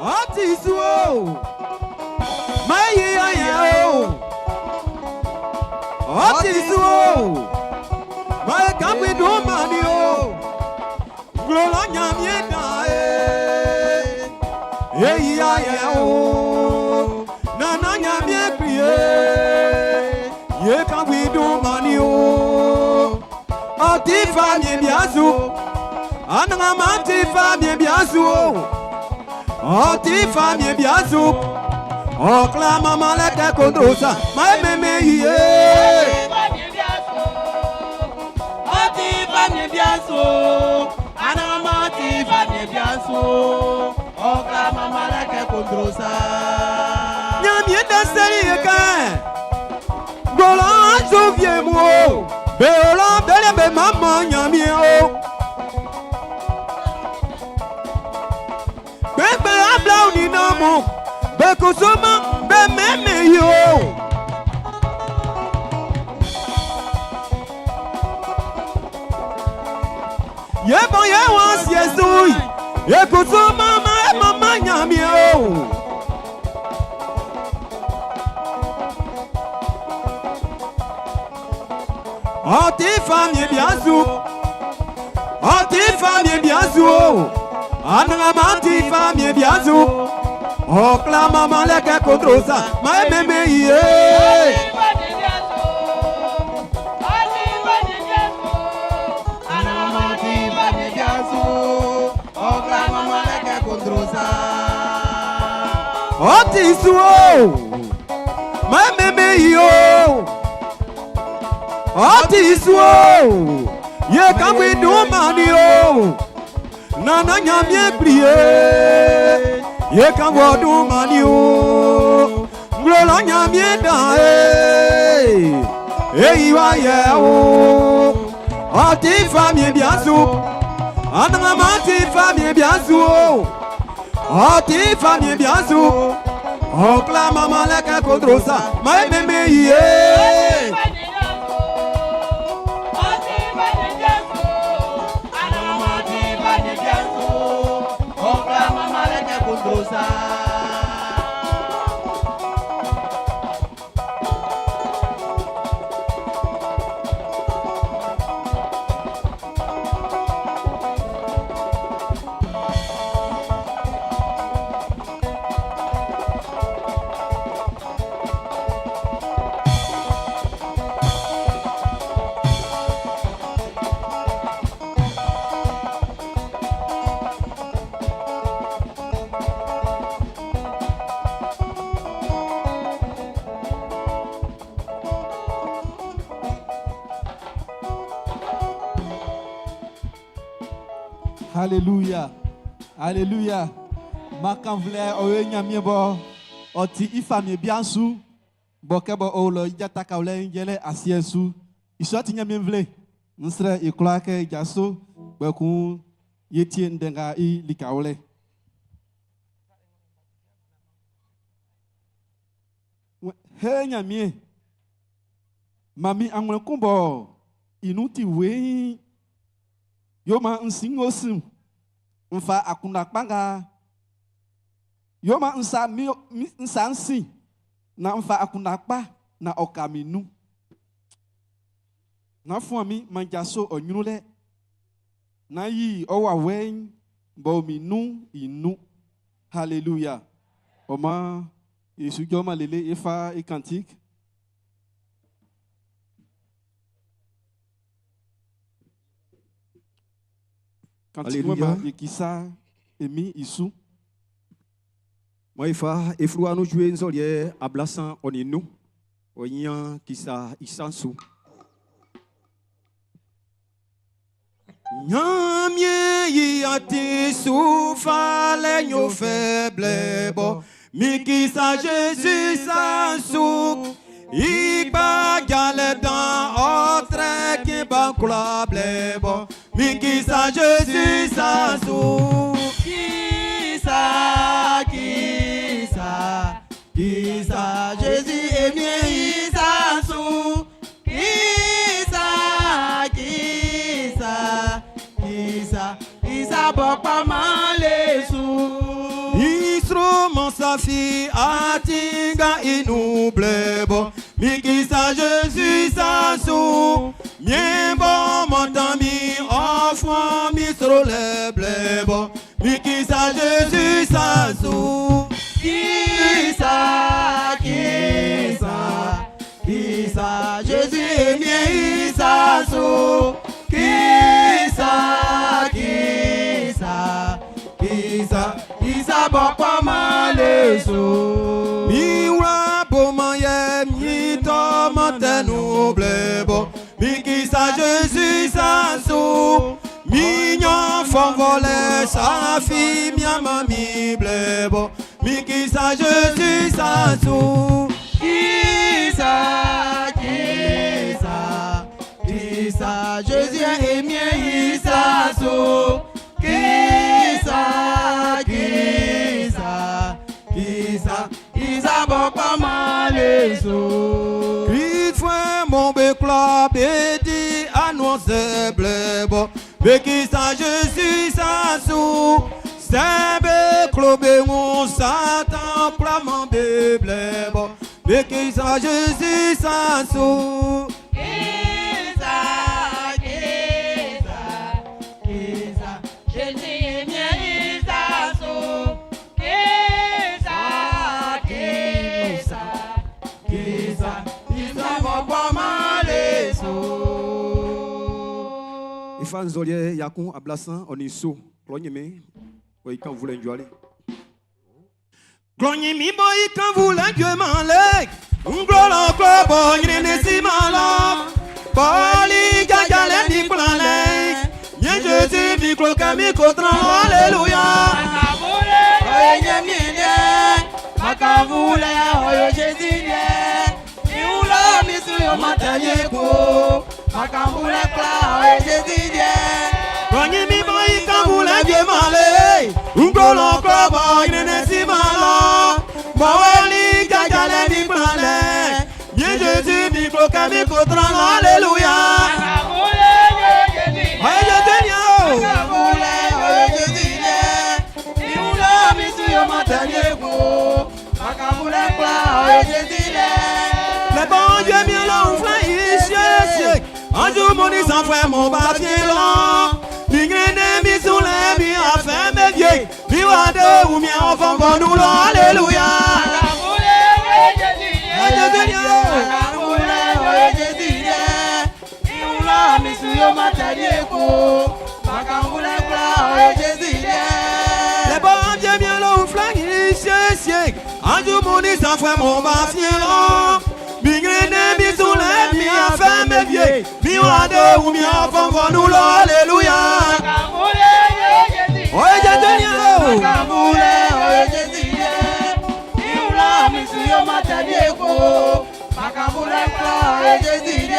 Otisu Mayi ayo Otisu Mayi kambi do mani o Glola nyamie da Eyi ayo Nana nyamie kriye Ye kambi do mani o Otifa mi biazu Ananga mantifa mi biazu Otifa mi biazu Oklama malaka kodrosa my meme ye Otifa mi biazu Ananga mantifa mi biazu Oklama malaka kodrosa Nyamie daseri yeka Gola jovie mo Beola bele be mama nyamie o Bebe abla uni namo Bekusuma be meme yo Yebo ye was yesui Yekusuma ma mama nyami yo Otifa mi biazu Otifa mi biazu Ananga mantifa mi biazu Oklama malaka kodrosa my meme ye Ananga mantifa mi biazu Oklama malaka kodrosa Otisu my meme yo Otisu ye kambi do mani o Nana nyamie priye Ye kan wodu mani o Glola nyamie da Eyi wa ye o Otifa mi biazu Ananga mantifa mi biazu Otifa mi biazu Oklama malaka kodrosa my meme ye Alléluia. Alléluia. Makanvle oye nyamie bo oti ifamie biansu bokebo olo ijataka ole njele asiesu isoti nyamie vle nsre iklake jaso beku yetie ndenga I likaole he nyamie mami anwe kumbo inuti we Yoma nsingosim mfa akuna kpanga Yoma nsansi na mfa akuna kpa na okaminu Na fuami manjaso onyule Na yi owa wen bo minu inu Hallelujah Oma Yesu joma lele efa e cantique Alléluia. Yekisa emi isu. Moi fa efrua no jouer nzolie ablasan oninu. Oyan kisa isansu. Nyamye yi ati soufa le nyo faible bo. Mikisa Jésus sansu. Iba gale dans autre qui bankula blebo. Mikisa Jésus sansu. Kisa Jésus est bien sansu. Kisa bokpa fi atinga inoublebo. Mikisa Jésus sa sou. Mien bon montant mi offrant mi sur le blebo. Mikisa Jésus sa sou. Kisa Jésus est mien isa sou. Kisa bon pas mal so. Mi wa bo manye mi tomate noublebo. Mi kisa Jésus sa sou. Mignon font voler sa fille mia mami blebo. Mi kisa Jésus sa sou. Kisa Jésus est mien isa sou. Kisa bon pas mal so. Christ frère mon béclop et dit annonce blebo. Mais kisa Jésus sa sou. C'est béclop et mon Satan plamant blebo. Mais kisa Jésus sa sou. Ifan Zolier Yakun Ablassan Oniso Klonyeme Boy quand vous l'enjoyez Klonyemi boy quand vous l'enjoyez Ngolo klobo nyene simala Bali gagale di plane Nye Jésus mikro kamiko tran Alléluia Makavule nyemine Makavule oyo Jésus Iula misu yo matanyeko Makambule kla Jésus Konyemi boy kambule gemale Ngolo klobo nyene simala Bali gagale di plane Nye Jésus mikro kamiko tran Alléluia Le bon Dieu bien l'on fait ici. Un jour mon dis en frère mon papier long. Migrene mi sous les bi a fait mes vieux. Mi wa de ou mi enfant pour nous Alléluia. Le bon Dieu bien l'on fait ici. Un jour mon dis en frère mon papier long. Migrene mi sous les bi a fait mes vieux. Mi wa de ou mi enfant pour nous Alléluia. Oye Jésus, oye Jésus, Iula misuyo matadieko, makambule kwa oye Jésus.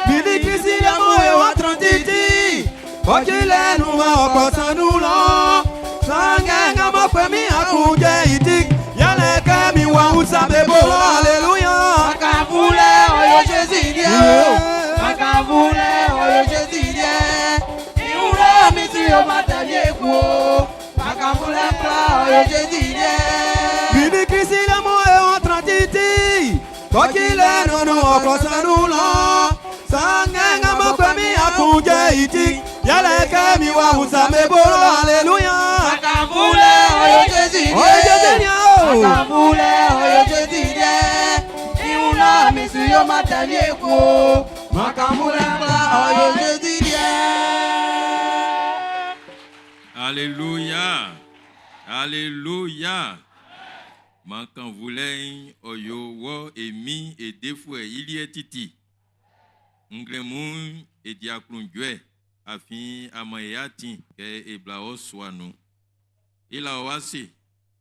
Bili kisi ya moyo wa trantiti, bokile nuwa okosa nulo, sangenga mokwe mi akuje itik, yale kemi wa usabe bolo, Alléluia. Makambule oye Jésus, makambule oye Jésus. Misiyo matalieko, makambule kwa oye Jésus. Bini kisi la moe otrantiti, kokile nono okosa nulo, sangenga mokwemi akunje iti, yale kemi wa usame bolo, Alléluia. Makambule oye Jésus. Oye Jésus. Makambule oye Jésus. Iuna misiyo matalieko, makambule kwa oye Jésus. Alléluia. Alléluia. Mankan voulait oyo wo emi et des fois il y a titi. Nglemun et diaklunjwe afin amayati ke eblao swanu. Ila wasi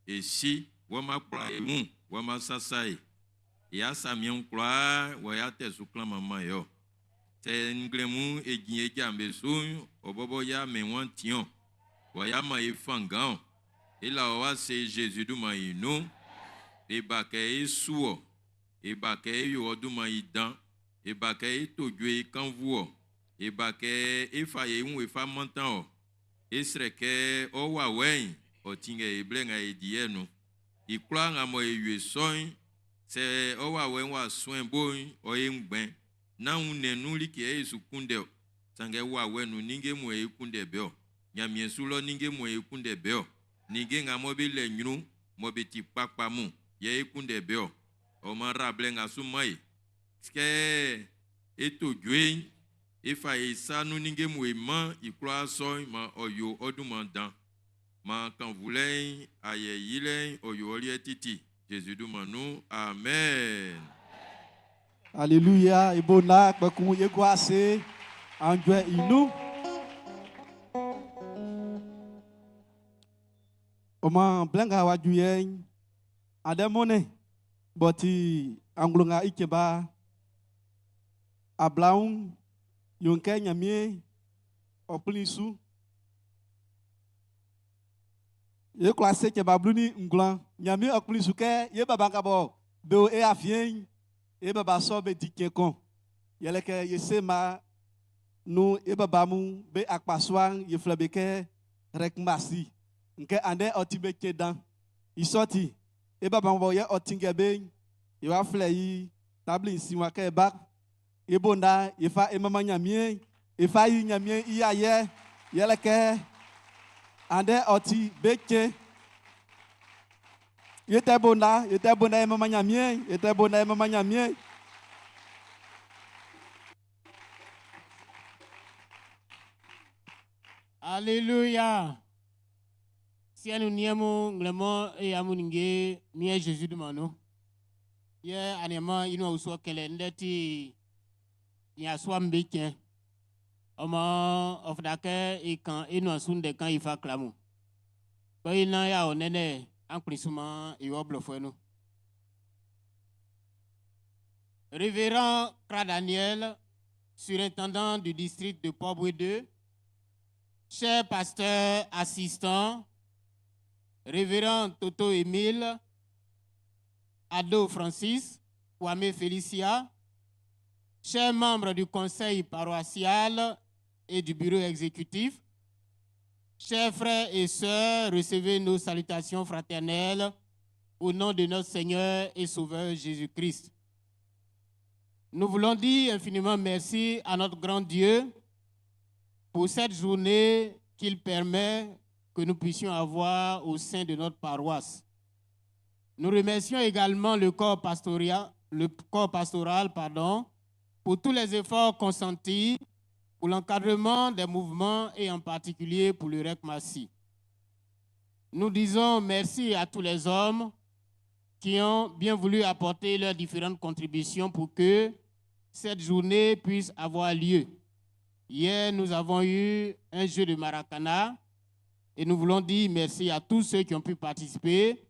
et si wama praemu wama sasai. Ya samion kwa wayate suklama mayo. Te nglemun et dieja mbesu obobo ya menwantion. Wayama efangan, ila wa se Jésus duma inu, e bake suo, e bake yo duma idan, e bake tojwe kanvuo, e bake efaye un efa montan, e sreke o wawen, o tinge e blenga e dienu, ikura ngamo ewe soin se owa wenwa soin boy oyengben na unenu like esukunde sange wa wenu ninge mo ekunde beo nyamie sulo ninge mo ekunde beo ninge ngamo be le nyunu mo beti pakpa mu ye ekunde beo o ma rable nga sumai ske eto dwe ifa isa nu ninge mo ema ikura soin ma oyo odumandan ma kan voulez aye yile oyo oli titi Jésus du manou amen. Alléluia. Ibona kpeku yekwase anjwe inu. Oma blenga wajuyen ademone boti anglunga ikeba ablaun yonke nyamie oplisu ye classe ke babluni nglan nyamie oplisu ke ye babanga bo do e afien e baba so be dike kon yele ke yese ma nu e baba mu be akpaswan ye flebeke rek masi nke ande otibe kedan isoti e baba mo ye otingebe ye wa fle yi tabli siwa ke bak e bonda ye fa e mama nyamie e fa yi nyamie iya ye yele ke ande oti beke yete bonda e mama nyamie yete bonda e mama nyamie. Alléluia. Si nous niemo nglemo e amuninge mie Jésus de mano. Ye anema ino uswa kele ndeti ya swambeke. Oma ofdake e kan ino asunde kan ifa klamu. Ba ina ya onene anklisuma e oblofeno. Révérend Daniel, surintendant du district de Port-Boué 2, cher pasteur assistant, révérend Toto Émile, Ado Francis, Kwame Félicia, chers membres du conseil paroissial et du bureau exécutif, chers frères et sœurs, recevez nos salutations fraternelles au nom de notre Seigneur et Sauveur Jésus-Christ. Nous voulons dire infiniment merci à notre grand Dieu pour cette journée qu'il permet que nous puissions avoir au sein de notre paroisse. Nous remercions également le corps pastoral, pour tous les efforts consentis pour l'encadrement des mouvements et en particulier pour le REC-MASI. Nous disons merci à tous les hommes qui ont bien voulu apporter leurs différentes contributions pour que cette journée puisse avoir lieu. Hier, nous avons eu un jeu de Maracana et nous voulons dire merci à tous ceux qui ont pu participer.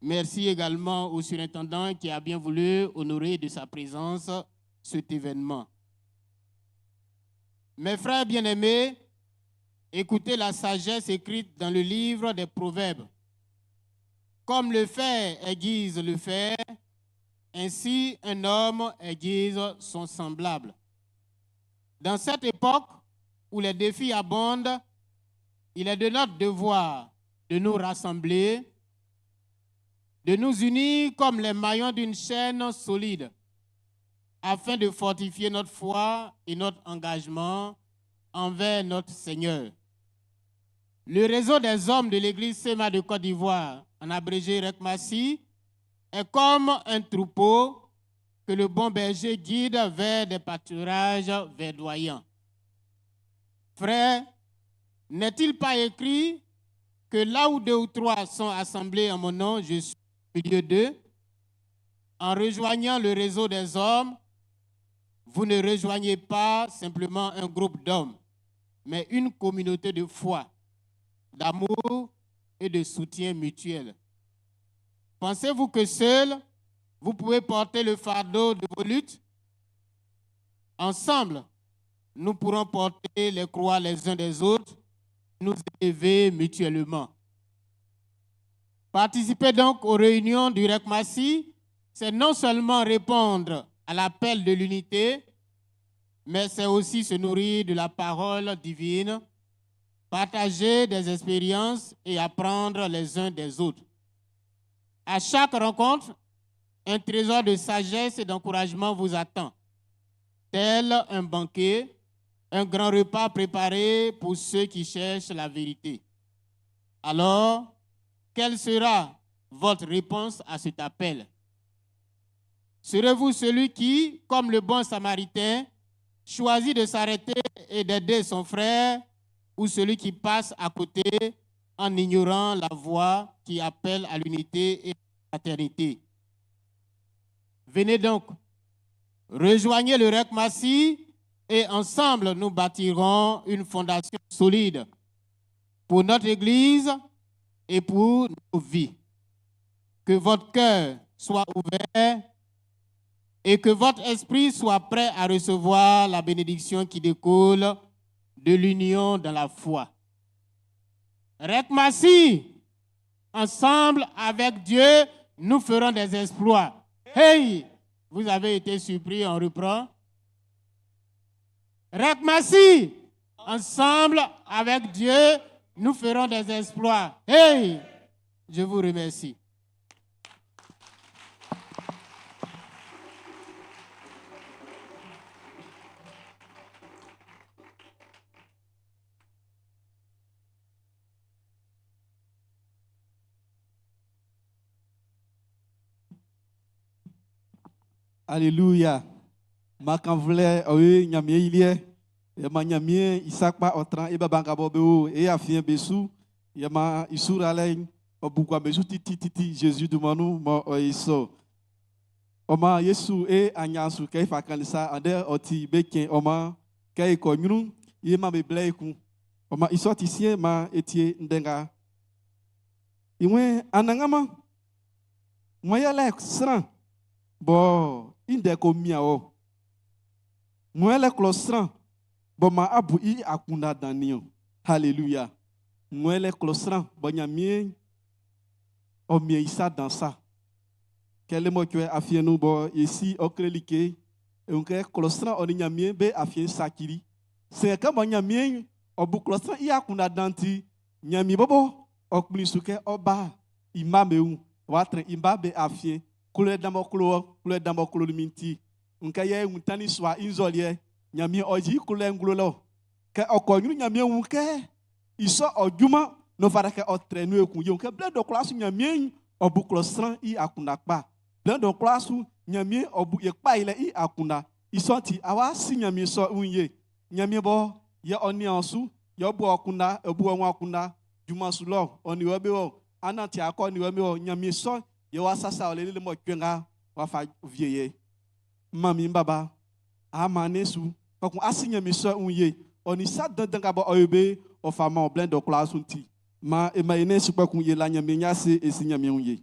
Merci également au surintendant qui a bien voulu honorer de sa présence cet événement. Mes frères bien-aimés, écoutez la sagesse écrite dans le livre des Proverbes. Comme le fer aiguise le fer, ainsi un homme aiguise son semblable. Dans cette époque où les défis abondent, il est de notre devoir de nous rassembler, de nous unir comme les maillons d'une chaîne solide, afin de fortifier notre foi et notre engagement envers notre Seigneur. Le réseau des hommes de l'église SEMA de Côte d'Ivoire, en abrégé REC-MASI, est comme un troupeau que le bon berger guide vers des pâturages verdoyants. Frères, n'est-il pas écrit que là où 2 ou 3 sont assemblés en mon nom, je suis au milieu d'eux? En rejoignant le réseau des hommes, vous ne rejoignez pas simplement un groupe d'hommes, mais une communauté de foi, d'amour et de soutien mutuel. Pensez-vous que seul, vous pouvez porter le fardeau de vos luttes? Ensemble, nous pourrons porter les croix les uns des autres, nous élever mutuellement. Participer donc aux réunions du REC-MASI, c'est non seulement répondre à l'appel de l'unité, mais c'est aussi se nourrir de la parole divine, partager des expériences et apprendre les uns des autres. À chaque rencontre, un trésor de sagesse et d'encouragement vous attend, tel un banquet, un grand repas préparé pour ceux qui cherchent la vérité. Alors, quelle sera votre réponse à cet appel? Serez-vous celui qui, comme le bon Samaritain, choisit de s'arrêter et d'aider son frère, ou celui qui passe à côté en ignorant la voix qui appelle à l'unité et à la fraternité? Venez donc, rejoignez le REC Massy et ensemble nous bâtirons une fondation solide pour notre Église et pour nos vies. Que votre cœur soit ouvert et que votre esprit soit prêt à recevoir la bénédiction qui découle de l'union dans la foi. REC Massy, ensemble avec Dieu, nous ferons des exploits. Hey, vous avez été surpris, on reprend. REC Massy, ensemble avec Dieu, nous ferons des exploits. Hey, je vous remercie. Alléluia. Ma quand voulait, oui, nyamie il est. Et ma nyamie, Isaac pas autant, et babanga bobo, et a fait un besou. Et ma isura lain, au bouquin besou titi, Jésus de manou, ma oiso. Oma Yesu e anyansu, kay fa kanisa, ande oti beken, oma, kay ko nyunu, ye ma be blay ku. Oma isoti sien ma etie ndenga. Iwe anangama, moya lek sran, bo, inde ko miao. Moya klosran, bo ma abu I akunda danio. Hallelujah. Moya klosran, bo nyamie, o mie isa dansa. Quel est mon cœur affien nous bo ici au crélike et on crée klosran on nyamie be affien sakiri. C'est comme on nyamie au bu klosran I akunda danti nyami bobo o kplisuke oba imameu watre imbabe affien couleur dans mon minti. On caye un tani soit inzolie, nyami oji couleur ngulolo. Que o konyu nyami unke, iso o juma no fara ke o trenu e kunye. Que blé de classe nyami o bu klosran I akunda pa. Blé de classe nyami o bu yekpa ile I akunda. Isonti awa si nyami so unye. Nyami bo ye oni ansu, ye bu akunda, e bu won akunda, juma sulo, oni webe o. Ananti akoni webe o nyami so ye wa sasa olele mo kwenga wa fa vieye mami baba amanesu kokun asinya mi so unye oni sa dandan ka bo oyebe o fa ma blend de class unti ma e ma ene su kokun ye la nyame nyase esinya mi unye.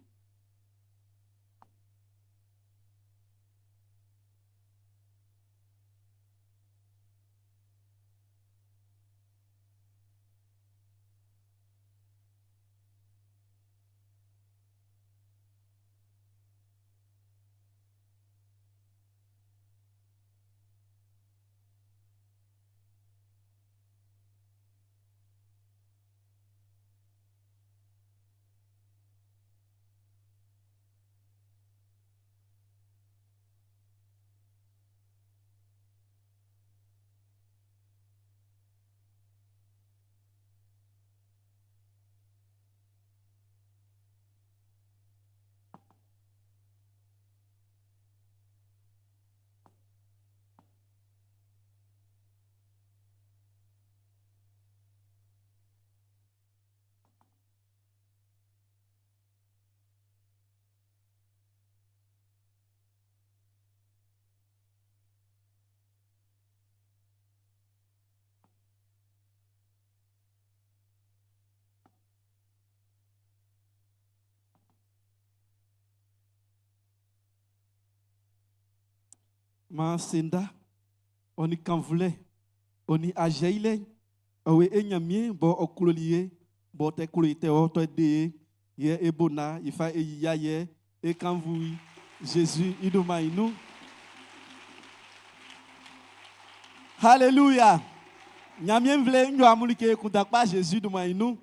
Ma senda oni kanvule oni ajeile owe enyamie bo okulolie bo te kulite o to de ye ebona ifa eyiya ye e kanvui Jésus idoma inu. Hallelujah. Nyamie vle nyo amulike kundakpa Jésus idoma inu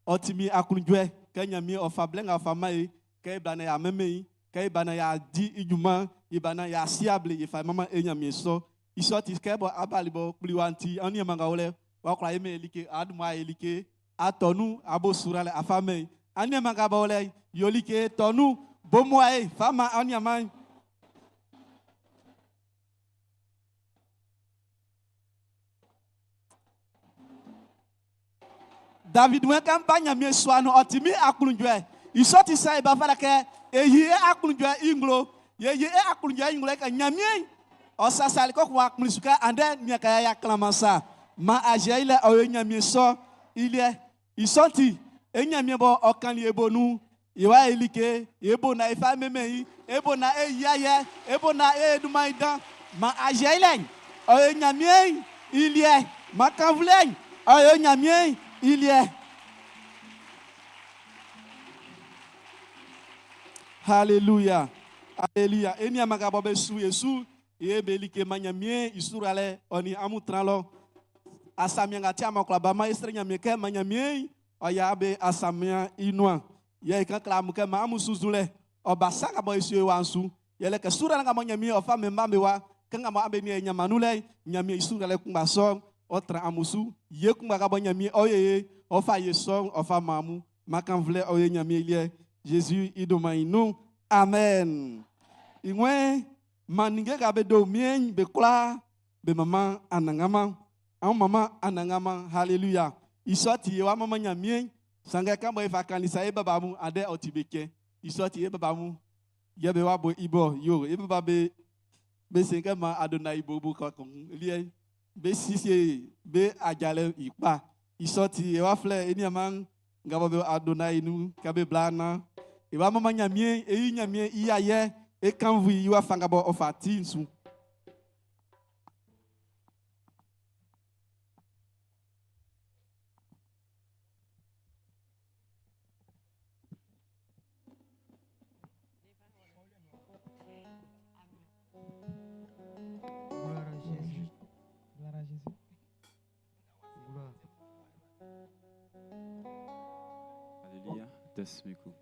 otimi akunjwe ke nyamie ofablenga famae kay bana ya meme kay bana ya di ijuma ibana ya siable ifa mama enyamie so isoti kay bo abali bo pliwanti oni manga ole wa kra yeme elike aduma elike atonu abo surale afame ani manga ba ole yolike tonu bomwae fama oni amai David went campagne mi swano otimi akulunjwe isoti sai ba fara ke eyi akulunjwe inglo ye akulunjwe inglo ka nyamie osasali ko kwa akulunsuka ande miaka ya klamasa ma ajaile o nyamie so ile isoti enyamie bo okanli ebonu iwa elike ebo na ifa memei ebo na eyaye ebo na edumaidan ma ajaile o nyamie ile makavlen o nyamie il y est. Alléluia. Alléluia. Eni amagabo besu Yesu ye belike manyamie isurale oni amutralo asamia ngati amaklaba maestre nyamie ke manyamie oyabe asamia inwa ye kan klamu ke ma amusuzule obasaka boy su wansu yele ke surala nga manyamie ofa memba mewa kanga mo ambe ni nyamanule nyamie isurale kumbaso otra amusu ye kumba ka nyamie oyeye ofa yeso ofa mamu makanvle oye nyamie lié Jésus idoma inu amen ingwe maninge ka be do mien be kla be mama anangama au mama anangama haleluya isoti wa mama nyamie sanga ka boy fa kanisa e babamu ade otibeke isoti e babamu ye be wa bo ibo yo e bababe be senga ma adonai bobu ka kon lié be sisi be ajale ipa isoti e wa fle eni amang ngaba be adonai nu ka be blana e wa mama nyamie e nyamie iyaye e kanvu yi wa fanga bo ofati nsu Teste micro.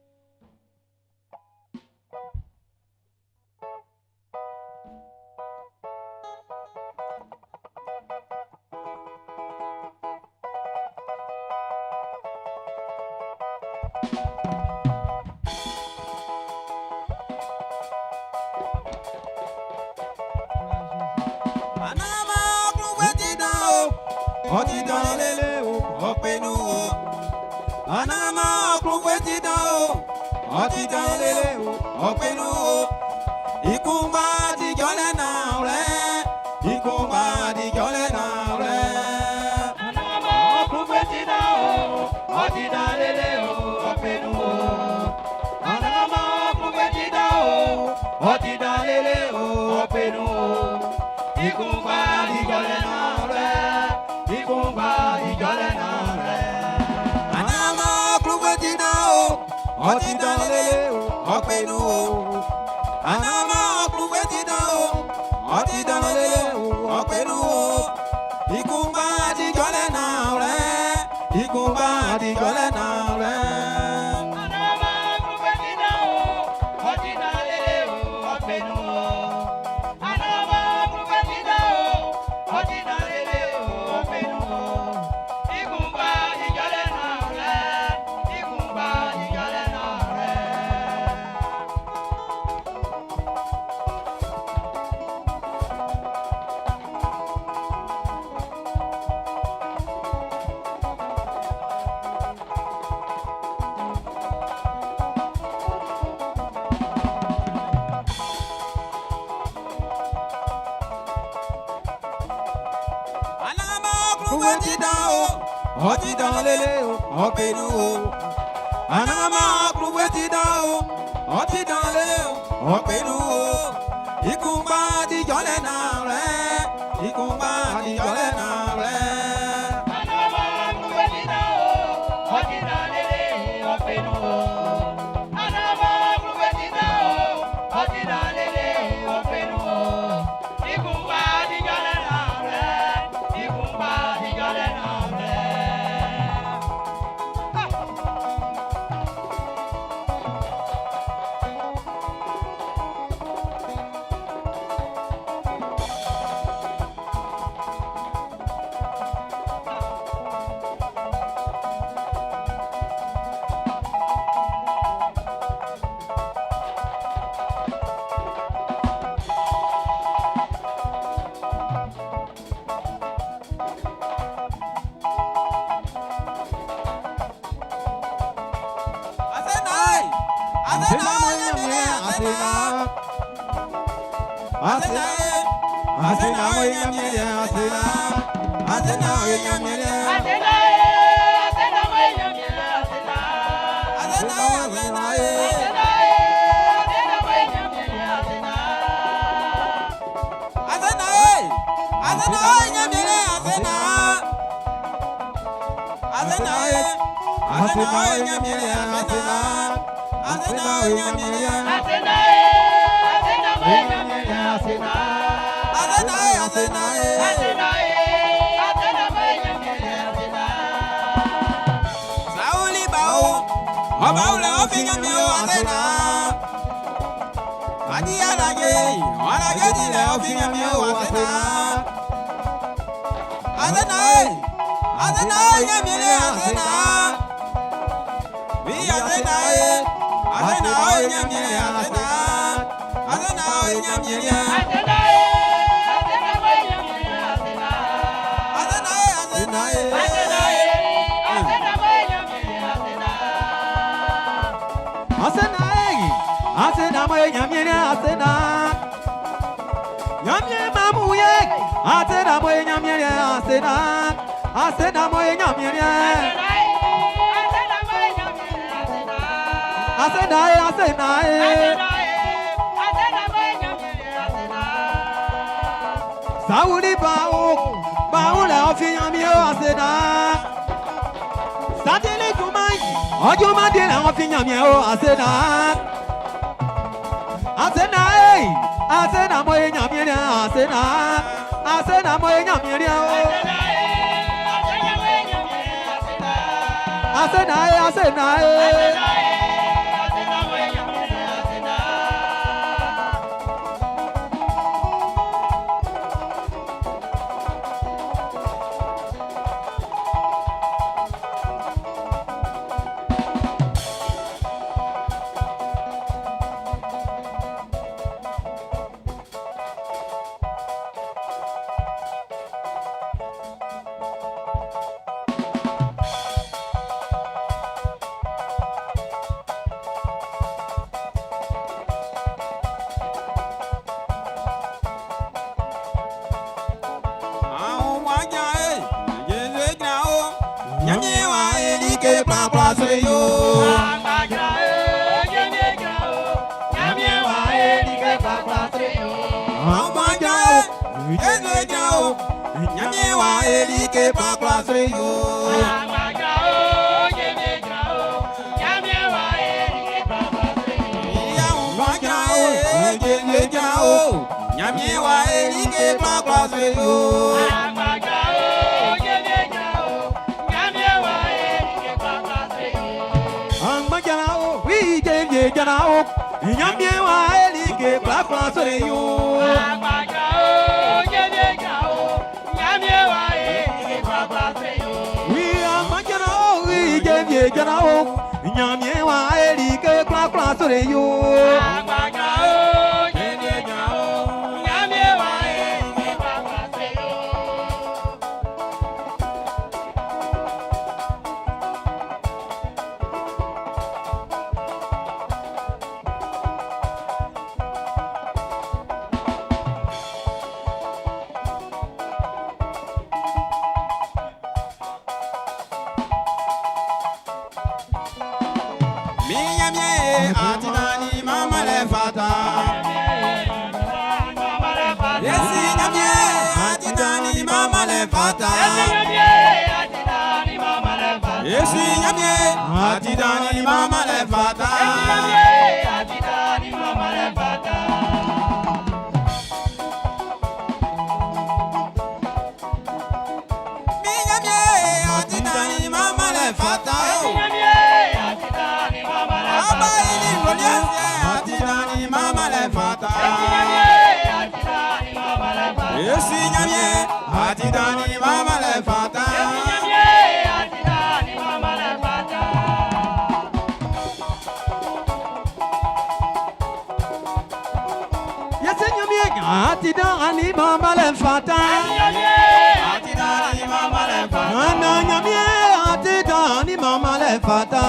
Mama le fata.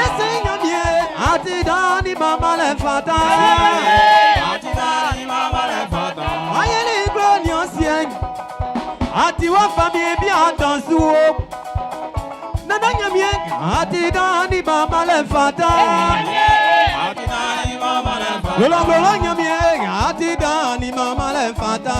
Ese nyamie atidani mama le fata. Ayeli gloni ancien. Ati wa famille bien dans sou. Nana nyamie atidani mama le fata. Lolo nyamie atidani mama le fata.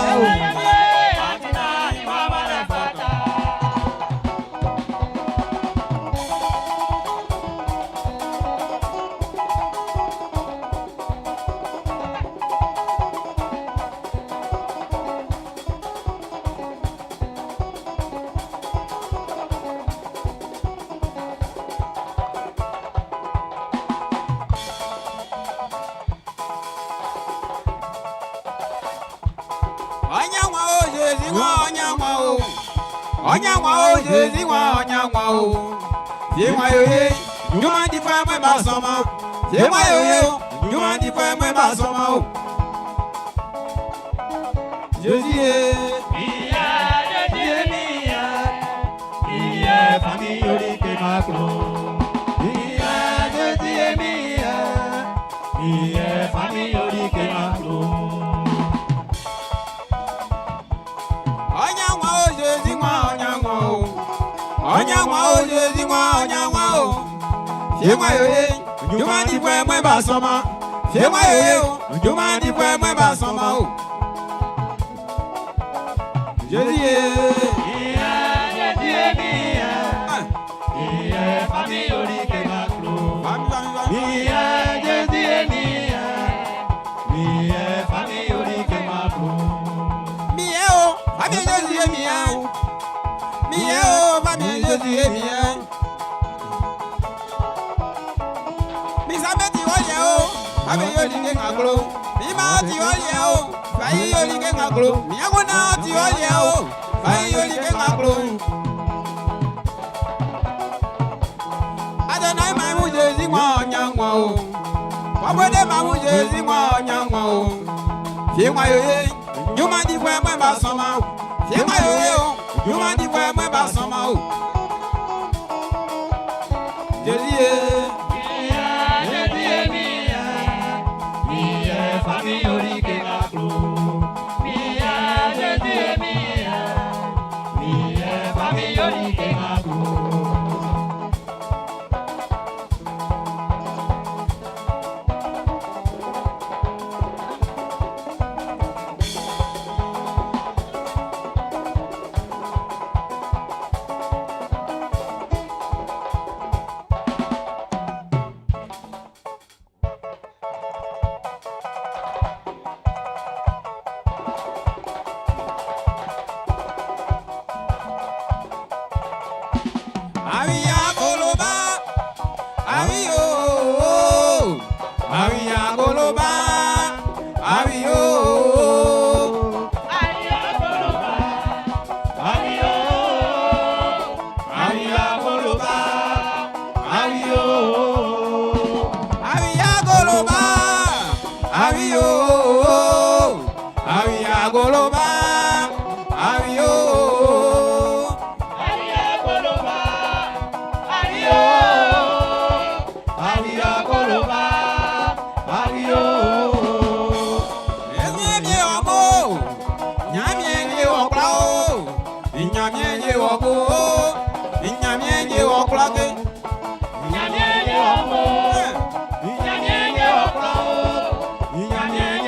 Inyamie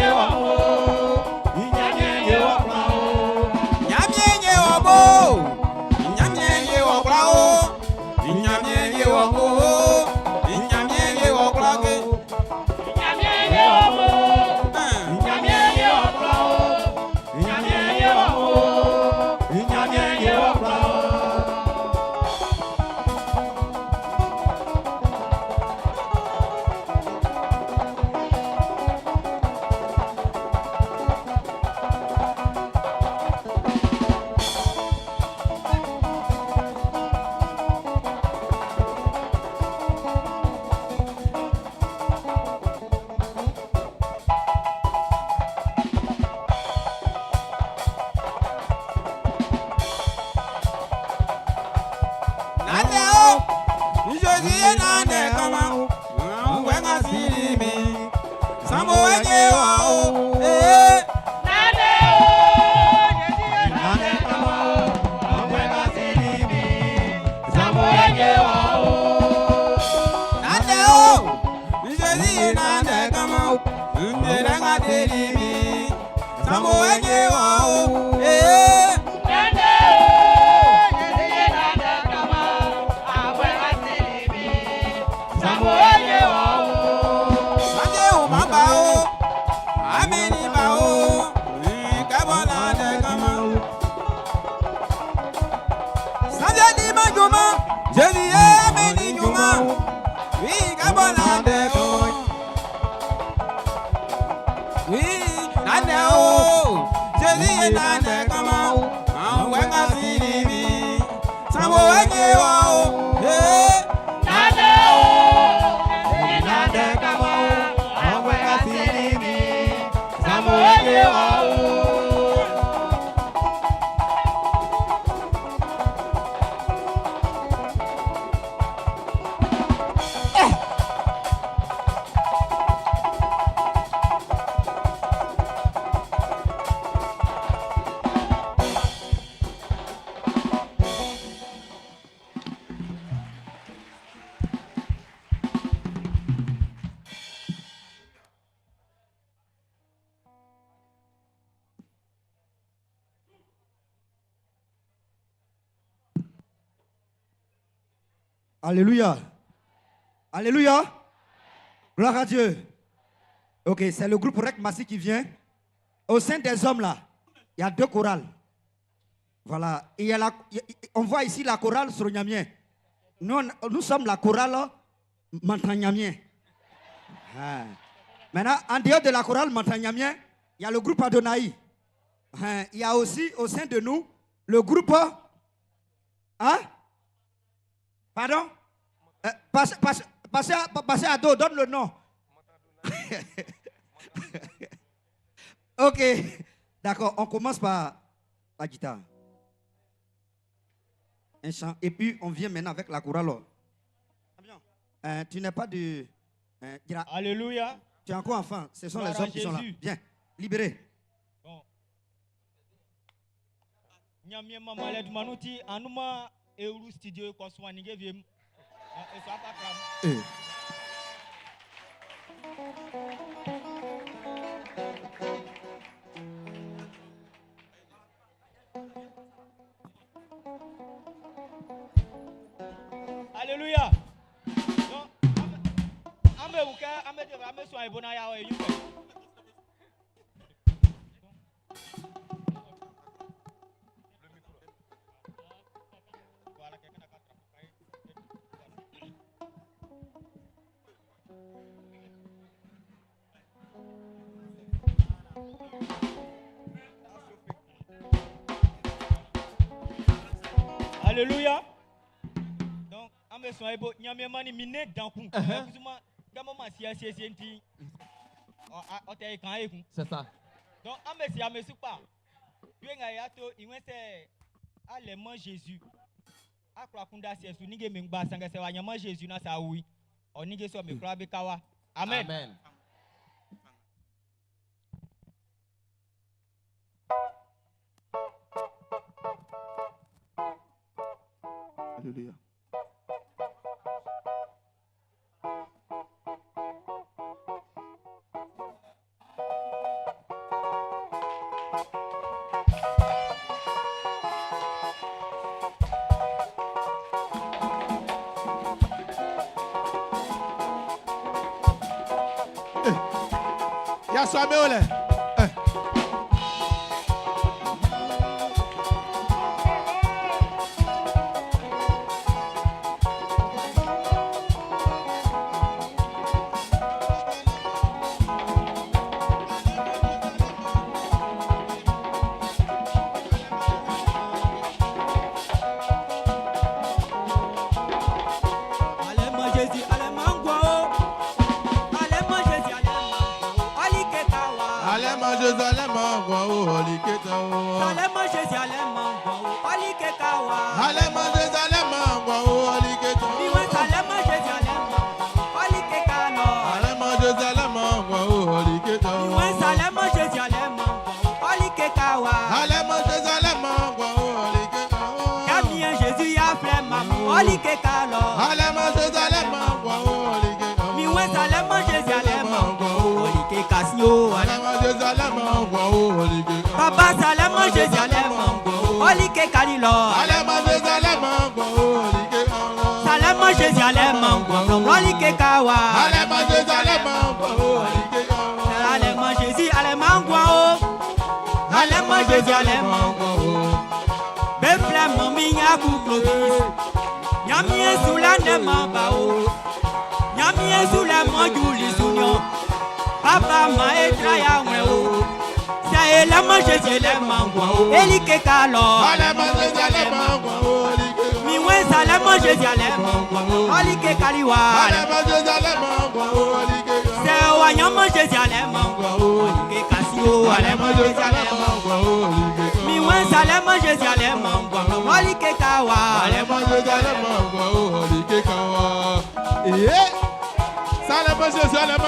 Mberenga deribi. Sambo enye wao. Alléluia. Alléluia. Gloire à Dieu. Ok, c'est le groupe Rec Massi qui vient. Au sein des hommes là, il y a 2 chorales. Voilà. Et on voit ici la chorale Sronyamien. Nous sommes la chorale Mantanyamien. Ah. Maintenant, en dehors de la chorale Mantanyamien, il y a le groupe Adonai. Ah. Il y a aussi au sein de nous le groupe. Hein? Pardon? Passez à dos, donne le nom. Ok, d'accord, on commence par la guitare. Un chant, et puis on vient maintenant avec la chorale. Tu n'es pas de... Alléluia. Tu es encore enfant, ce sont les hommes qui sont là. Viens, libéré. Bon. Nyamie mama le manuti anuma euru studio ko so anige wiem. Alléluia. Donc ame so ibona ya o yu. Alléluia. Donc, ame so ebo nyame mani mine danku. Kusuma gamo ma sia enti. O te kan eku. C'est ça. Donc, ame supa. Yenga yato iwense allemand Jésus. Akra kunda siesu nige mengba sanga se wanyama Jésus na sa wi. Onige so me kra be kawa. Amen. Amen. Alléluia. Ya swame ole. Cassio. Papa Salem, Jésus, Alem, Olike Kalilo. Salem, Jésus, Alem, Olike Kawa. Alem, Jésus, Alem, Alem, Jésus, Alem. Beflem, Minga Kuklovis. Yamie Soulane Mambao. Yamie Soulane Julie Sounion. Papa Maestra Yamweo. C'est la Jésus, Alem, Elike Kalo. Miwe Salem, Jésus, Alem, Olike Kaliwa. C'est Wanyam, Jésus, Alem, Olike Cassio. Miwe Salem, Jésus, Alem, Olike Kawa. Salem, Jésus, Alem,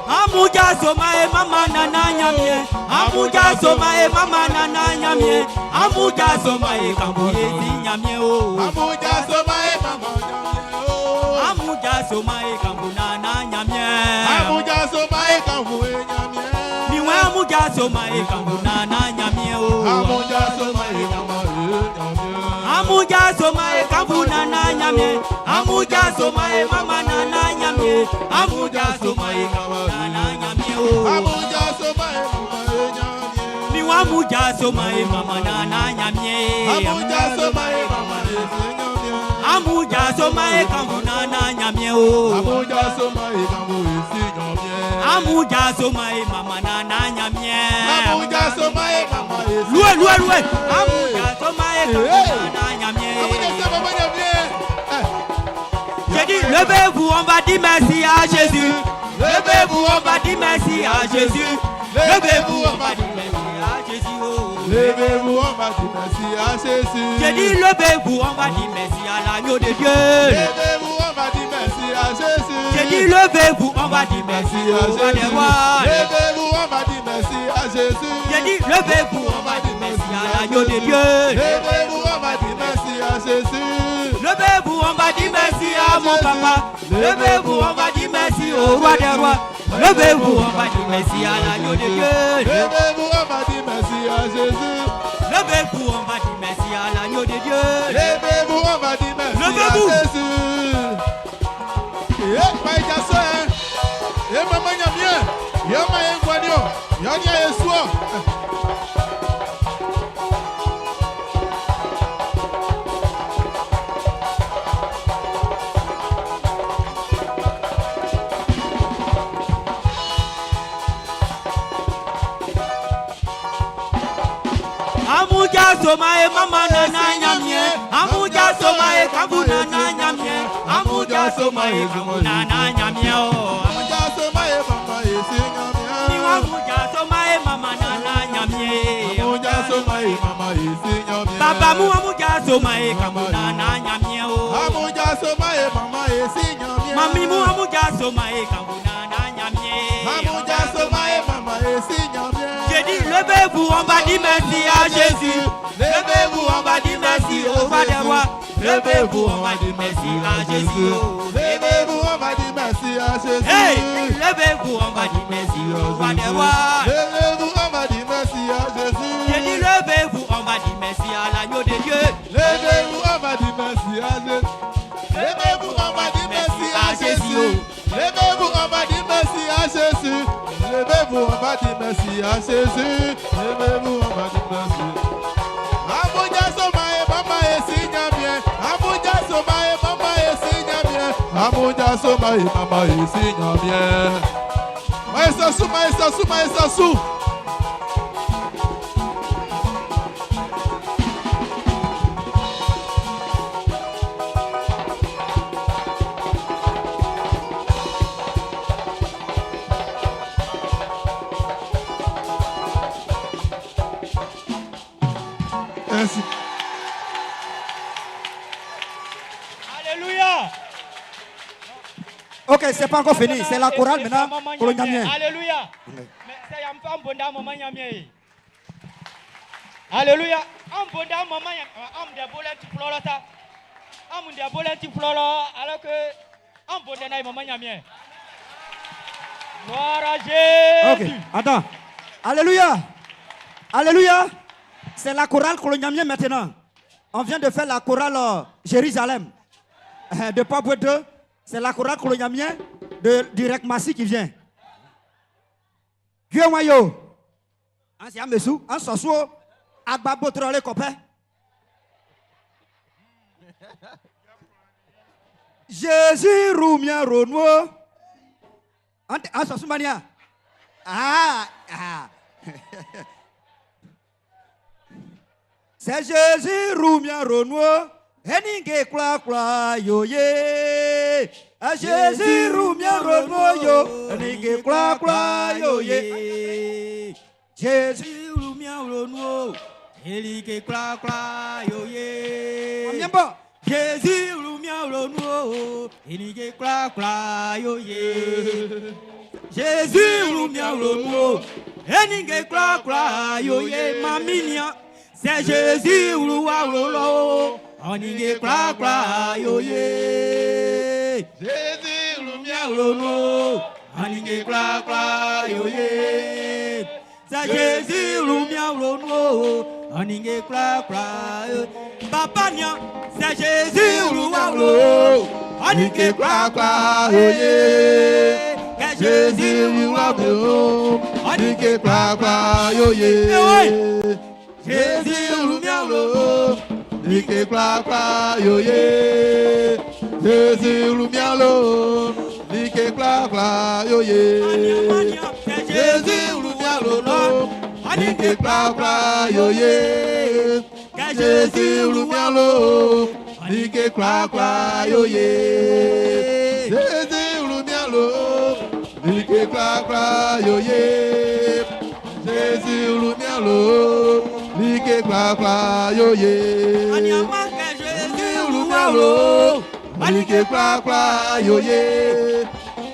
Amuja soma e mama nana nyamye. Amuja soma e mama nana nyamye. Amuja soma e kambuye si nyamye o. Amuja soma e mama nyamye o. Amuja soma e kambu nana nyamye. Amuja soma e kambuye nyamye. Miwe amuja soma e kambu nana nyamye o. Amuja soma e mama nyamye. Amuja soma e kambu nana nyamye. Amuja soma e mama nana nyamye. Amuja soma e kambu nana nyamye o. Amuja soma e mama nyamye. Miwe amuja soma e mama nana nyamye. Amuja soma e mama nyamye. Amuja soma e kambu nana nyamye o. Amuja soma e kambuye si nyamye. Amuja soma e mama nana nyamye. Amuja soma e mama nyamye. Loué. Amuja soma e kambu nana nyamye. Amuja soma mama nyamye. J'ai dit levez-vous, on va dire merci à Jésus. Levez-vous, on va dire merci à Jésus. Levez-vous, on va dire merci à Jésus. Levez-vous, on va dire merci à Jésus. J'ai dit levez-vous, on va dire merci à l'agneau de Dieu. Levez-vous, on va dire merci à Jésus. J'ai dit levez-vous, on va dire merci au roi des rois. Levez-vous, on va dire merci à Jésus. J'ai dit levez-vous, on va dire merci à l'agneau de Dieu. Levez-vous, on va dire merci à Jésus. Levez-vous, on va dire merci à mon papa. Levez-vous, on va dire merci au roi des rois. Levez-vous, on va dire merci à l'agneau de Dieu. Levez-vous, on va dire merci à Jésus. Levez-vous, on va dire merci à l'agneau de Dieu. Levez-vous, on va dire merci à Jésus. Eh, maïka so, eh, maman nyamye, yama yengwanyo, yanya yeswa. Amuja soma e mama nana nyamye. Amuja soma e kambu nana nyamye. Amuja soma e kambu nana nyamye o. Amuja soma e mama yesi nyamye. Niwa amuja soma e mama nana nyamye. Amuja soma e mama yesi nyamye. Papa mu amuja soma e kambu nana nyamye o. Amuja soma e mama yesi nyamye. Mami mu amuja soma e kambu nana nyamye. Amuja soma e mama yesi nyamye. J'ai dit levez-vous, on va dire merci à Jésus. Levez-vous, on va dire merci au roi des rois. Levez-vous, on va dire merci à Jésus. Levez-vous, on va dire merci à Jésus. Hey, levez-vous, on va dire merci au roi des rois. Levez-vous, on va dire merci à Jésus. J'ai dit levez-vous, on va dire merci à l'agneau de Dieu. Levez-vous, on va dire merci à Jésus. Levez-vous, on va dire merci à Jésus. Levez-vous, on va dire merci à Jésus. Levez-vous, on va dire merci à Jésus. Levez-vous, on va dire merci. Amuja soma e mama yesi nyamye. Amuja soma e mama yesi nyamye. Amuja soma e mama yesi nyamye. Maïssa sou. Merci. Alléluia. Ok, c'est pas encore fini. C'est la chorale maintenant. Coloniamien. Alléluia. C'est un peu un bon dame, maman Yamie. Alléluia. Un bon dame, maman Yamie. Un des bolets qui pleurent là. Un des bolets qui pleurent là. Alors que un bon dame, maman Yamie. Gloire à Jésus. Ok, attends. Alléluia. Alléluia. C'est la chorale coloniamien maintenant. On vient de faire la chorale Jérusalem. De Papoué 2. C'est la chorale coloniamien du Rec Massi qui vient. Dieu Mayo. Ancien Messou. En Sosso. Agbabo Trolé Copain. Jésus Roumien Renouveau. En Sosso Mania. Ah. C'est Jésus Roumien Renouveau. Henninge kwa kwa yo ye. Jésus Roumien Renouveau yo. Henninge kwa kwa yo ye. Jésus Roumien Renouveau. Henninge kwa kwa yo ye. Jésus Roumien Renouveau. Henninge kwa kwa yo ye. Jésus Roumien Renouveau. Henninge kwa kwa yo ye. Maminia. C'est Jésus Roumien Renouveau. Henninge kwa kwa yo ye. Jésus Roumien Renouveau. Henninge kwa kwa yo ye. C'est Jésus Roumien Renouveau. Henninge kwa kwa yo. Papa nya. C'est Jésus Roumien Renouveau. Henninge kwa kwa yo ye. Jésus Roumien Renouveau. Henninge kwa kwa yo ye. Jésus Roumien Renouveau. Nike kwa kwa yo ye. Jésus Roumien Renouveau. Nike kwa kwa yo ye. Jésus Roumien Renouveau. Nike kwa kwa yo ye. Jésus Roumien Renouveau. Nike kwa kwa yo ye. Jésus Roumien Renouveau. Nike kwa kwa yo ye. Jésus Roumien Renouveau. Nike kwa kwa yo ye. Jésus Roumien Renouveau. Nike kwa kwa yo ye.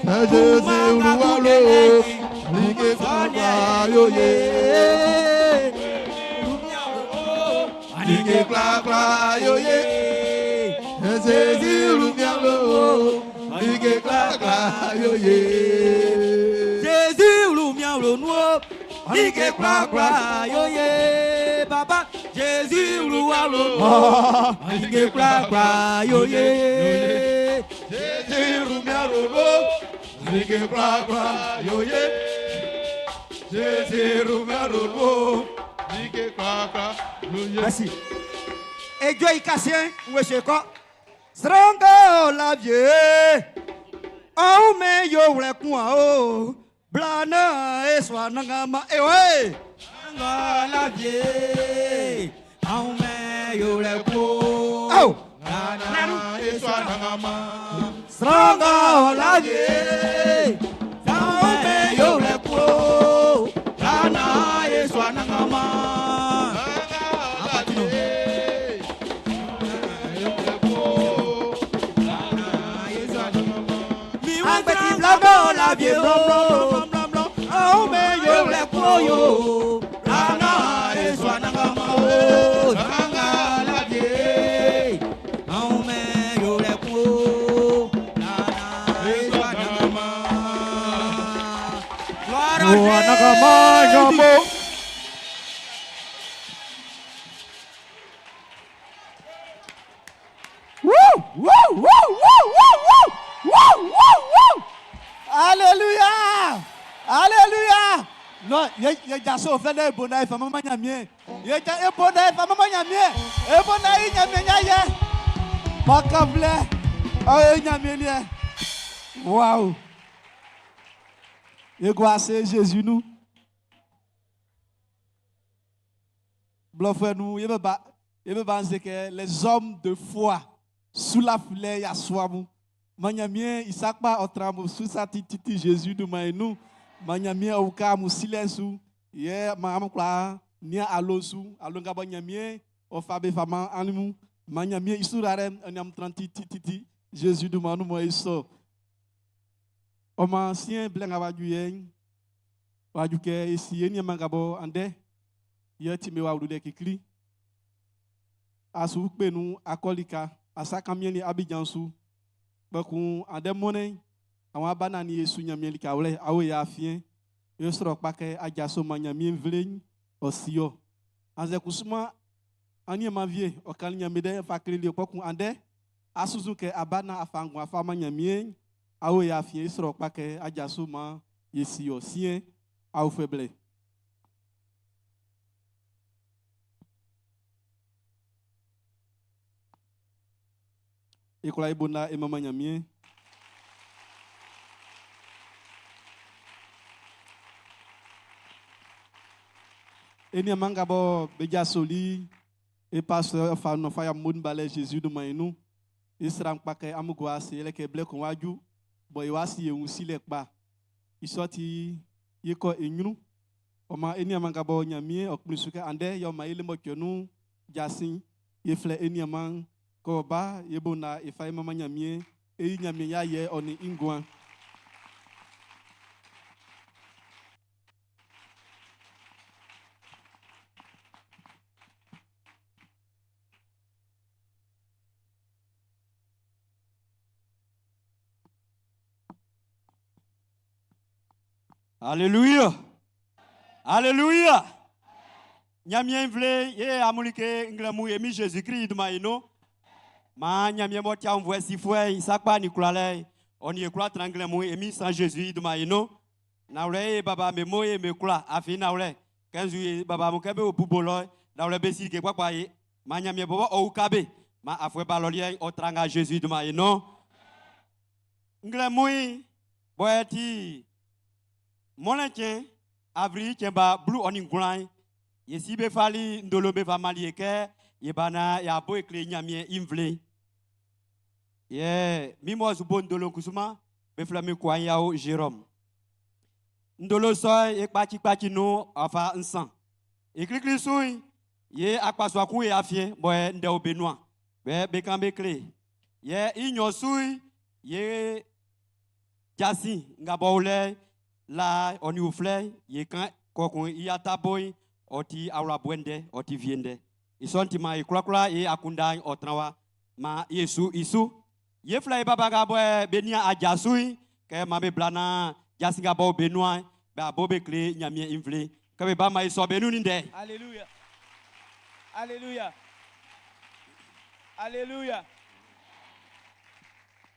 Jésus Roumien Renouveau. Nike kwa kwa yo ye. Nike kwa kwa yo ye. Jésus Roumien Renouveau. Nike kwa kwa yo ye. Jésus Roumien Renouveau. Nike kwa kwa yo ye. Papa. Jésus Roumien Renouveau. Nike kwa kwa yo ye. Jésus Roumien Renouveau. Nike kwa kwa yo ye. Jésus Roumien Renouveau. Nike kwa kwa yo ye. Merci. Et Dieu est cassé, wesh quoi? Sranga la vie. Oh me yo le kwa o. Blana e swa nangama e we. Sranga la vie. Oh me yo le kwa. Oh. Blana e swa nangama. Sranga la vie. Oh me yo le kwa. Blana e swa nangama. La vie blanc blanc blanc oh mais yo le koyo lana eswa nangama oh nanga la vie oh mais yo le koyo lana eswa nangama gloire à nangama jambo. Alléluia! Alléluia! Non, il y a ça au fait de bonheur, femme maman nyamie. Il y a un bonheur, femme maman nyamie. Un bonheur, nyamie nyamie. Macable. Oh, nyamie nyamie. Waouh! Et quoi c'est Jésus nous? Bluffez nous, il veut pas dire que les hommes de foi sous la fleur y a soimou. Manyamien isakpa otramo susa titi Jésus de mainu manyamien auka mu silence ye mam kwa nia alosu alonga banyamien o fabe fama animu manyamien isurarem anyam 30 titi Jésus de manu mo iso Oma sien blenga waju yen. Waju ke isi eni mangabo ande. Yeti me wawdu de kikli. Asu penu akolika. Asaka mieni Abidjansu. Bakun ande money. Àwọn abanani Yesu nyamieli ka wle awe ya afien yo sro pake ajaso manyamien vleñ osio anze kusuma ani ma vie o kal nyamide fakri li pokun ande asuzu ke abana afangu afama nyamien awe ya afien sro pake ajaso ma yesio sien au feble ikola ibona e mama nyamien Eni mangabo beja soli e pasteur fa no fa ya moun balé Jésus do mainu isram pake amugwasi ele ke ble kon waju boy wasi e unsi le pa isoti yiko enyunu oma eni mangabo nyamie okmusuke ande yo ma ile mo kyonu jasin ye fle eni mang ko ba yebona e fa mama nyamie e nyamie ya ye oni ingwan Alléluia. Alléluia. Nyamien vle ye amulike nglamu emi Jésus-Christ de maino. Ma nyamien motia envoie si fouet sakpa ni kulale. On y kula tranglamu emi sans Jésus de maino. Naule baba me moye me kula afi naule. Kanzu baba mukebe obubolo naule besi ke kwa ye. Ma nyamien bobo o ukabe. Ma afwe balolien o tranga Jésus de maino. Nglamu boeti Molenchen, Avri, Kemba, Blue on Inglain, Yesibe Fali, Ndolobe Famalieke, Yebana, Yabo Ekle Nyamien Invle. Ye, Mimo Zubon Ndolo Kusuma, Beflame Kwanyao Jérôme. Ndolo Soy, Ekpati no, Afa Nsan. Eklikli Soy, Ye Akpaswaku e Afien, Boy Ndeo Benoit, Bekambe Kle. Ye Inyo Soy, Ye Jassi, Ngabaule. La on y fleur, ye quand kokon yata boy, oti aura buende, oti viende. Isontima e klakla e akunda otrawa ma Yesu isu. Ye fleur babaga boy benia ajasui, ke mabe blana jasinga bo benoit, ba bobe kle nyamie invle. Kabe ba ma iso benu ninde. Alléluia. Alléluia. Alléluia.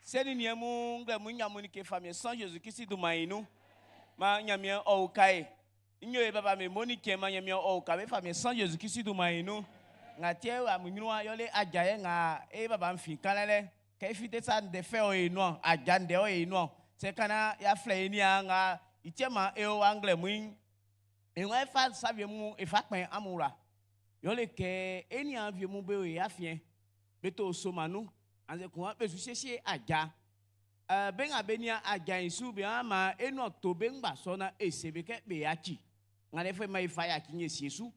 C'est niemu nglamu nyamuni ke famille sans Jésus-Christ du maïnou. Ma nyamien o kai inyo e baba me moni ke ma nyamien o ka be fa me sans Jésus Christ do mainu nga tie wa munwa yole ajaye nga e baba mfi kanale ka ifite sa de fe o eno ajande o eno se kana ya fle ni nga itiema e o angle muin e wa fa savie mu e fa pen amura yole ke eni avie mu be o ya fien beto so manu anze ko be su sese aja ben abenia ajansu bi ama eno to benba so na esebeke be yachi ngale fe mai fa ya kinye siesu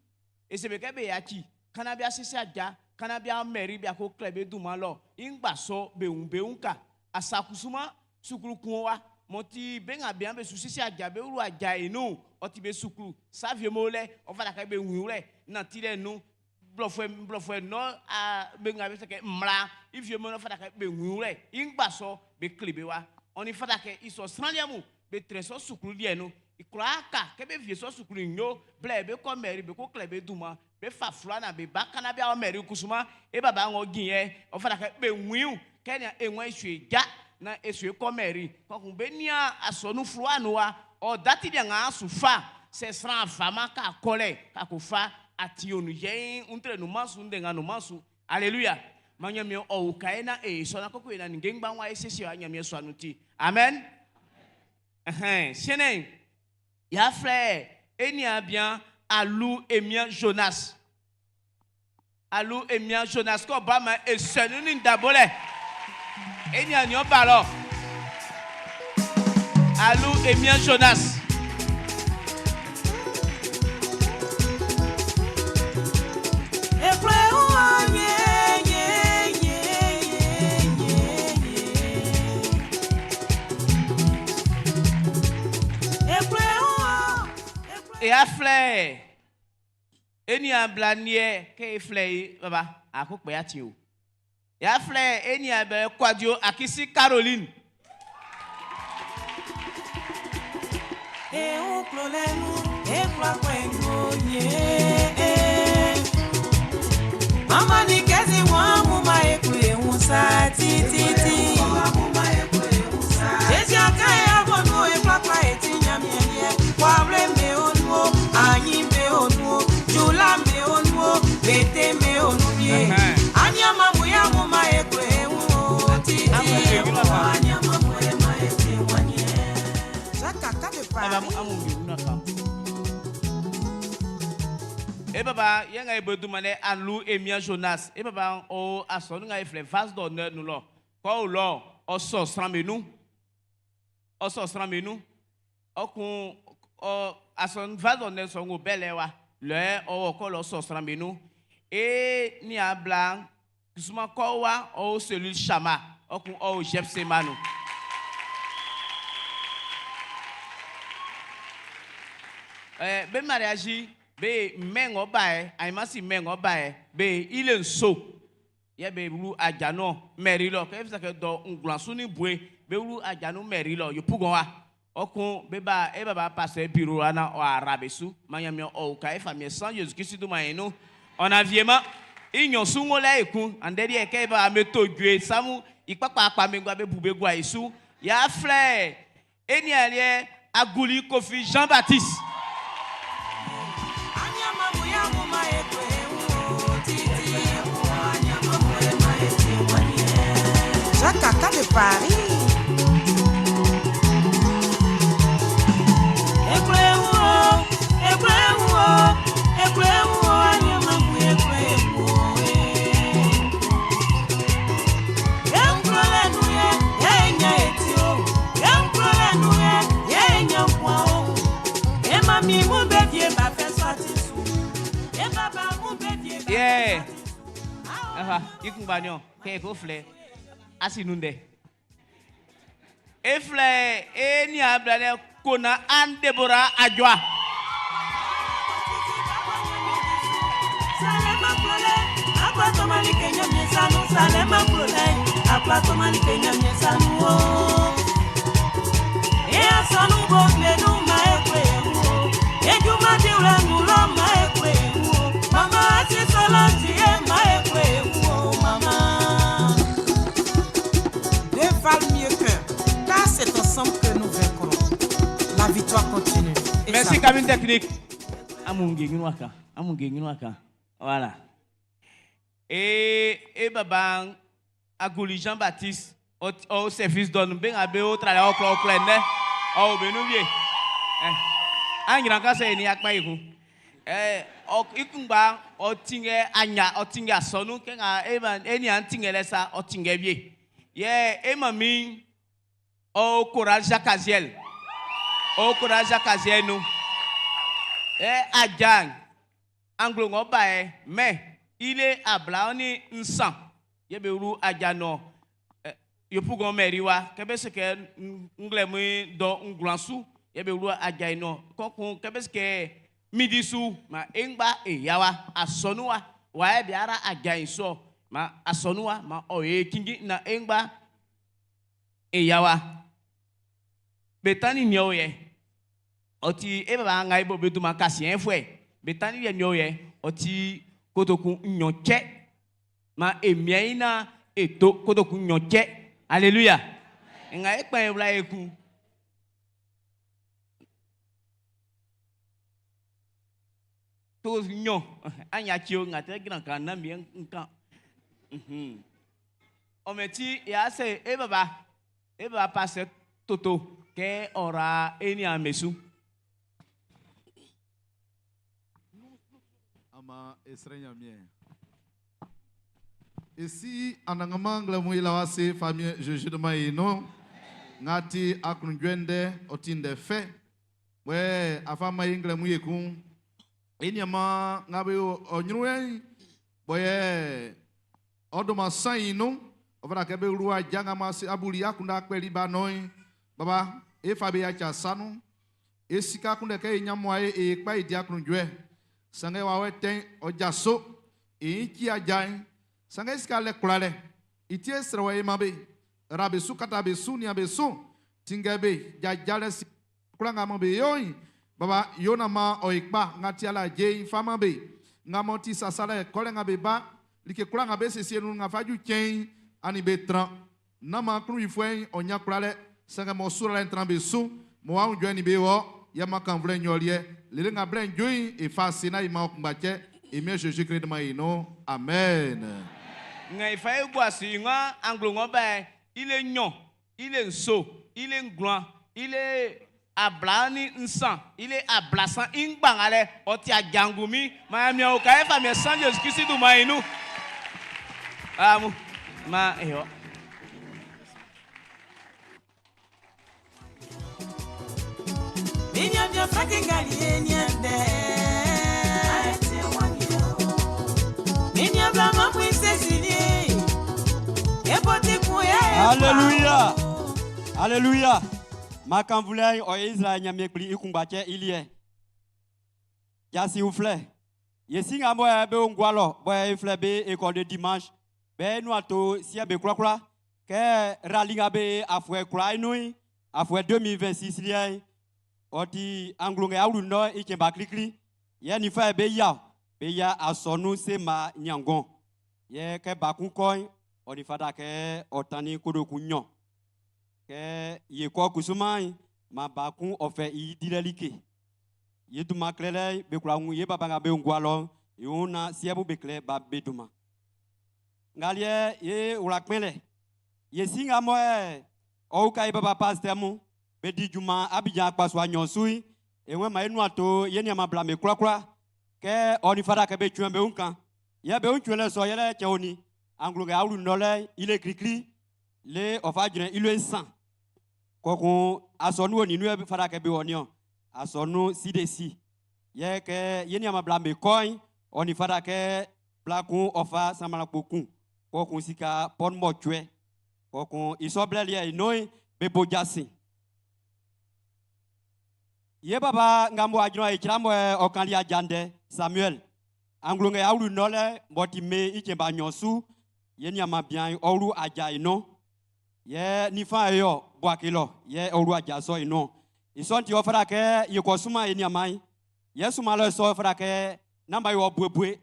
esebeke be yachi kana bia sisi aja kana bia meri bia ko klebe duma lo ingba so be unka asakusuma sukuru kunwa moti ben abia be sisi aja be uru aja enu oti be sukuru savie mole on fa da ka be nwure na tire nu blofwe no a benga be seke mra if you mo no fa da ka be nwure ingba so be klibewa oni fata ke iso srandiamu be treso sukuru die no ikraka ke be vie so sukuru nyo ble be ko meri be ko klebe duma be fa flana be bakana bia o meri kusuma e baba ngo ginye o fata ke be nwiu kenya enwa isue ja na esue ko meri ko kun be nia asonu fluanu wa o dati dia nga sufa se sran fama ka kole ka ko fa ationu yen untre no masu ndenga no masu haleluya manyami o kaena e so na kokwe na ngengba nwa esesi anyami so anuti amen senen ya frère enia bien Alou Emien Jonas ko ba ma e senu ni dabole enia ni o balo Alou Emien Jonas Et à fleur. Et ni a blanier que fleur baba a coupé péatio. Et à fleur et ni a quadio à Kissi Caroline. Et on clolenu et quoi Mama ni kazi wa muma ekwe unsa titi. Jesi akaya bono e papa etinya miye. Kwable me onwo, anyi me onwo, jula me onwo, bete me onwo. Anya mamu ya muma ekwe unwo titi. Anya mamu ya ma ekwe wanye. Jaka kabe pa. Et papa, il y a un peu de manière à Lou et Mia Jonas. Et papa, on a son nom, il fait vase d'honneur nous là. Quand on on sort sans menu, on sort sans menu. On a son vase d'honneur son bel ewa. Le on encore sort sans menu. Et ni a blanc, justement quand on celui chama, on jette ses manos. Ben mariage. Be mengo bae aimasi mengo bae be il est so ye be bulu ajano merilo ke fisa ke do nglansu ni bue be bulu ajano merilo yo pugon wa okun be ba e baba passer bureau ana o arabesu manyami o ka e famille sans Jésus Christ do mayenu on aviement inyo sungo la ekun anderi e ke ba meto due samu ipapa pa mengwa be bube gwa isu ya frère eni alie aguli Kofi Jean-Baptiste. Jacques de Paris. Yeah. Ikun banyo ke ko fle asinunde. E fle e ni ablane kona an Deborah Adjoa. Salema prole, apa to mali Kenya mesanu, salema prole, apa to mali Kenya mesanu. E asanu bo fle nu ma ekwe wo. E juma de ula nu lo ma ekwe wo. Mama ati solanti e ma ekwe wo mama. Dieu valent mieux qu'un, car c'est ensemble que nous vaincrons. La victoire continue. Et merci cabine technique. Amungi nginwaka. Voilà. Et babang Aguli Jean-Baptiste au service donne ben abe au travail au plein au benouvier. Angira c'est ni akpa iku. Ikumba o tinge anya o tinga sonu kenga eni antingele sa o tingebie. Ye emami o courage Kaziel. O courage Kaziel nous. Adjang anglo ngobae mais il est à blaoni nsan. Ye be ru adjano yo pugon meriwa kebe se ke nglemu do nglansu ye be ru adjaino kokun kebe se ke midisu ma engba eyawa asonua wa e biara adjaiso ma asonua ma oye kingi na engba eyawa betani nyoye oti e baba nga ibo betu makasi enfwe betani ye nyoye oti kotoku nyoche ma emiaina eto kotoku nyoche. Alléluia. Nga ekpa evla eku to nyo anya chio nga te gran kan na mi nkan ometi ya se e baba passe toto ke ora eni amesu ama estranha minha. Ici, en anglais, moi, la wase famille Jésus de Maïno, ngati akunjwende otinde fe, we afama ingle moi kun, inyama ngabe onyruwe, boye odoma saino, ovra kebe ruwa janga masi abuli akunda kweli banoi, baba e fabe ya chasano, esika kunde ke nyamoae e pa idia kunjwe sange wawe ten ojaso e ki ajai sange ska le klale itie srewe mabe rabe su kata be su ni abe su tingabe jajale kulanga mabe yoy baba yona ma oikpa ngati ala je fama be ngamoti sasala kolenga be ba like kulanga be se nu nga faju chen ani be tran nama kru ifwen onya kulale sange mo sura entran be su mo wa unjwe be wo yama kan vle nyolie le nga bren joyi e fasina ima okumbache e me Jésus Christ ma ino amen ngai fa egwasi nga anglo ngoba ile nyon ile nso ile ngloan ile ablani nsan ile ablasan ingbangale oti ajangumi ma mi o ka fa mi san Jésus Christ du ma inu amu ma eho Minyabya fucking galieniende. Minyabya mapwisesini. Epoti kuya. Alléluia. Alléluia. Makamvulai o Israël nyamekli ikumbache ilie. Ya s'il vous plaît. Yesinga mo be ongwalo bo ifle be école de dimanche. Be no ato si be kura ke ralinga be afwe kura inui afwe 2026 lié. Oti anglonge aulu no ikemba klikli ye ni fa be ya asonu se ma nyangon ye ke bakun koin oni fada ke otani kodoku nyon ke ye ko kusumai ma bakun ofe i dilelike ye duma klele be kula ye baba nga be ngwalo yuna siebu be kle ba be duma ngalie ye urakmele ye singa mo o kai baba pasteur mu Bedi juma abidjan paswa nyonsui ewe ma enu ato yeni amabla me kura ke oni fada ke be tuembe unkan ye be untuele so yele che oni angluge awlu nole ile krikri le ofajire ile san kokun asonu oni nu e fada ke be onion asonu sidesi ye ke yeni amabla me coin oni fada ke blakun ofa samala pokun kokun sika pon mo tue kokun isoble le inoi be bojasin Ye baba ngambo ajino e chirambo okali ajande Samuel anglonge awlu nole mboti me ikemba nyonsu ye ni amabian oru aja ino ye ni fa yo boakilo ye oru aja so ino isonti ofara ke ye kosuma ye ni amai ye suma lo so ofara ke namba yo buebue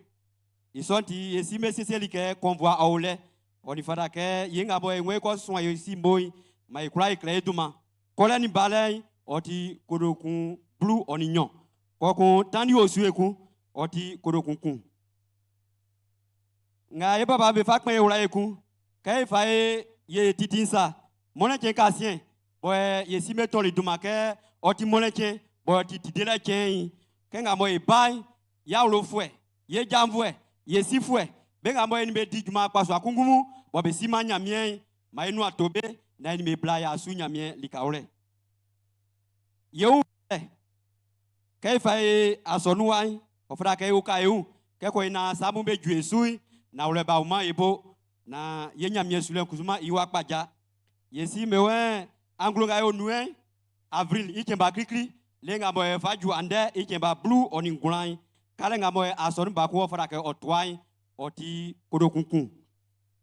isonti esime seseli ke convoi awle oni fara ke ye ngabo enwe ko so yo simboi mai krai kleduma kola ni balai oti kodokun blue onignon kokun tandi osueku oti kodokun kun nga ye baba be fa pin ewura eku kai fa ye titinsa moneke kasien bo ye simeto le dumake oti moneke bo oti tidele chen ke nga mo e bai ya lo fue ye jamvue ye sifue be nga mo ni be dijuma paso akungumu bo be simanya mien ma enu atobe na ni me bla ya sunya mien likaore Yehu kai fa asonu ai ofra kai uka eu ke ko ina sabu be juesui na ule ba uma ebo na yenya miesule kuzuma iwa paja yesi mewe anglo ga onue avril ikemba krikri lenga mo fa ju ande ikemba blue oni ngulan kale nga mo asonu ba ko ofra kai otwai oti kodokunkun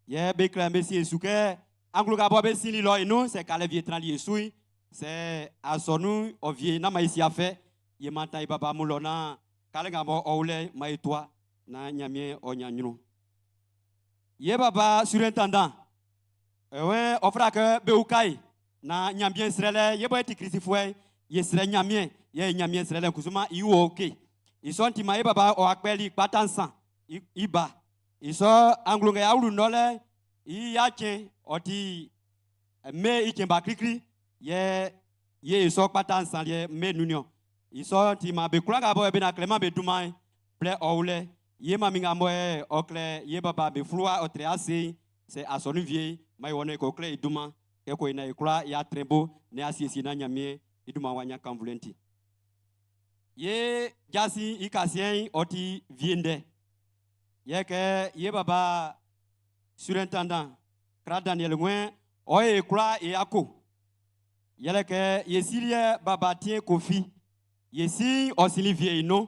ye be kla mesi esuke anglo ga bo be sili lo inu se kale vietran li esui c'est à sonu ovie na maisi a fait ye matai baba mulona kalenga mo oule maitwa na nyamie onyanyunu ye baba surintendant ewe ofra ke beukai na nyamie srele ye boeti krisifwe ye sre nyamie ye nyamie srele kusuma iwo okay isonti ma ye baba o akpeli patansan iba iso anglonge awlu nole i yache oti me ikemba krikri ye so patan san ye me nunio iso ti ma be kula ga bo be na clement be dumai ple oule ye ma minga mo okle ye baba be flua otre asi c'est à son vie mai wona ko kle duma ke ko ina ikula ya trembo ne asi na nyamie iduma wanya kamvulenti ye jasi ikasien oti viende ye ke ye baba surintendant Kra Daniel Ngwen oye kula e ako Yeleke yesilie baba tie kofi Yesi osili vie no.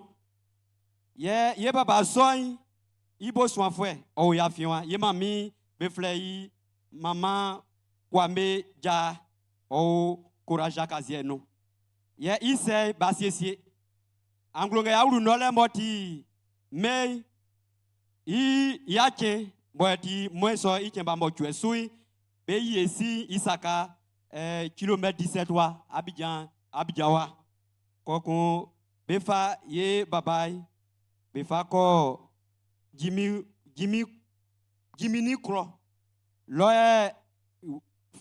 Ye papa soy ibo soin frère o ya fiwa ye mami be flei maman kwame ja o courage kazie no. Ye ise basiesie anglonga ya uru no le moti me I yake boati mweso ikemba mo tuesui be yesi isaka kilomètre 17 wa Abidjan wa koko befa ye babai befa ko Jimmy ni kro loe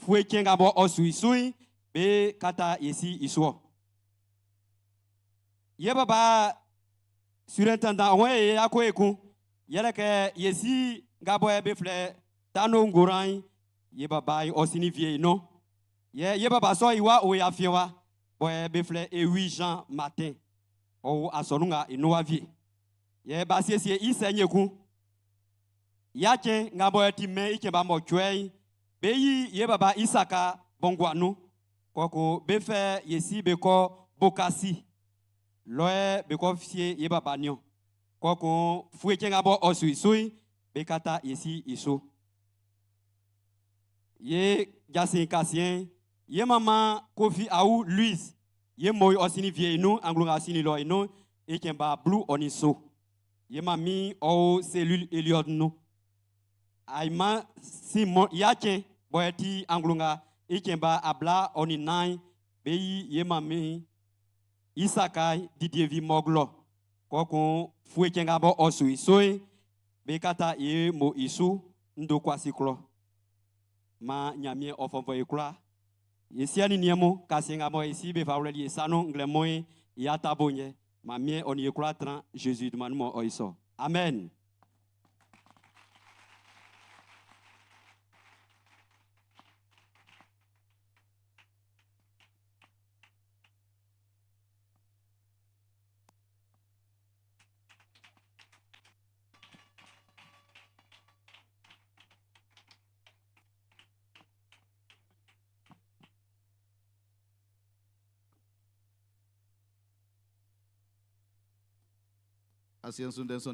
fue kenga bo osuisui be kata yesi iswo ye baba surintendant we ya ko eku yele ke yesi ngabo be fle tano ngoran ye baba osini vie no ye baba so iwa o ya fiewa boy be fle e 8 Jean matin o asonunga inowa vie ye ba siesie isenyeku yache ngabo ti me ike ba mo twei be yi ye baba Isaka bongwanu koko be fe yesi be ko bokasi loe be ko fie ye baba nyo koko fueke ngabo osuisui be kata yesi iso ye jasin kasien ye mama Kofi Aou Louise ye moy osini vie no anglonga sini lo ino e kemba blue oniso ye mami o cellule Eliot no aima Simon yake boeti anglonga e kemba abla oni 9 be ye mami Isakai Didievi Moglo koko fueke ngabo osuisoi be kata ye mo isu ndo kwasiklo ma nyamie ofonvo ekura yesiani niemo kasinga mo isi be fauleli esano nglemoy ya tabonye ma mie on ekura tran Jésus de manmo oiso amen.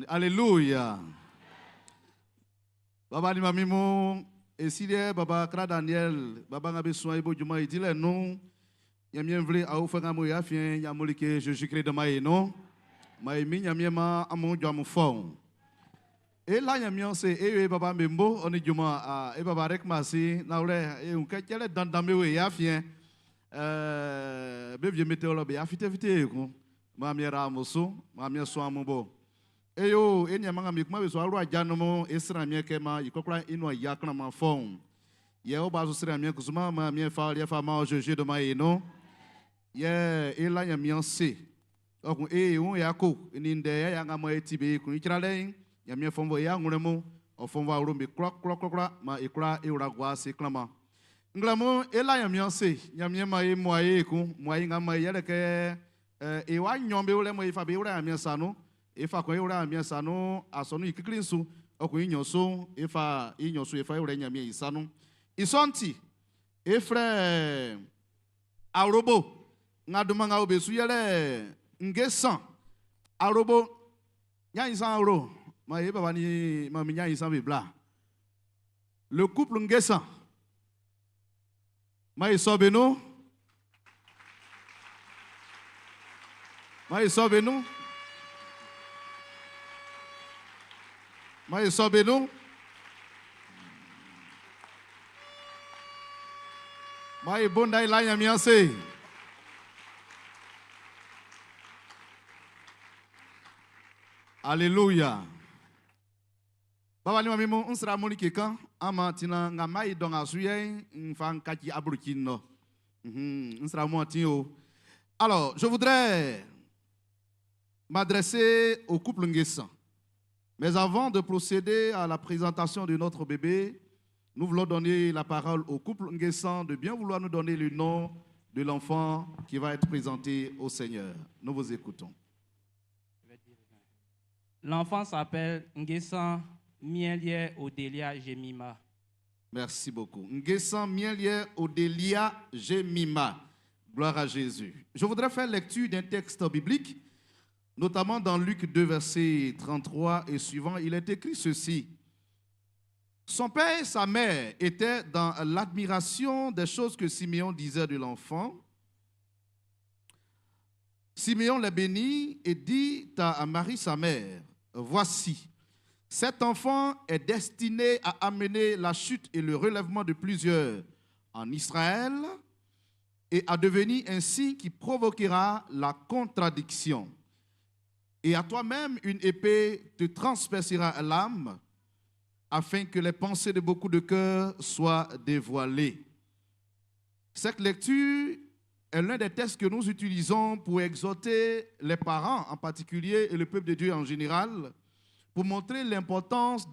Alléluia. Baba ni mamimo esile baba kra Daniel baba ngabe soin ibo juma idile non yamien vle a ofanga mo yafien yamolike Jésus-Christ de maye non maye mi yamien ma amon jam fon e la yamien se e baba membo oni juma a e baba rek masi na ole e un kele dandame we yafien be vie meteo be yafite vite ko ma mi ra moso ma mi so ambo eyo enya manga mi kuma be so aru ajano mo esra mi kema ikokra ino yakna ma fon ye o bazo sra mi kusuma ma mi fa ya fa ma Jésus de maye no ye ela ya mi anse okun un yako ni nde ya nga mo etibe kun ikralen ya mi fon bo ya nguremo o fon va ru mi krok ma ikra e uragwa se klama nglamo ela ya mi anse ya mi ma e mo aye kun mo aye nga ma ye ke e wa nyombe ule mo ifa be ura mi sanu ifa ko ura mi sanu asonu ikikrinsu okun inyoso ifa ura nya mi isanu isonti efre arobo ngaduma nga obesu yele ngesan arobo nya isan aro ma ye baba ni ma mi nya isan be bla le couple ngesan ma isobenu ma isobenu ma ibonda ilanya mianse Alléluia. Baba ni mamimo unsra moni kekan ama tina ngamai donga suye mfan kaki abrukino. Unsra mo tio. Alors, je voudrais m'adresser au couple Nguessan. Mais avant de procéder à la présentation de notre bébé, nous voulons donner la parole au couple Nguessan de bien vouloir nous donner le nom de l'enfant qui va être présenté au Seigneur. Nous vous écoutons. L'enfant s'appelle Nguessan Mielie Odelia Jemima. Merci beaucoup. Nguessan Mielie Odelia Jemima. Gloire à Jésus. Je voudrais faire lecture d'un texte biblique, notamment dans Luc 2, verset 33 et suivant. Il est écrit ceci. Son père et sa mère étaient dans l'admiration des choses que Simeon disait de l'enfant. Simeon les bénit et dit à Marie, sa mère, « Voici, cet enfant est destiné à amener la chute et le relèvement de plusieurs en Israël et à devenir un signe qui provoquera la contradiction. Et à toi-même, une épée te transpercera l'âme, afin que les pensées de beaucoup de cœurs soient dévoilées. » Cette lecture est l'un des textes que nous utilisons pour exhorter les parents en particulier et le peuple de Dieu en général, pour montrer l'importance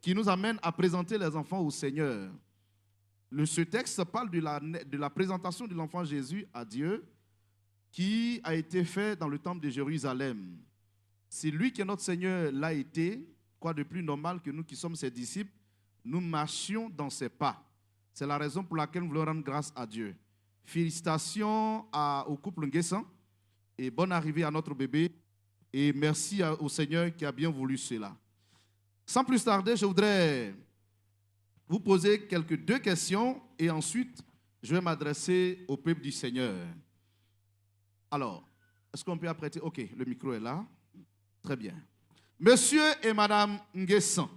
qui nous amène à présenter les enfants au Seigneur. Ce texte parle de la présentation de l'enfant Jésus à Dieu qui a été fait dans le temple de Jérusalem. Si lui qui est notre Seigneur l'a été, quoi de plus normal que nous qui sommes ses disciples, nous marchions dans ses pas. C'est la raison pour laquelle nous voulons rendre grâce à Dieu. Félicitations au couple Nguessan et bonne arrivée à notre bébé. Et merci au Seigneur qui a bien voulu cela. Sans plus tarder, je voudrais vous poser deux questions et ensuite, je vais m'adresser au peuple du Seigneur. Alors, est-ce qu'on peut apprêter? Ok, le micro est là. Très bien. Monsieur et Madame Nguessan.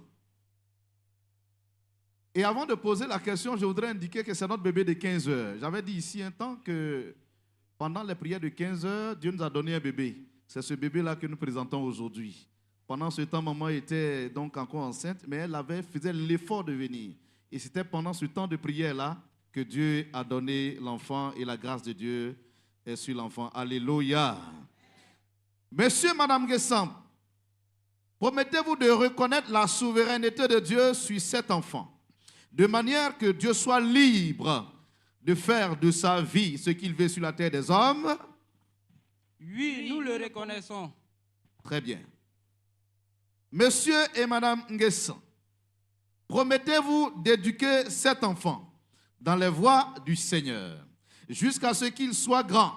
Et avant de poser la question, je voudrais indiquer que c'est notre bébé de 15 heures. J'avais dit ici un temps que pendant les prières de 15 heures, Dieu nous a donné un bébé. C'est ce bébé-là que nous présentons aujourd'hui. Pendant ce temps, maman était donc encore enceinte, mais elle faisait l'effort de venir. Et c'était pendant ce temps de prière-là que Dieu a donné l'enfant et la grâce de Dieu est sur l'enfant. Alléluia. Monsieur, Madame Nguessan, promettez-vous de reconnaître la souveraineté de Dieu sur cet enfant, de manière que Dieu soit libre de faire de sa vie ce qu'il veut sur la terre des hommes? Oui, nous le reconnaissons. Très bien. Monsieur et Madame Nguessan, promettez-vous d'éduquer cet enfant dans les voies du Seigneur, jusqu'à ce qu'il soit grand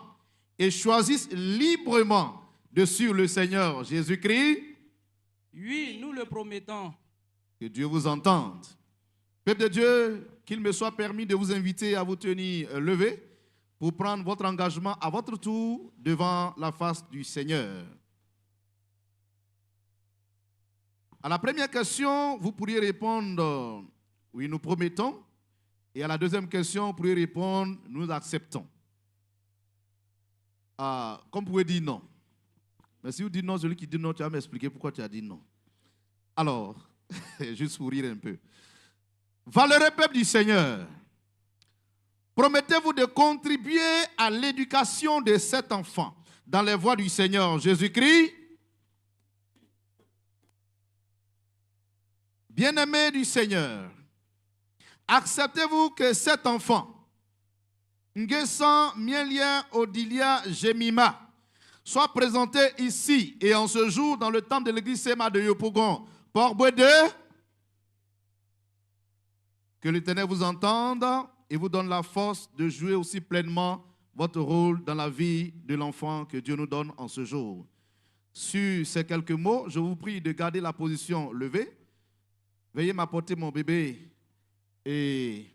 et choisisse librement de suivre le Seigneur Jésus-Christ? Oui, nous le promettons. Que Dieu vous entende. Peuple de Dieu, qu'il me soit permis de vous inviter à vous tenir levés pour prendre votre engagement à votre tour devant la face du Seigneur. À la première question, vous pourriez répondre « Oui, nous promettons ». Et à la deuxième question, vous pourriez répondre « Nous acceptons ». Comme vous pouvez dire non. Mais si vous dites non, celui qui dit non, tu vas m'expliquer pourquoi tu as dit non. Alors, juste pour rire un peu. Valeureux peuple du Seigneur, promettez-vous de contribuer à l'éducation de cet enfant dans les voies du Seigneur Jésus-Christ? Bien-aimés du Seigneur, acceptez-vous que cet enfant, Nguessan Mielia Odilia Jemima, soit présenté ici et en ce jour dans le temple de l'église Sema de Yopougon, Port-Bouedé? Que l'Éternel vous entende et vous donne la force de jouer aussi pleinement votre rôle dans la vie de l'enfant que Dieu nous donne en ce jour. Sur ces quelques mots, je vous prie de garder la position levée. Veuillez m'apporter mon bébé et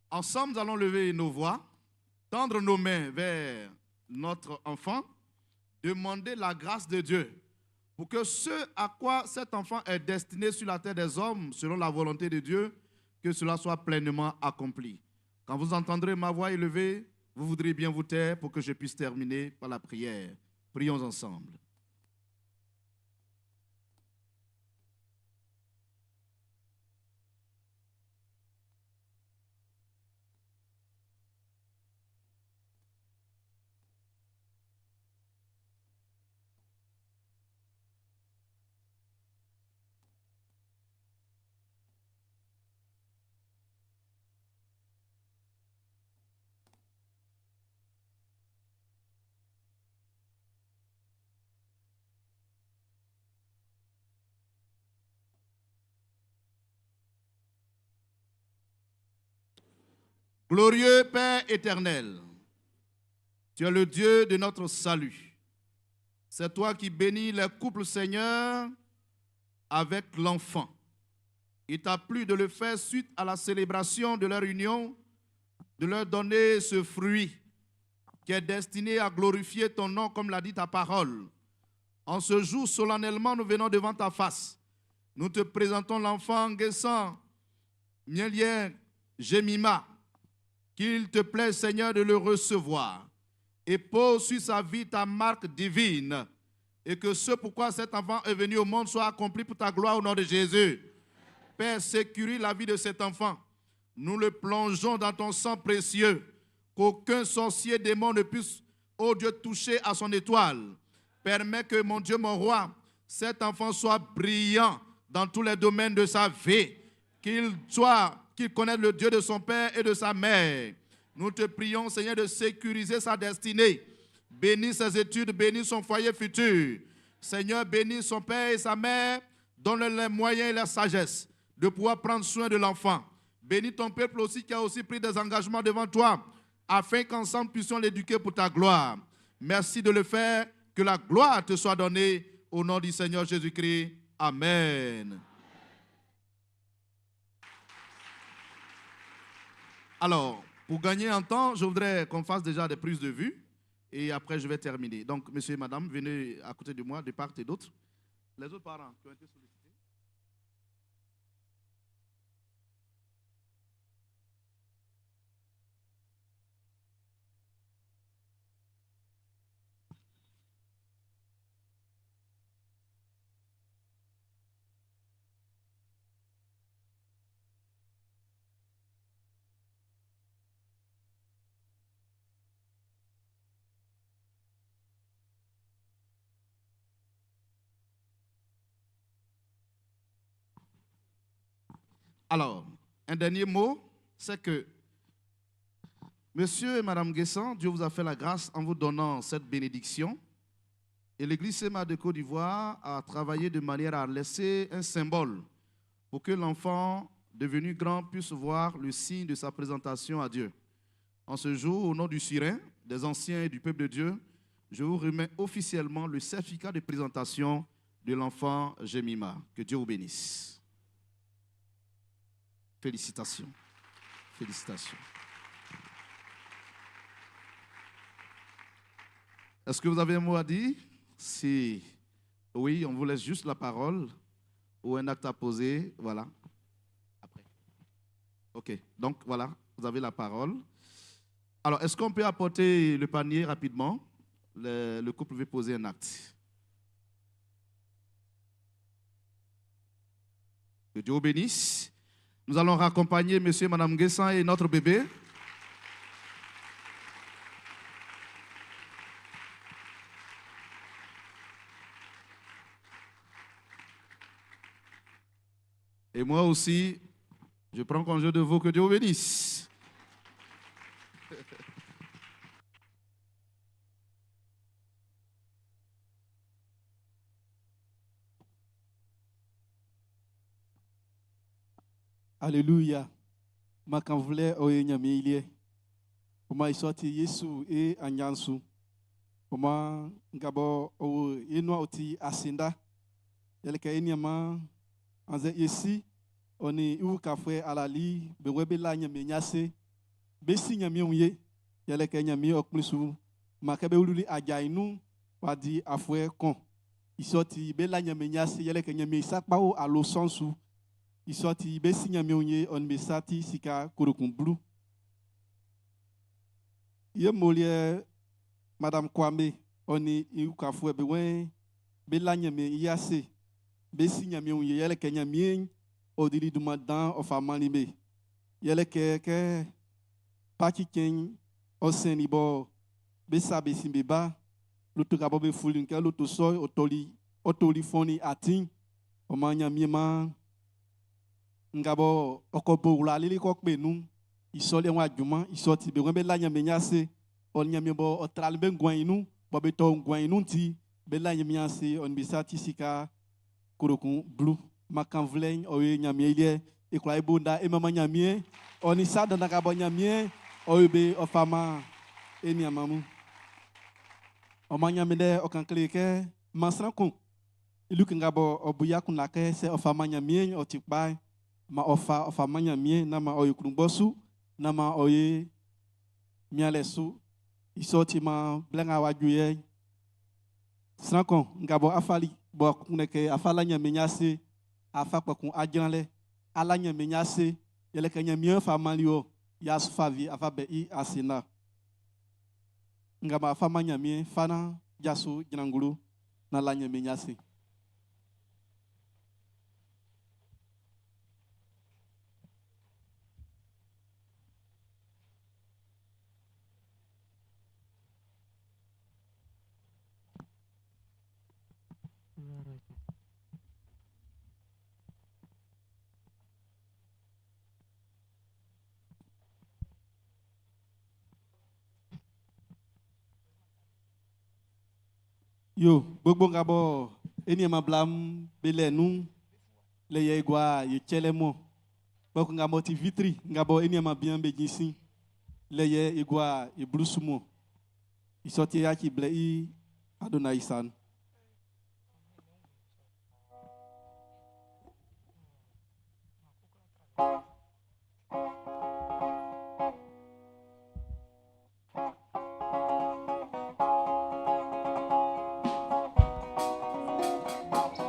ensemble, nous allons lever nos voix, tendre nos mains vers notre enfant, demander la grâce de Dieu pour que ce à quoi cet enfant est destiné sur la terre des hommes, selon la volonté de Dieu, que cela soit pleinement accompli. Quand vous entendrez ma voix élevée, vous voudrez bien vous taire pour que je puisse terminer par la prière. Prions ensemble. Glorieux Père éternel, tu es le Dieu de notre salut. C'est toi qui bénis les couples, Seigneur, avec l'enfant. Il t'a plu de le faire suite à la célébration de leur union, de leur donner ce fruit qui est destiné à glorifier ton nom, comme l'a dit ta parole. En ce jour, solennellement, nous venons devant ta face. Nous te présentons l'enfant Nguessan Mielien Jemima. Qu'il te plaît, Seigneur, de le recevoir et pose sur sa vie ta marque divine, et que ce pourquoi cet enfant est venu au monde soit accompli pour ta gloire au nom de Jésus. Père, sécurise la vie de cet enfant. Nous le plongeons dans ton sang précieux, qu'aucun sorcier démon ne puisse, ô Dieu, toucher à son étoile. Permets que, mon Dieu, mon roi, cet enfant soit brillant dans tous les domaines de sa vie, qu'il connaisse le Dieu de son père et de sa mère. Nous te prions, Seigneur, de sécuriser sa destinée. Bénis ses études, bénis son foyer futur. Seigneur, bénis son père et sa mère, donne les moyens et la sagesse de pouvoir prendre soin de l'enfant. Bénis ton peuple aussi qui a aussi pris des engagements devant toi, afin qu'ensemble puissions l'éduquer pour ta gloire. Merci de le faire, que la gloire te soit donnée au nom du Seigneur Jésus-Christ. Amen. Alors, pour gagner en temps, je voudrais qu'on fasse déjà des prises de vue et après je vais terminer. Donc, monsieur et madame, venez à côté de moi, de part et d'autre. Les autres parents qui ont été sollicités. Alors, un dernier mot, c'est que monsieur et madame Nguessan, Dieu vous a fait la grâce en vous donnant cette bénédiction. Et l'église SEMA de Côte d'Ivoire a travaillé de manière à laisser un symbole pour que l'enfant devenu grand puisse voir le signe de sa présentation à Dieu. En ce jour, au nom du Surin, des anciens et du peuple de Dieu, je vous remets officiellement le certificat de présentation de l'enfant Jemima. Que Dieu vous bénisse. Félicitations. Félicitations. Est-ce que vous avez un mot à dire? Si oui, on vous laisse juste la parole ou un acte à poser. Voilà. Après. OK. Donc, voilà, vous avez la parole. Alors, est-ce qu'on peut apporter le panier rapidement? Le couple veut poser un acte. Que Dieu vous bénisse. Nous allons raccompagner monsieur et madame Nguessan et notre bébé. Et moi aussi, je prends congé de vous, que Dieu vous bénisse. Alléluia. Ma kan voulait oye nyame ilie. Oma isoti Yesu e anyansu. Oma ngabo o yenwa oti asinda. Yeleke enyama anze yesi oni u kafwe alali bewebe la nyame nyase. Besi nyame onye yeleke nyame okplisu makebe ululi ajainu wadi afwe kon. Isoti be la nyame nyase yeleke nyame isakpa o alo sensu. Isoti besi nyame onye on besati sika kurukun blue. Ye molie Madame Kwame oni ukafwe bewen be la nyame yase besi nyame onye yele ke nyame odiri dumadan of amanime yele ke paki ken oseni bo besa besi beba lutu kabo be fulin ke lutu soy otoli foni atin o ma nyame ma ngabo okobo ula lili kokpe nu isole wa juma isoti be wembe la nyame nyase on nyame bo otral be ngwan inu bo be to ngwan inu ti be la nyame nyase on bisati sika kurokun blue makan vlen o nyame ile e kwa ibunda e mama nyame on isa dana ka bo nyame Obe ofama eni amamu. Omanya mede okankleke masrankon. Iluki ngabo obuya kunake se ofama nyamien otikbai ma ofama nyamien na ma oye kunbosu na ma oye mialesu isoti ma blenga wajuye. Srankon ngabo afali bo kuneke afala nyamenyase afa kun ajanle ala nyamenyase yele kenyamien famalio Yas favi avabe I asina. Ngama fama nyamie fana jasu jinangulu na la nyame nyasi. Yo, gbogbo ngabo eni ma blam bele nu le ye gwa ye chelemo. Boko ngamo ti vitri ngabo eni ma bien be jinsi le ye igwa e blusumo. Isoti ya ki ble I Adonai san.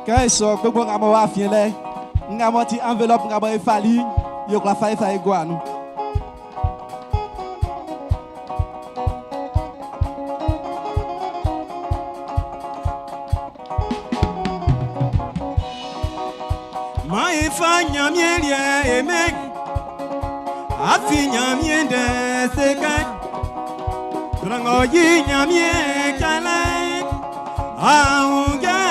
Quand so gbogbo ngamo wa fien le ngamo ti enveloppe ngamo e fali yo kwa fa fa igwa nu. Ma ifa nyamielie emek afi nyamiende sekai rango yi nyamie kala aunga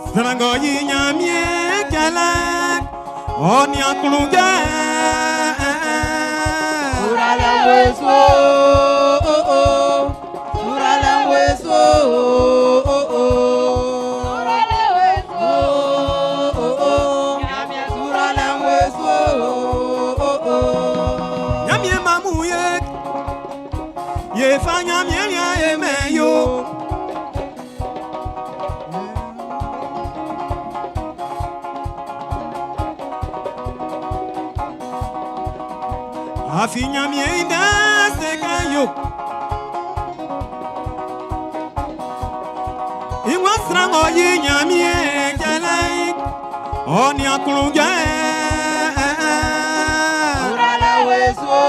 Srango yi nyamie kala oni akulunga Surala weso Surala weso Surala weso Nyamie surala weso Nyamie mamuye ye fa nyamie ya emeyo Afi nyamie ida sekayo Iwa srango yi nyamie jalai Oni akulunga Surala weso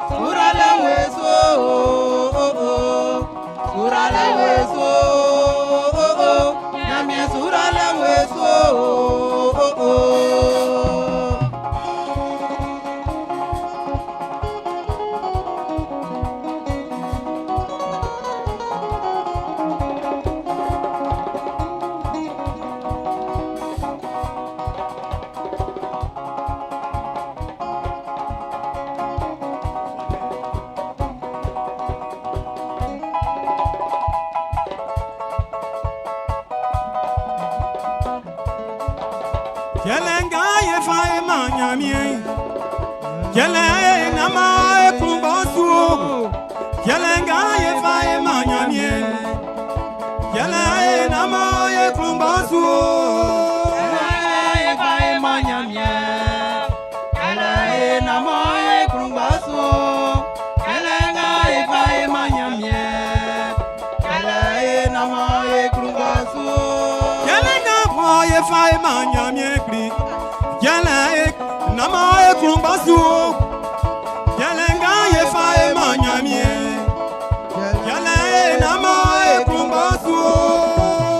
Surala weso Surala weso Nyamie surala weso Kelenga ye fa emanyamie Kele nama ekumbasu Kelenga ye fa emanyamie Kele nama ekumbasu Kelenga ye fa emanyamie Kele nama ekumbasu Kelenga ye fa emanyamie Kele nama ekumbasu Kelenga po ye fa emanyamie kri Kele nama ekumbasu Kelenga ye fa emanyamie Kele nama ekumbasu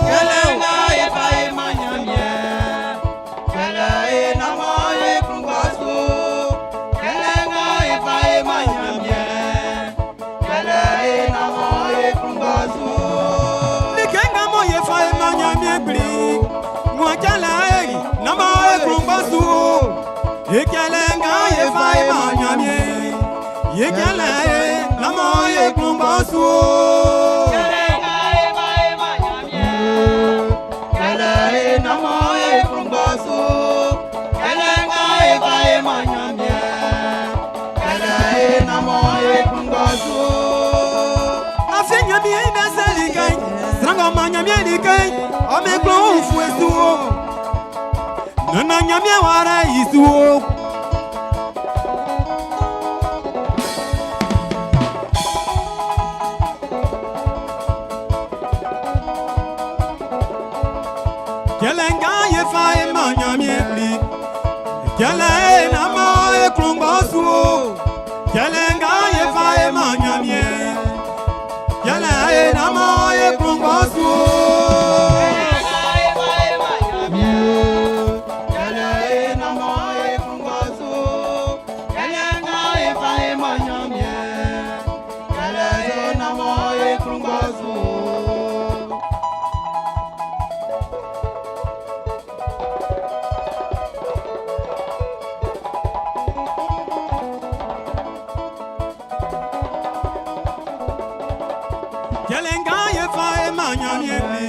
Kelenga ye fa emanyamie Kele nama ekumbasu Kelenga ye fa emanyamie Kele nama ekumbasu basu. Yekelenga ye fai manyamye. Yekele namo ye kumbasu. Yekelenga ye fai manyamye. Yekele namo ye kumbasu. Yekelenga ye fai manyamye. Yekele namo ye kumbasu. Afenya mi ina selikai. Stranga manyamye dikai. Ame klo fuesu. Nana nyamye wara isu. Kelenga ye fae manyamye pli. Kele namo ye klumbasu. Kelenga ye fae manyamye. Kele namo ye klumbasu. Kelenga ye fae manyamye pli.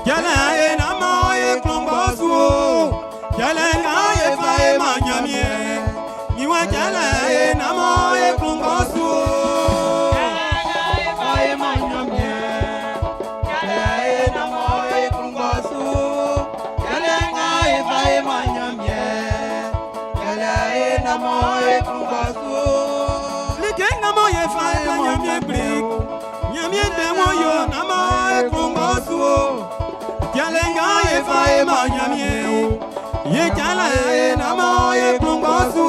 Kele namo ye klumbasu. Kelenga ye fae manyamye. Niwa kele namo ye klumbasu. Kelenga ye fae manyamye. Kele namo ye klumbasu. Kelenga ye fae manyamye. Kele namo ye klumbasu. Likenga mo ye fae manyamye pli. Nyamye demo yo nama ekrumbasu. Kelenga ye fae manyamye. Ye kala nama ekrumbasu.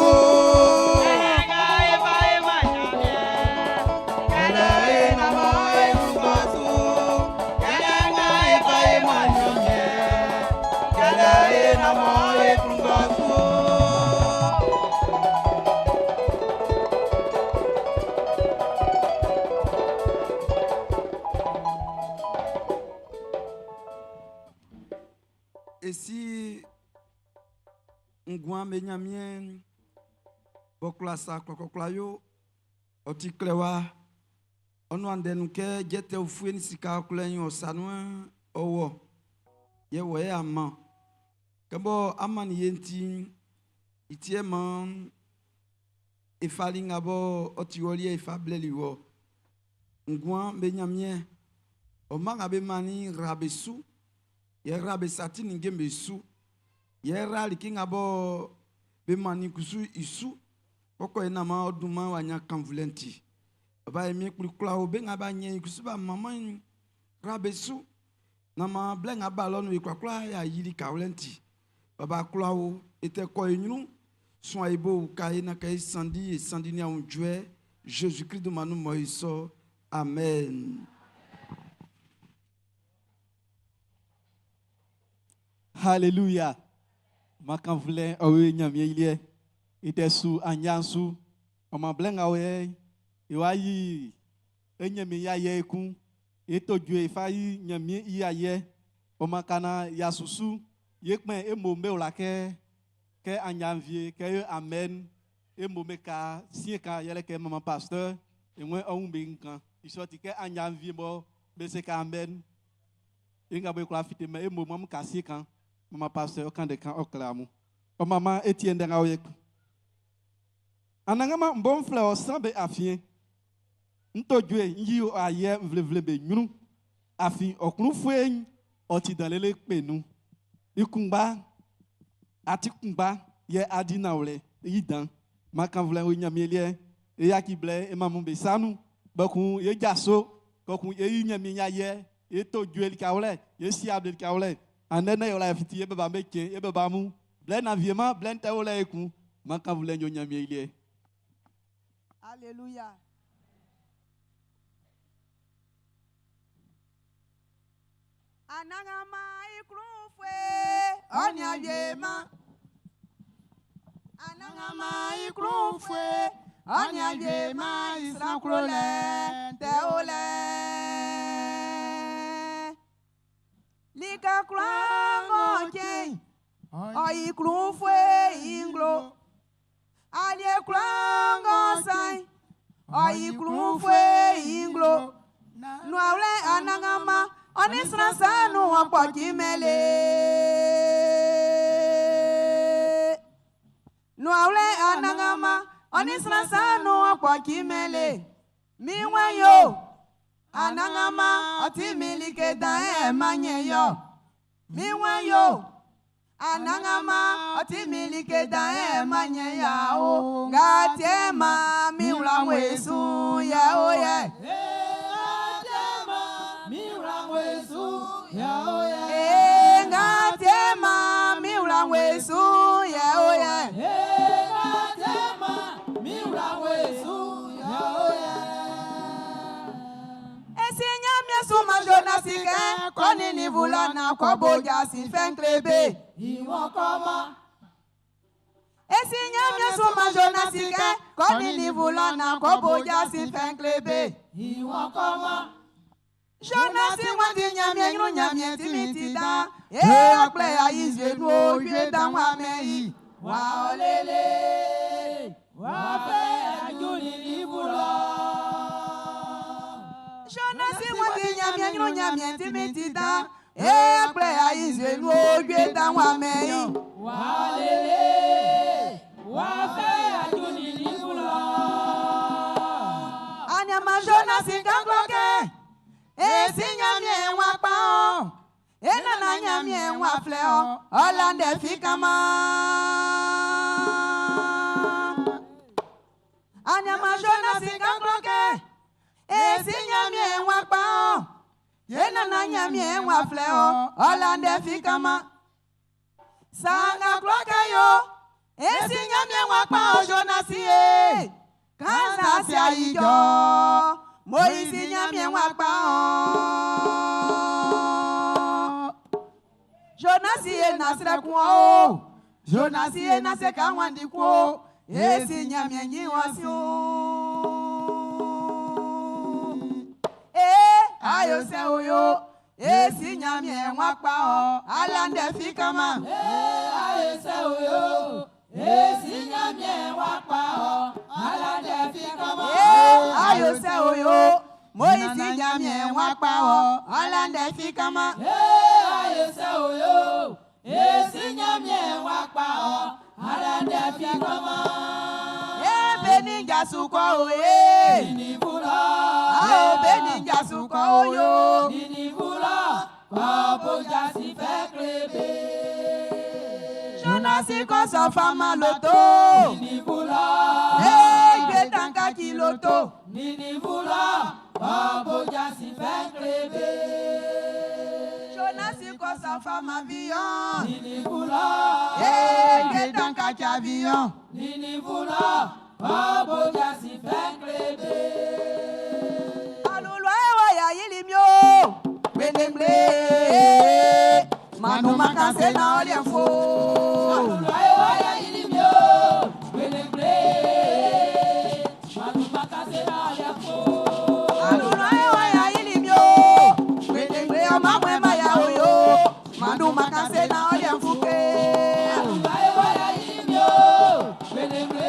Kelenga ye fae manyamye. Kala nama ekrumbasu. Kelenga ye fae manyamye. Kala nama ekrumbasu. Et si Ngouan Benyamien, Boklasa, Kokoklayo, Otiklewa, Onwandenuke, Jete ou Fouine Sika Kulenyo, Sanouin, Owo, Yewe Aman, Kabo Aman Yenti, Itieman, Efalingabo, Otiwoli, Efableliwo, Ngouan Benyamien, Oman Abemani, Rabesu, Yera be satini ngembe su. Yera likinga bo be mani kusu isu. Poko ena ma oduma wanya kanvulenti. Baba emi kula o be ngaba nye kusu ba mama rabe su. Na ma blenga ba lonu ikwa ya yiri kawlenti. Baba kula o ete ko enyunu. Son aibo ka ena ka sandi e sandi ni on Dieu. Jésus-Christ de manu moiso. Amen. Alléluia. Makan vle awe nyamye ilie. Ite su anyansu. Oma blenga we. Iwayi enyame ya ye ku. Eto jwe fayi nyamye iya ye. Oma kana yasusu. Yekme emombe olake. Ke anyanvie. Ke amen. Emombe ka. Sieka yele ke maman pasteur. Emwe aumbe nkan. Isoti ke anyanvie bo. Bese ka amen. Inga boy kwa fite me emomam ka sieka. Maman pasteur quand de quand oclamu. O maman Etienne de Raoyek. Anangama bon fleur sambe afien. Nto dwe yi o aye vle be nyunu. Afin okunu fuen oti dalele penu. Ikumba atikumba ye adi nawle yidan. Makan vle o nyamielie e yakible e mamun be sanu. Bakun ye jaso kokun ye nyamia ye e to dwe likawle ye siable likawle. Anene yo la fiti yebe ba meke yebe ba mu blen aviement blen te ola eku maka vule nyo nyamie ile. Alléluia. Anangama ikrufwe onya yema. Anangama ikrufwe onya yema isakrole te ole. Lika klango chen Oi krufwe inglo. Alie klango sai. Oi krufwe inglo. Nuaule anangama. Onisra sanu apokimele. Nuaule anangama. Onisra sanu apokimele. Miwayo. Anangama otimilike da emanye yo. Miwayo. Anangama otimilike da emanye ya o. Gatema miula wesu ya o ye. Gatema miula wesu ya o ye. Gatema miula wesu ya o ye. Gatema miula wesu ya o ye. Suma Jonasike, koni ni vulana kwa boja si fenklebe. Iwo koma. Esi nyamya suma Jonasike, koni ni vulana kwa boja si fenklebe. Iwo koma. Jonasi wandi nyamya yinu nyamya timitida. Akple ya izye nuo yeda wamei. Wa olele. Wa fe ajuni ni vulana. Jonasi wandi nyamya yinu nyamya timitida. Akple ya izye nuo yeda wamei. Wa olele. Wa fe ajuni ni vulana. Anyama Jonasi kankloke. Esi nyamye wakpa o. Enana nyamye wafle o. Olande fikama. Anyama Jonasi kankloke. Esi nyamye wakpa o. Enana nyamye wafle o. Olande fikama. Sanga kloke yo. Esi nyamye wakpa o Jonasi e. Kansa si ayijo. Moïse nyamye wakpa o. Jonasi e nasre kwa o. Jonasi e nase kawandi kwa o. Esi nyamye nyiwasi o. Ayo se oyo. Esi nyamye wakpa o. Alande fikama. Ayo se oyo. Esi nyamye wakpa o. Alande fikama. Ayo se oyo. Moïse nyamye wakpa o. Alande fikama. Ayo se oyo. Esi nyamye wakpa o. Alande fikama. Beni jasuko o ye. Nini vula. Beni jasuko o yo. Nini vula. Kobo jasi feklebe. Jonasi koso fama loto. Nini vula. Tanka kiloto. Nini vula. Kobo jasi feklebe. Jonasi koso fama avion. Nini vula. Tanka ki avion. Nini vula. Kobo jasi feklebe. Alulwa ewa ya yilimyo. Benemble. Manu makase na olienfo. Alulwa ewa ya yilimyo. Benemble. Manu makase na olienfo. Alulwa ewa ya yilimyo. Benemble amamwe maya oyo. Manu makase na olienfo ke. Alulwa ewa ya yilimyo. Benemble.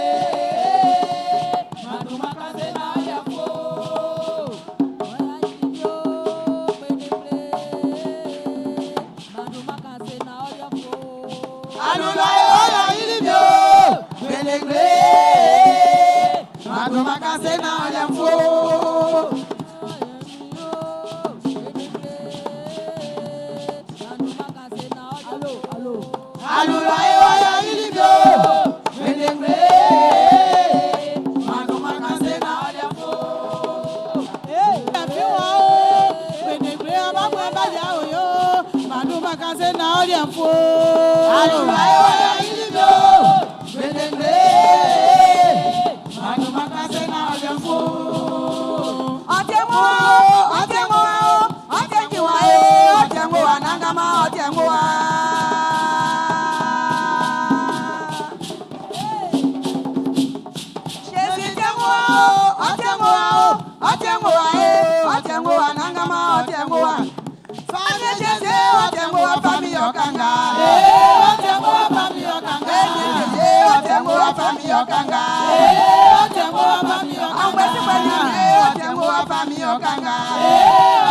Makase na olienfo. Alula ewa ilibyo. Benengre. Manu makase na olienfo. Benengre amamwe baya oyo. Manu makase na olienfo. Alula ewa ilibyo. Benengre. Manu makase na olienfo. Otengo anangama otengo Otengo anangama otengo Fane jese otengo fami yokanga. Otengo fami okanga. Otengo wa fami okanga. Ambesi kwa nyamye otengo wa fami okanga.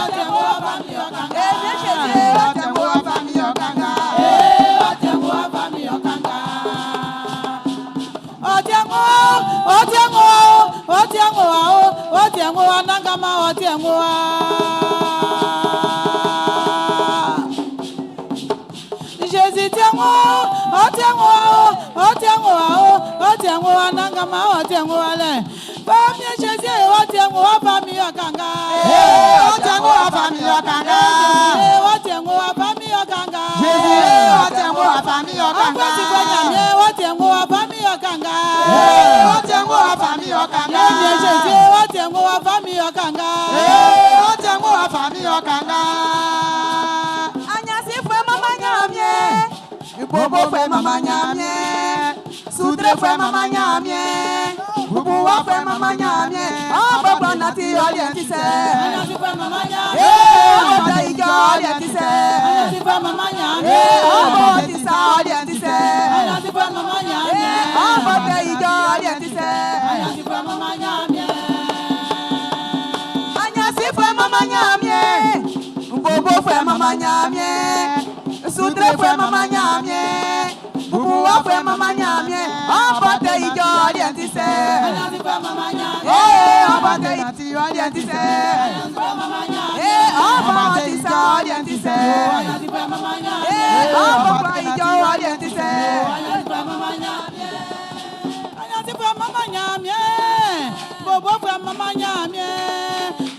Otengo wa fami okanga. Neshete otengo wa fami okanga. Otengo wa fami okanga. Otengo wa nangama otengo wa. Jésus tengo, otengo wa nangama otengo wa le. Fami Jésus otengo wa fami okanga. Otengo wa fami okanga. Otengo wa fami okanga. Jésus otengo wa fami okanga. Otengo wa fami okanga. Otengo wa fami okanga. Jésus otengo wa fami okanga. Otengo wa fami okanga. Anyasi fue mama nyamye. Bobo fue mama nyamye. Sudre fue mama nyamye. Bubuwa fue mama nyamye. Bobo nati orientise. Anyasi fue mama nyamye. Bobo ijo orientise. Anyasi fue mama nyamye. Bobo tisa orientise. Anyasi fue mama nyamye. Bobo ijo orientise. Anyasi fue mama nyamye. Anyasi fue mama nyamye. Bobo fue mama nyamye. Sudre fue mama nyamye. Bubuwa fue mama nyamye. Obote ijo orientise. Anyasi fue mama nyamye. Obote ijo orientise. Anyasi fue mama nyamye. Obote ijo orientise. Anyasi fue mama nyamye. Obote ijo orientise. Anyasi fue mama nyamye. Anyasi fue mama nyamye. Bobo fue mama nyamye.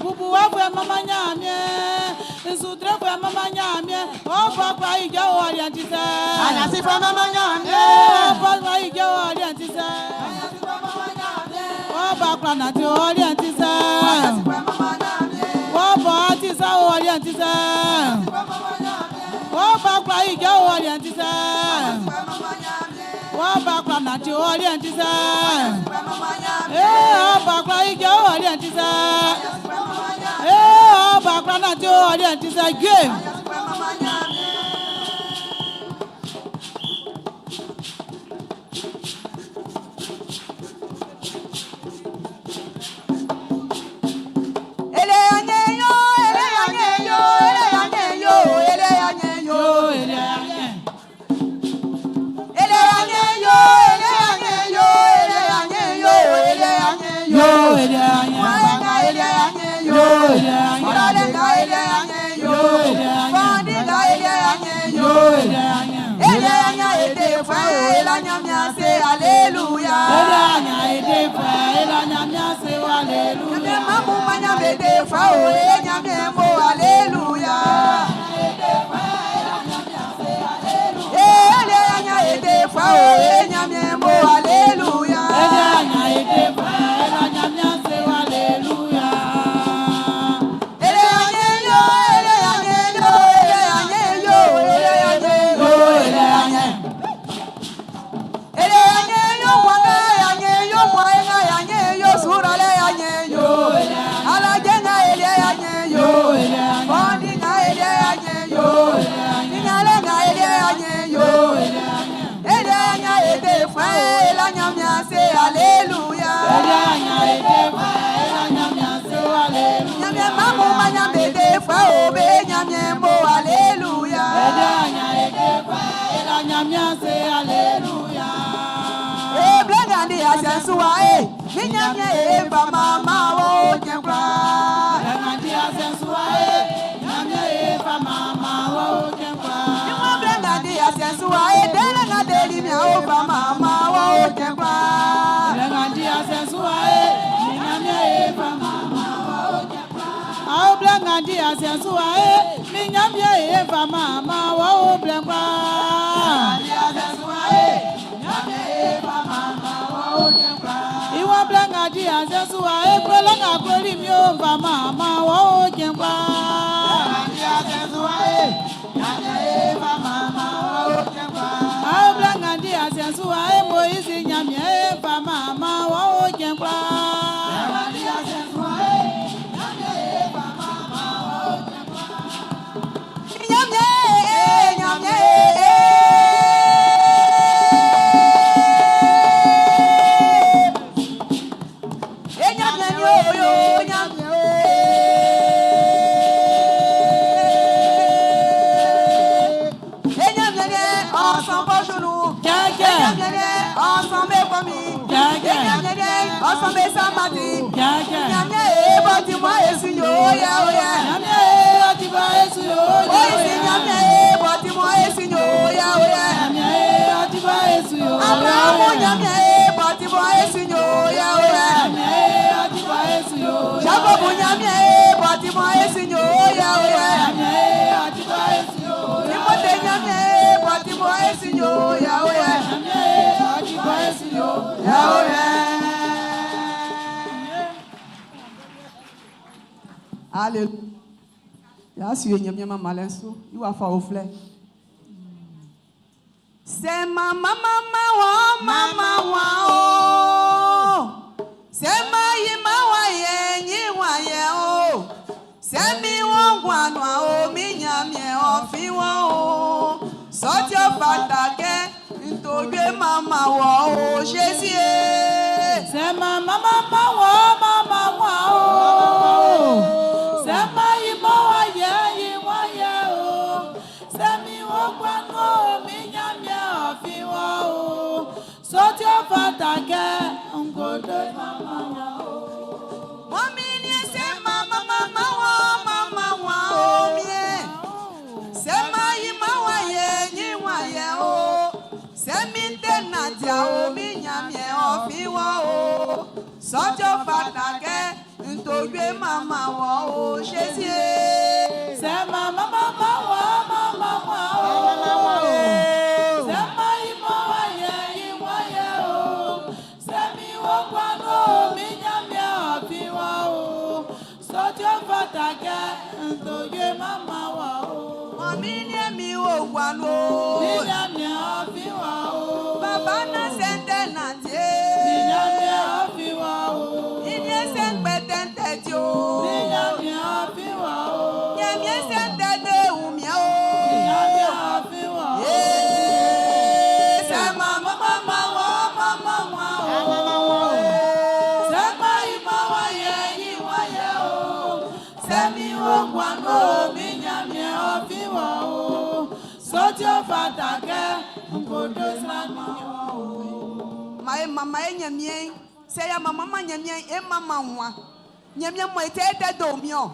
Bubuwa fue mama nyamye. Sudre fue mama nyamye. Obote ijo orientise. Anyasi fue mama nyamye. Obote ijo orientise. Anyasi fue mama nyamye. Obote orientise. Anyasi fue mama nyamye. Obote orientise. Anyasi fue mama nyamye. Obote ijo orientise. Anyasi fue mama nyamye. Obote orientise. Anyasi fue mama nyamye. Obote ijo orientise. Anyasi fue mama nyamye. Obote orientise. Game. Anyasi fue mama nyamye. Alléluia. sombe samati. Nyamye boti mo esu yo ya oya. Nyamye boti mo esu yo ya. Oisi nyamye boti mo esu yo ya oya. Nyamye boti mo esu yo. Abrahamu nyamye boti mo esu yo ya oya. Nyamye boti mo esu yo. Jacob nyamye boti mo esu yo ya oya. Nyamye boti mo esu yo. Timote nyamye boti mo esu yo ya oya. Nyamye boti mo esu yo ya oya. Alléluia. Yasi yenyemye mama lenso, iwa fa ofle. C'est mama wa oh. C'est ma wa ye wa ye oh. C'est mi wangwanwa oh mi nyamye ofi wa oh. Soti ofatake ntoge mama wa oh Jésus. C'est mama wa oh. C'est ma wa ye wa ye oh. C'est mi wangwanwa mi nyamye ofi wa oh. Soti ofatake ntoge mama wa oh. Mami ni se mama wa oh mie. Se ma wa ye oh. Se mi tenatia oh mi nyamye ofi wa oh. Soti ofatake ntoge mama wa oh Jésus. Se mama wa oh. Se ma wa ye oh. Se mi wangwanwa mi nyamye ofi wa oh. Soti ofatake ntoge mama wa oh. Mami ni mi wangwanwa mi nyamye ofi wa oh. Baba na sente na tie mi nyamye ofi wa oh. Inye sengpete nteti oh. Mi nyamye ofi wa oh. Nyamye sente de umye oh. Mi nyamye ofi wa oh. Se mama wa oh. Se ma wa ye oh. Se mi wangwanwa mi nyamye ofi wa oh. Soti ofatake nkodo srani oh. Mae mama nyamye se ya mama nyamye e mama nwa. Nyamye mo ete domio.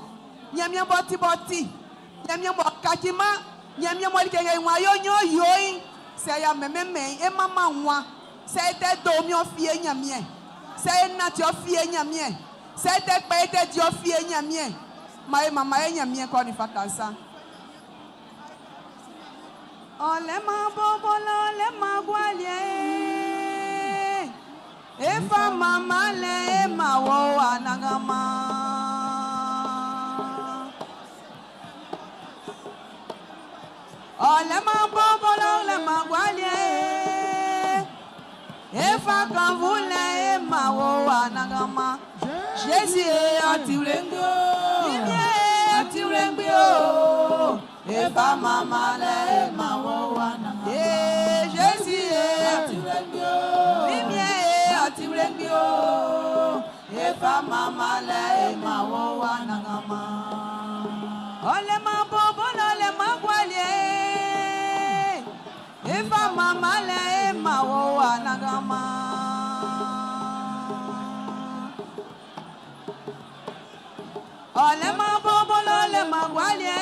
Nyamye boti. Nyamye mo kakima. Nyamye mo likenge nwa yo se ya mememe e mama nwa. Se ete domio fie nyamye. Se na ti ofie nyamye. Se ete pe ete di ofie nyamye. Mae mama nyamye ko ni fatansa. Ole ma bobola ole ma gwalie. Efa mama le ma wo anagama. Ole ma bobola ole ma gwalie. Efa kanvule ma wo anagama. Jésus atiulengio. Atiulengio. Efa mama le ma wo anagama. Jésus atiulengio. Atiulengio. Efa mama le ma wo anagama. Ole ma bobola ole ma gwalie. Efa mama le ma wo anagama. Ole ma bobola ole ma gwalie.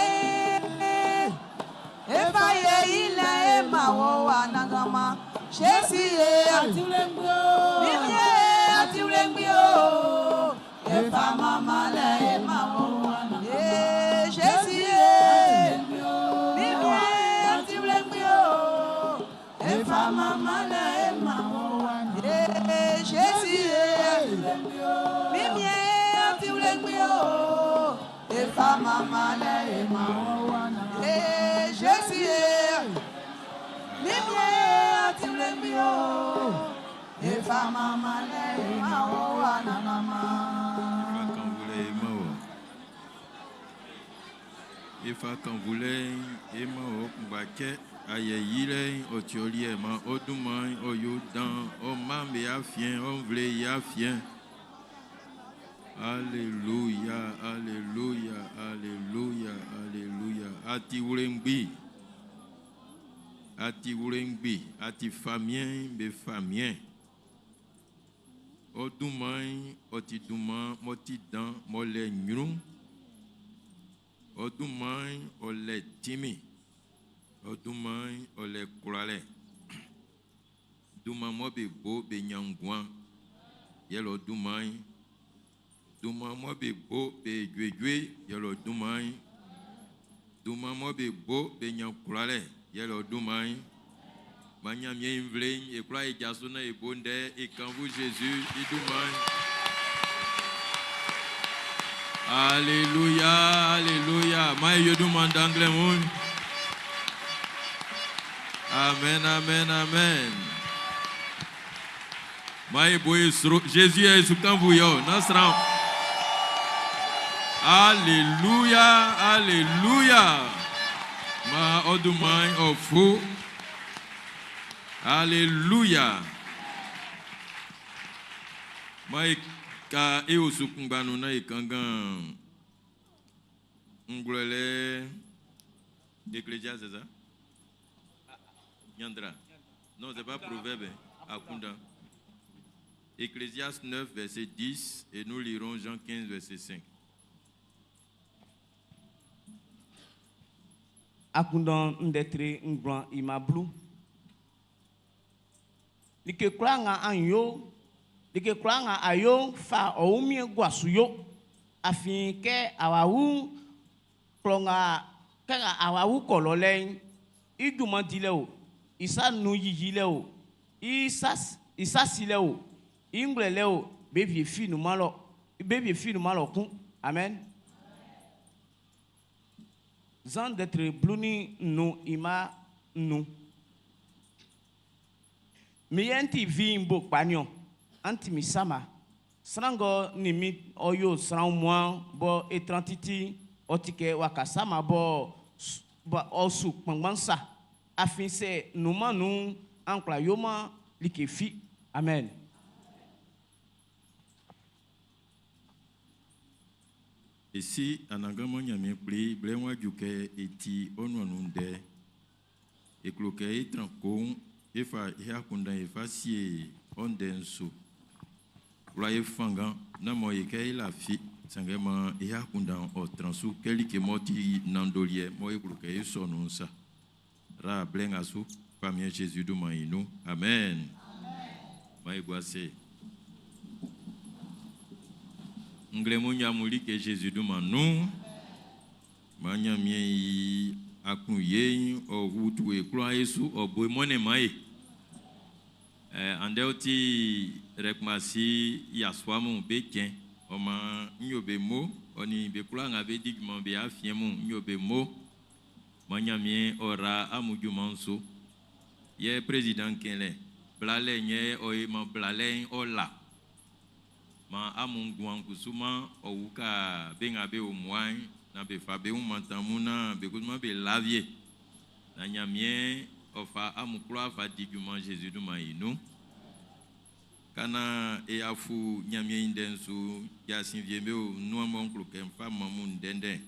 Efa ye ile ma wo anagama. Jésus atiulengio. Atiulengio. Efa mama le ma wo anagama. Jésus atiulengio. Efa mama le ma wo anagama. Jésus atiulengio. Efa mama le ma wo anagama. Jésus atiulengio. Efa mama le ma wo anagama. Efa kan voulait ema okubake ayeyile otioli ema oduman oyodan o mambe afien on vle yafien. Alléluia, alléluia, alléluia, alléluia. Ati wulengbi. Ati wulengbi, ati famien be famien. Odumai, Otiduma, Motidan, Mole Nyrum. Odumai, Ole Timi. Odumai, Ole Kurale. Duma Mobi Bo, Benyangwan. Yellow Dumai. Duma Mobi Bo, Be Gwe, Yellow Dumai. Duma Mobi Bo, Benyankurale. Yellow Dumai. Manyam Yemvling, et croix et Gasona et Bonde, et quand vous Jésus, et Dumai. Alléluia, Alléluia. Maïe Duman d'anglais, mon. Amen, Amen, Amen. Maïe Boy, Jésus est sous quand vous yo, Nasram. Alléluia, Alléluia. Ma Odumai, oh fou. Alléluia. Maïka et au Sukumbanouna et Kangan. Ngulele. Ecclésiaste, c'est ça? Yandra. Non, ce n'est pas proverbe. Akunda. Ecclésiaste 9, verset 10, et nous lirons Jean 15, verset 5. Akunda ndetre ngban imablu. Like kranga anyo, like kranga ayo fa oumie guasuyo, afin ke awawu klonga kega awawu kololeng, idumandileo, isa nuyileo, isa sileo, ingleleo, baby fi no malo kun, amen. Zan d'être bluni no ima no. Mi anti vimbo panyo, anti mi sama, srango ni mi oyo sran moi bo etrantiti otike wakasama bo osu pangbansa, afin se numa nu ankla yoma likefi, amen. Ici, anagamo nyame pli, blenwa juke eti onwanunde, ekloke etrankon, efa yakunda efa sie ondenso. Kula efanga, namo yeke la fi, sangema yakunda o transu, kelike moti nandolie, mo ekloke esonunsa. Ra blenga su, pamien Jésus du maïnou, amen. Maïguase. Nglemonya muli ke Jésus du manou, manyamie akuye o wutu e klo Yesu o boy mone mai. Andeuti rekmasi yaswamu beken o ma nyobe mo oni be klo nga be digman be afiemu nyobe mo manyamie ora amujumanso ye président kenle blale nye o ma blale o la ma amungwan kusuma ouka benga be omwai na be fabe umantamuna be kusuma be lavie na nyamie ofa amukura fa diguma Jésus du maïnou kana e afu nyamie indensu yasin viembe o nuamon klokem fa mamun dende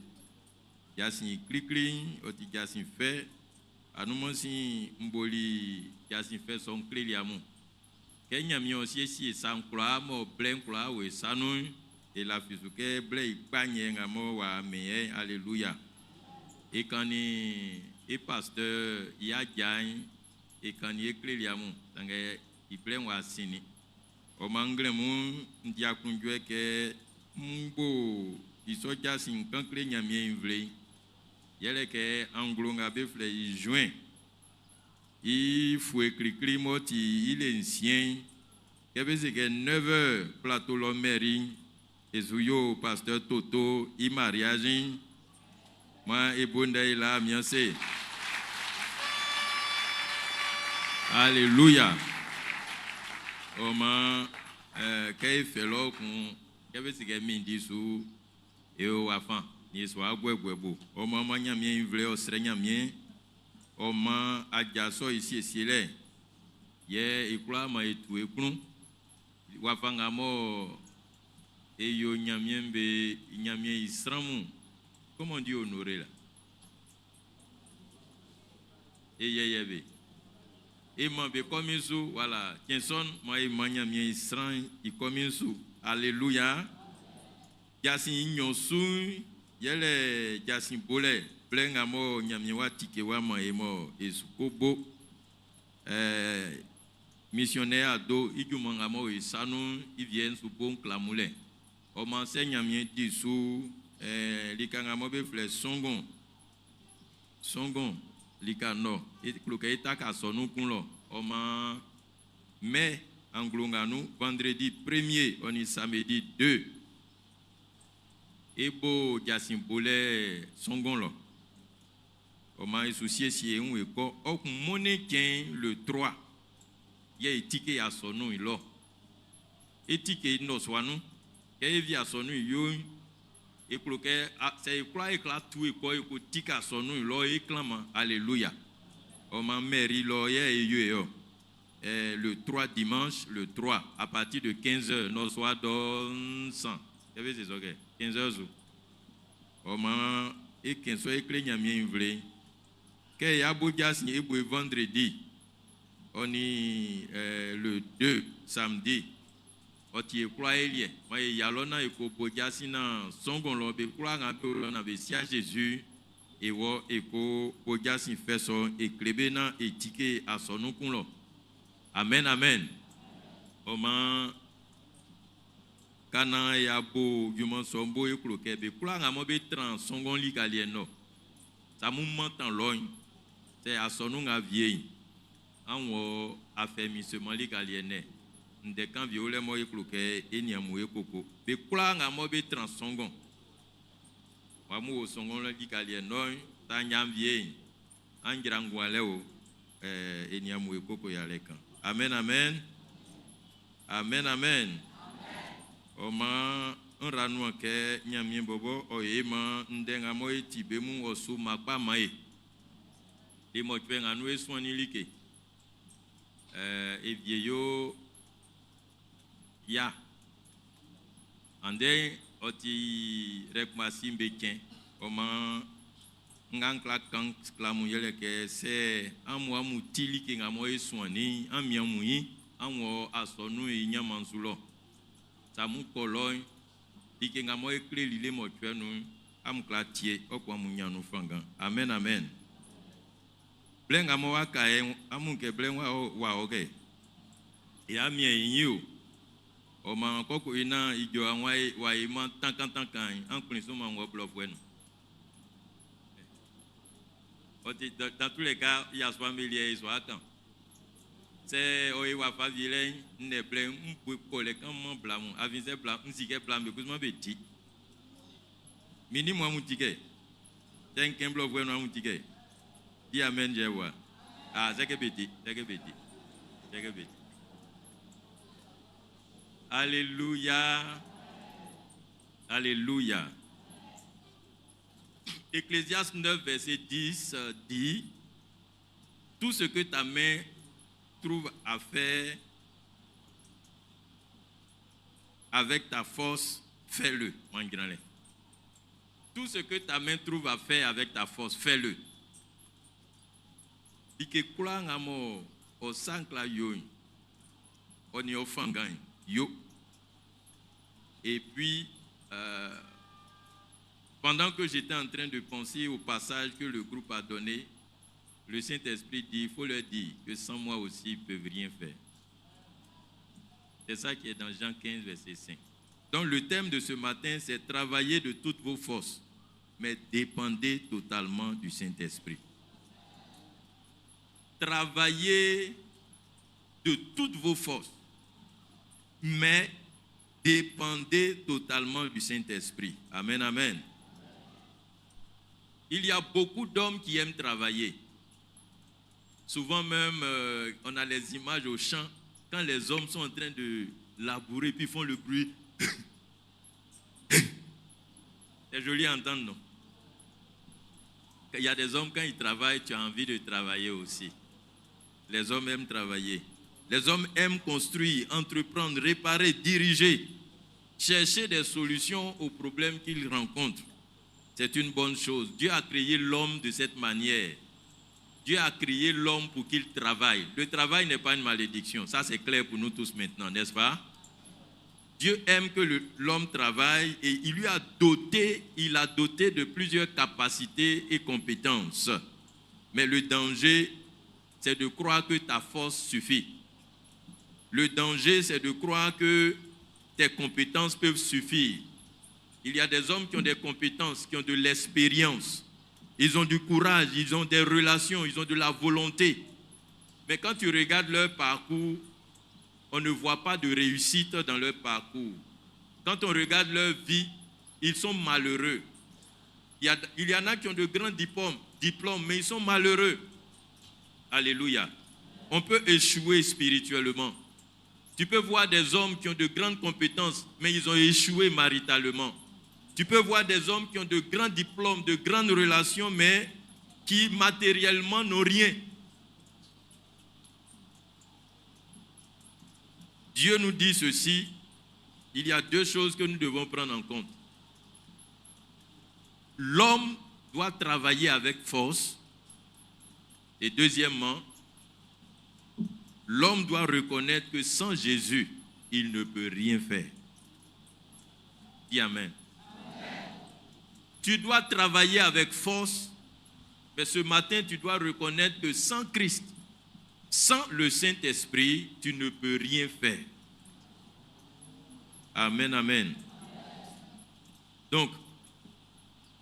yasin klikli oti yasin fe anumonsi mboli yasin fe son kleliamu Kenya mi aussi si sankura mo blenkura we sanu et la fisuke ble panye ngamo wa meye alléluia et kani et pasteur ya jan et kani ekleliamu tange i blen wa sini o mangle mu ndia kunjwe ke mbo isoja sin kankle nyamie invle yele ke anglonga be fle i juin. Il faut écrire il est ancien. Il y a 9 heures, plateau l'hommeri, et Zouyo, pasteur Toto, il mariage. Moi, et Bonda, il a miancé. Alléluia. Oma, qu'il fait l'eau, qu'il y a mindi sous, et au afin, il soit à Bouébouébou. Oma, mania mien, il au srenya mien. Oma adjaso ici et cielé. Ye ikula ma etu ekunu. Wafanga mo eyo nyamiembe nyamie isramu. Comment on dit honorer là? Eyeyebe. Et moi, comme isso, voilà. Kinson, moi, il m'a mis il comme isso. Alléluia. Yasin Nyonsu, Yele Yasin Bole, plein amour, Nyamiwa Tikewa, Maemo, et Sukobo, missionnaire Ado, Idumangamo et Sanou, ils viennent sous bon clamoulin. On m'enseigne à mien dessous, les Kangamobe fleurs Songon, les Kano, et Klokaita Kassonou Kunlo, on m'a mais en Glonganou, vendredi 1er, on est samedi 2. Ebo Yasin Bole Songon lo. On m'a soucié si on est quoi. Ok, monnaie le 3. Il y a étiqué à son nom il lo. Étiqué no soinou. Qu'il vit à son nom yo. Et pour que c'est quoi éclat tout et quoi étiqué à son nom il lo et clame alléluia. On m'a mairie lo et yo. Le 3 dimanche, le 3 à partir de 15h nos soirs dans 100. Vous avez c'est ok. 15h. Oman et 15h et clé nyamien vle. Que y a boudias ni ebo vendredi. On est le 2 samedi. Oti ekwa elie. Moi yalona eko boudias na songon lo be kwa ngato na be sia Jésus et wo eko boudias ni fait son eklebe na etike a son kun lo. Amen amen. Oman Kana ya bo yuman sombo e kloke be kula ngamo be trans songon li kalieno. Sa moment en loin. C'est à son nom à vieille. En affermissement li kaliene. Nde kan viole mo e kloke e niamu e koko. Be kula ngamo be trans songon. Wa mu songon li kalieno ta nyam vieille. Angrangwale o e niamu e koko ya lekan. Amen amen. Amen amen. Oma un ranou ke nyamien bobo oyema ndenga moy tibe mu osu makpa mai e mo twen anu eswani like e vieyo ya ande oti rekmasi mbeken oma ngankla kan klamu yele ke se amu tilike ngamo eswani amiamu yi anwo asonu e nyamansulo Samu koloi, dike nga mo ekle lile mo tue nou, am klatie, okwa mounya nou fangan. Amen, amen. Blen nga mo wakaye, amun ke blen wa oge. E amye inyo, o man koko ina idyo anwaye wa iman tankan, an kuniso man woblo bueno. Dans tous les cas, il y a soit milliers, soit attend. C'est oyewa fa vilain ne plein un coller comme blanc avisé blanc un sigue blanc mais comment petit minimum un ticket t'es qu'un bloc vraiment un ticket dis amen je vois ah c'est que petit alléluia alléluia. Ecclésiaste 9 verset 10 dit tout ce que ta main trouve à faire avec ta force, fais-le, mon grand. Tout ce que ta main trouve à faire avec ta force, fais-le. Ike kula ngamo o sankla yo, on y offengan yo. Et puis, pendant que j'étais en train de penser au passage que le groupe a donné, le Saint-Esprit dit, il faut leur dire que sans moi aussi, ils ne peuvent rien faire. C'est ça qui est dans Jean 15, verset 5. Donc le thème de ce matin, c'est travailler de toutes vos forces, mais dépendez totalement du Saint-Esprit. Travaillez de toutes vos forces, mais dépendez totalement du Saint-Esprit. Amen, amen. Il y a beaucoup d'hommes qui aiment travailler. Souvent même, on a les images au champ, quand les hommes sont en train de labourer, puis font le bruit. C'est joli à entendre, non? Il y a des hommes, quand ils travaillent, tu as envie de travailler aussi. Les hommes aiment travailler. Les hommes aiment construire, entreprendre, réparer, diriger, chercher des solutions aux problèmes qu'ils rencontrent. C'est une bonne chose. Dieu a créé l'homme de cette manière. Dieu a créé l'homme pour qu'il travaille. Le travail n'est pas une malédiction. Ça, c'est clair pour nous tous maintenant, n'est-ce pas? Dieu aime que l'homme travaille et il a doté de plusieurs capacités et compétences. Mais le danger, c'est de croire que ta force suffit. Le danger, c'est de croire que tes compétences peuvent suffire. Il y a des hommes qui ont des compétences, qui ont de l'expérience. Ils ont du courage, ils ont des relations, ils ont de la volonté. Mais quand tu regardes leur parcours, on ne voit pas de réussite dans leur parcours. Quand on regarde leur vie, ils sont malheureux. Il y en a qui ont de grands diplômes, mais ils sont malheureux. Alléluia. On peut échouer spirituellement. Tu peux voir des hommes qui ont de grandes compétences, mais ils ont échoué maritalement. Tu peux voir des hommes qui ont de grands diplômes, de grandes relations, mais qui matériellement n'ont rien. Dieu nous dit ceci, il y a deux choses que nous devons prendre en compte. L'homme doit travailler avec force. Et deuxièmement, l'homme doit reconnaître que sans Jésus, il ne peut rien faire. Dis Amen. Tu dois travailler avec force, mais ce matin, tu dois reconnaître que sans Christ, sans le Saint-Esprit, tu ne peux rien faire. Amen, amen. Donc,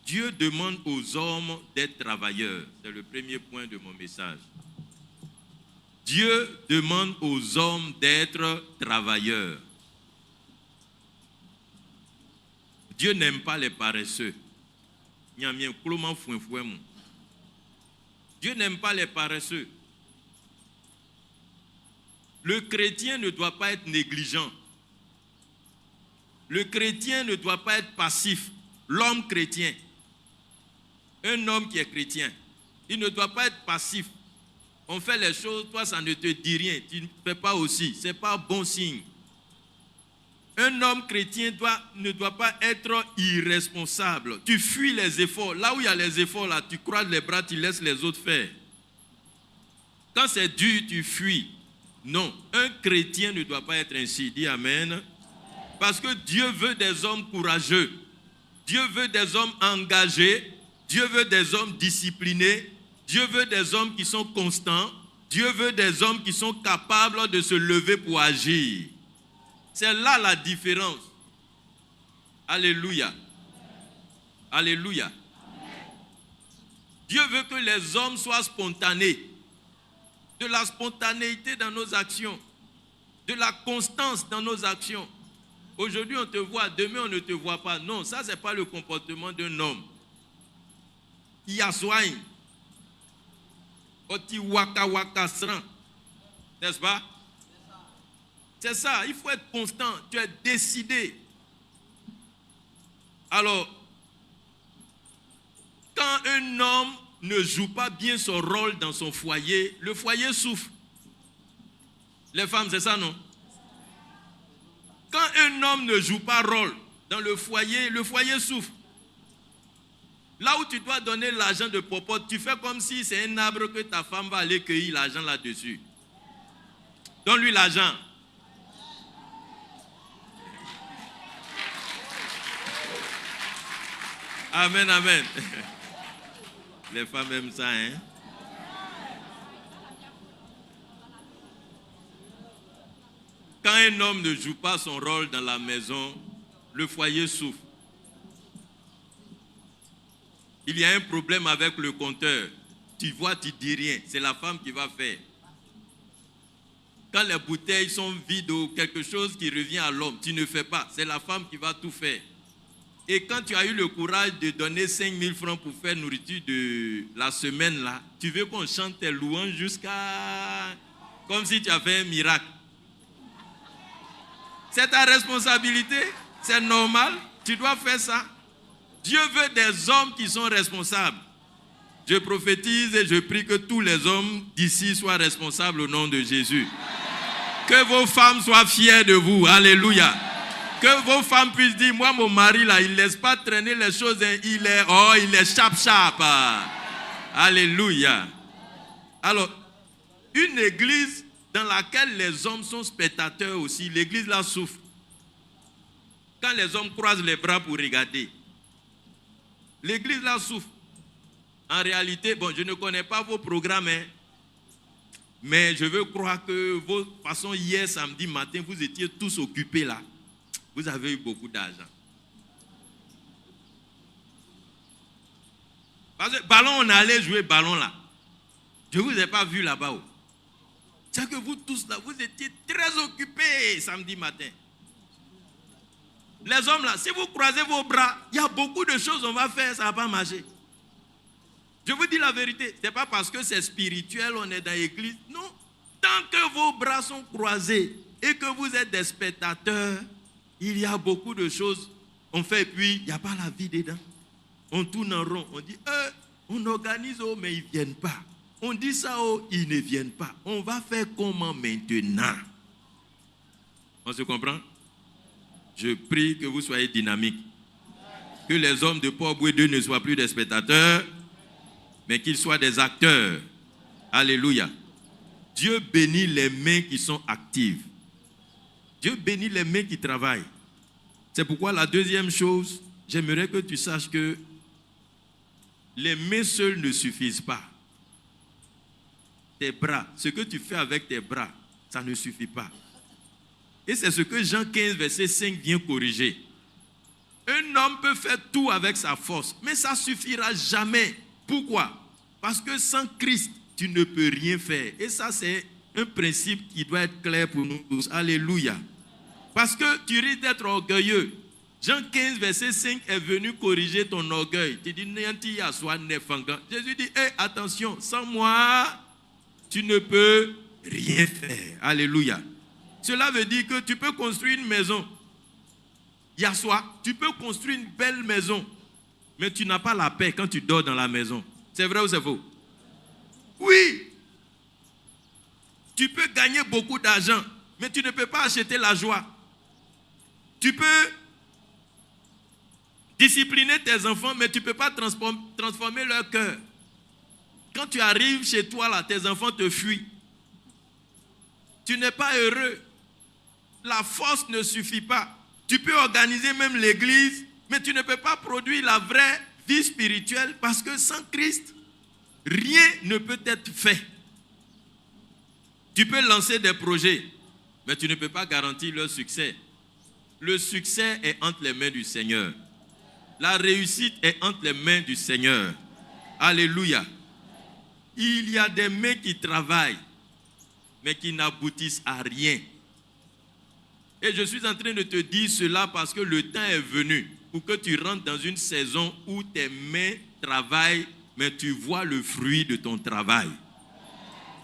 Dieu demande aux hommes d'être travailleurs. C'est le premier point de mon message. Dieu demande aux hommes d'être travailleurs. Dieu n'aime pas les paresseux. Dieu n'aime pas les paresseux. Le chrétien ne doit pas être négligent. Le chrétien ne doit pas être passif. L'homme chrétien, un homme qui est chrétien, il ne doit pas être passif. On fait les choses, toi ça ne te dit rien, tu ne fais pas aussi. Ce n'est pas bon signe. Un homme chrétien ne doit pas être irresponsable. Tu fuis les efforts. Là où il y a les efforts, là, tu croises les bras, tu laisses les autres faire. Quand c'est dur, tu fuis. Non, un chrétien ne doit pas être ainsi. Dis Amen. Parce que Dieu veut des hommes courageux. Dieu veut des hommes engagés. Dieu veut des hommes disciplinés. Dieu veut des hommes qui sont constants. Dieu veut des hommes qui sont capables de se lever pour agir. C'est là la différence. Alléluia. Alléluia. Dieu veut que les hommes soient spontanés. De la spontanéité dans nos actions. De la constance dans nos actions. Aujourd'hui, on te voit, demain, on ne te voit pas. Non, ça, ce n'est pas le comportement d'un homme. Il y a soin. Oti waka waka sran. N'est-ce pas? C'est ça, il faut être constant. Tu es décidé. Alors, quand un homme ne joue pas bien son rôle dans son foyer, le foyer souffre. Les femmes, c'est ça, non? Quand un homme ne joue pas rôle dans le foyer souffre. Là où tu dois donner l'argent de popote, tu fais comme si c'est un arbre que ta femme va aller cueillir l'argent là-dessus. Donne-lui l'argent. Amen, amen. Les femmes aiment ça, hein? Quand un homme ne joue pas son rôle dans la maison, le foyer souffre. Il y a un problème avec le compteur. Tu vois, tu dis rien. C'est la femme qui va faire. Quand les bouteilles sont vides ou quelque chose qui revient à l'homme, tu ne fais pas. C'est la femme qui va tout faire. Et quand tu as eu le courage de donner 5 000 francs pour faire nourriture de la semaine là, tu veux qu'on chante tes louanges jusqu'à... comme si tu as fait un miracle. C'est ta responsabilité, c'est normal, tu dois faire ça. Dieu veut des hommes qui sont responsables. Je prophétise et je prie que tous les hommes d'ici soient responsables au nom de Jésus. Que vos femmes soient fières de vous. Alléluia. Que vos femmes puissent dire, moi mon mari là, il ne laisse pas traîner les choses, il est sharp. Alléluia. Alors, une église dans laquelle les hommes sont spectateurs aussi, l'église là souffre. Quand les hommes croisent les bras pour regarder, l'église là souffre. En réalité, bon, je ne connais pas vos programmes, hein, mais je veux croire que de toute façon, hier samedi matin, vous étiez tous occupés là. Vous avez eu beaucoup d'argent. Parce que ballon, on allait jouer ballon là. Je ne vous ai pas vu là-bas. C'est que vous tous là, vous étiez très occupés samedi matin. Les hommes là, si vous croisez vos bras, il y a beaucoup de choses qu'on va faire, ça ne va pas marcher. Je vous dis la vérité, ce n'est pas parce que c'est spirituel, on est dans l'église. Non, tant que vos bras sont croisés et que vous êtes des spectateurs, il y a beaucoup de choses. On fait, puis il n'y a pas la vie dedans. On tourne en rond, on dit, on organise, mais ils ne viennent pas. On dit ça, ils ne viennent pas. On va faire comment maintenant? On se comprend? Je prie que vous soyez dynamiques. Que les hommes de Port-Boué 2 ne soient plus des spectateurs, mais qu'ils soient des acteurs. Alléluia. Dieu bénit les mains qui sont actives. Dieu bénit les mains qui travaillent. C'est pourquoi la deuxième chose, j'aimerais que tu saches que les mains seules ne suffisent pas. Tes bras, ce que tu fais avec tes bras, ça ne suffit pas. Et c'est ce que Jean 15, verset 5 vient corriger. Un homme peut faire tout avec sa force, mais ça ne suffira jamais. Pourquoi? Parce que sans Christ, tu ne peux rien faire. Et ça, c'est un principe qui doit être clair pour nous tous. Alléluia. Parce que tu risques d'être orgueilleux. Jean 15, verset 5 est venu corriger ton orgueil. Tu dis, Jésus dit, attention, sans moi, tu ne peux rien faire. Alléluia. Cela veut dire que tu peux construire une maison. Yassois, tu peux construire une belle maison, mais tu n'as pas la paix quand tu dors dans la maison. C'est vrai ou c'est faux? Oui. Tu peux gagner beaucoup d'argent, mais tu ne peux pas acheter la joie. Tu peux discipliner tes enfants, mais tu ne peux pas transformer leur cœur. Quand tu arrives chez toi, là, tes enfants te fuient. Tu n'es pas heureux. La force ne suffit pas. Tu peux organiser même l'église, mais tu ne peux pas produire la vraie vie spirituelle parce que sans Christ, rien ne peut être fait. Tu peux lancer des projets, mais tu ne peux pas garantir leur succès. Le succès est entre les mains du Seigneur. La réussite est entre les mains du Seigneur. Alléluia. Il y a des mains qui travaillent, mais qui n'aboutissent à rien. Et je suis en train de te dire cela parce que le temps est venu pour que tu rentres dans une saison où tes mains travaillent, mais tu vois le fruit de ton travail.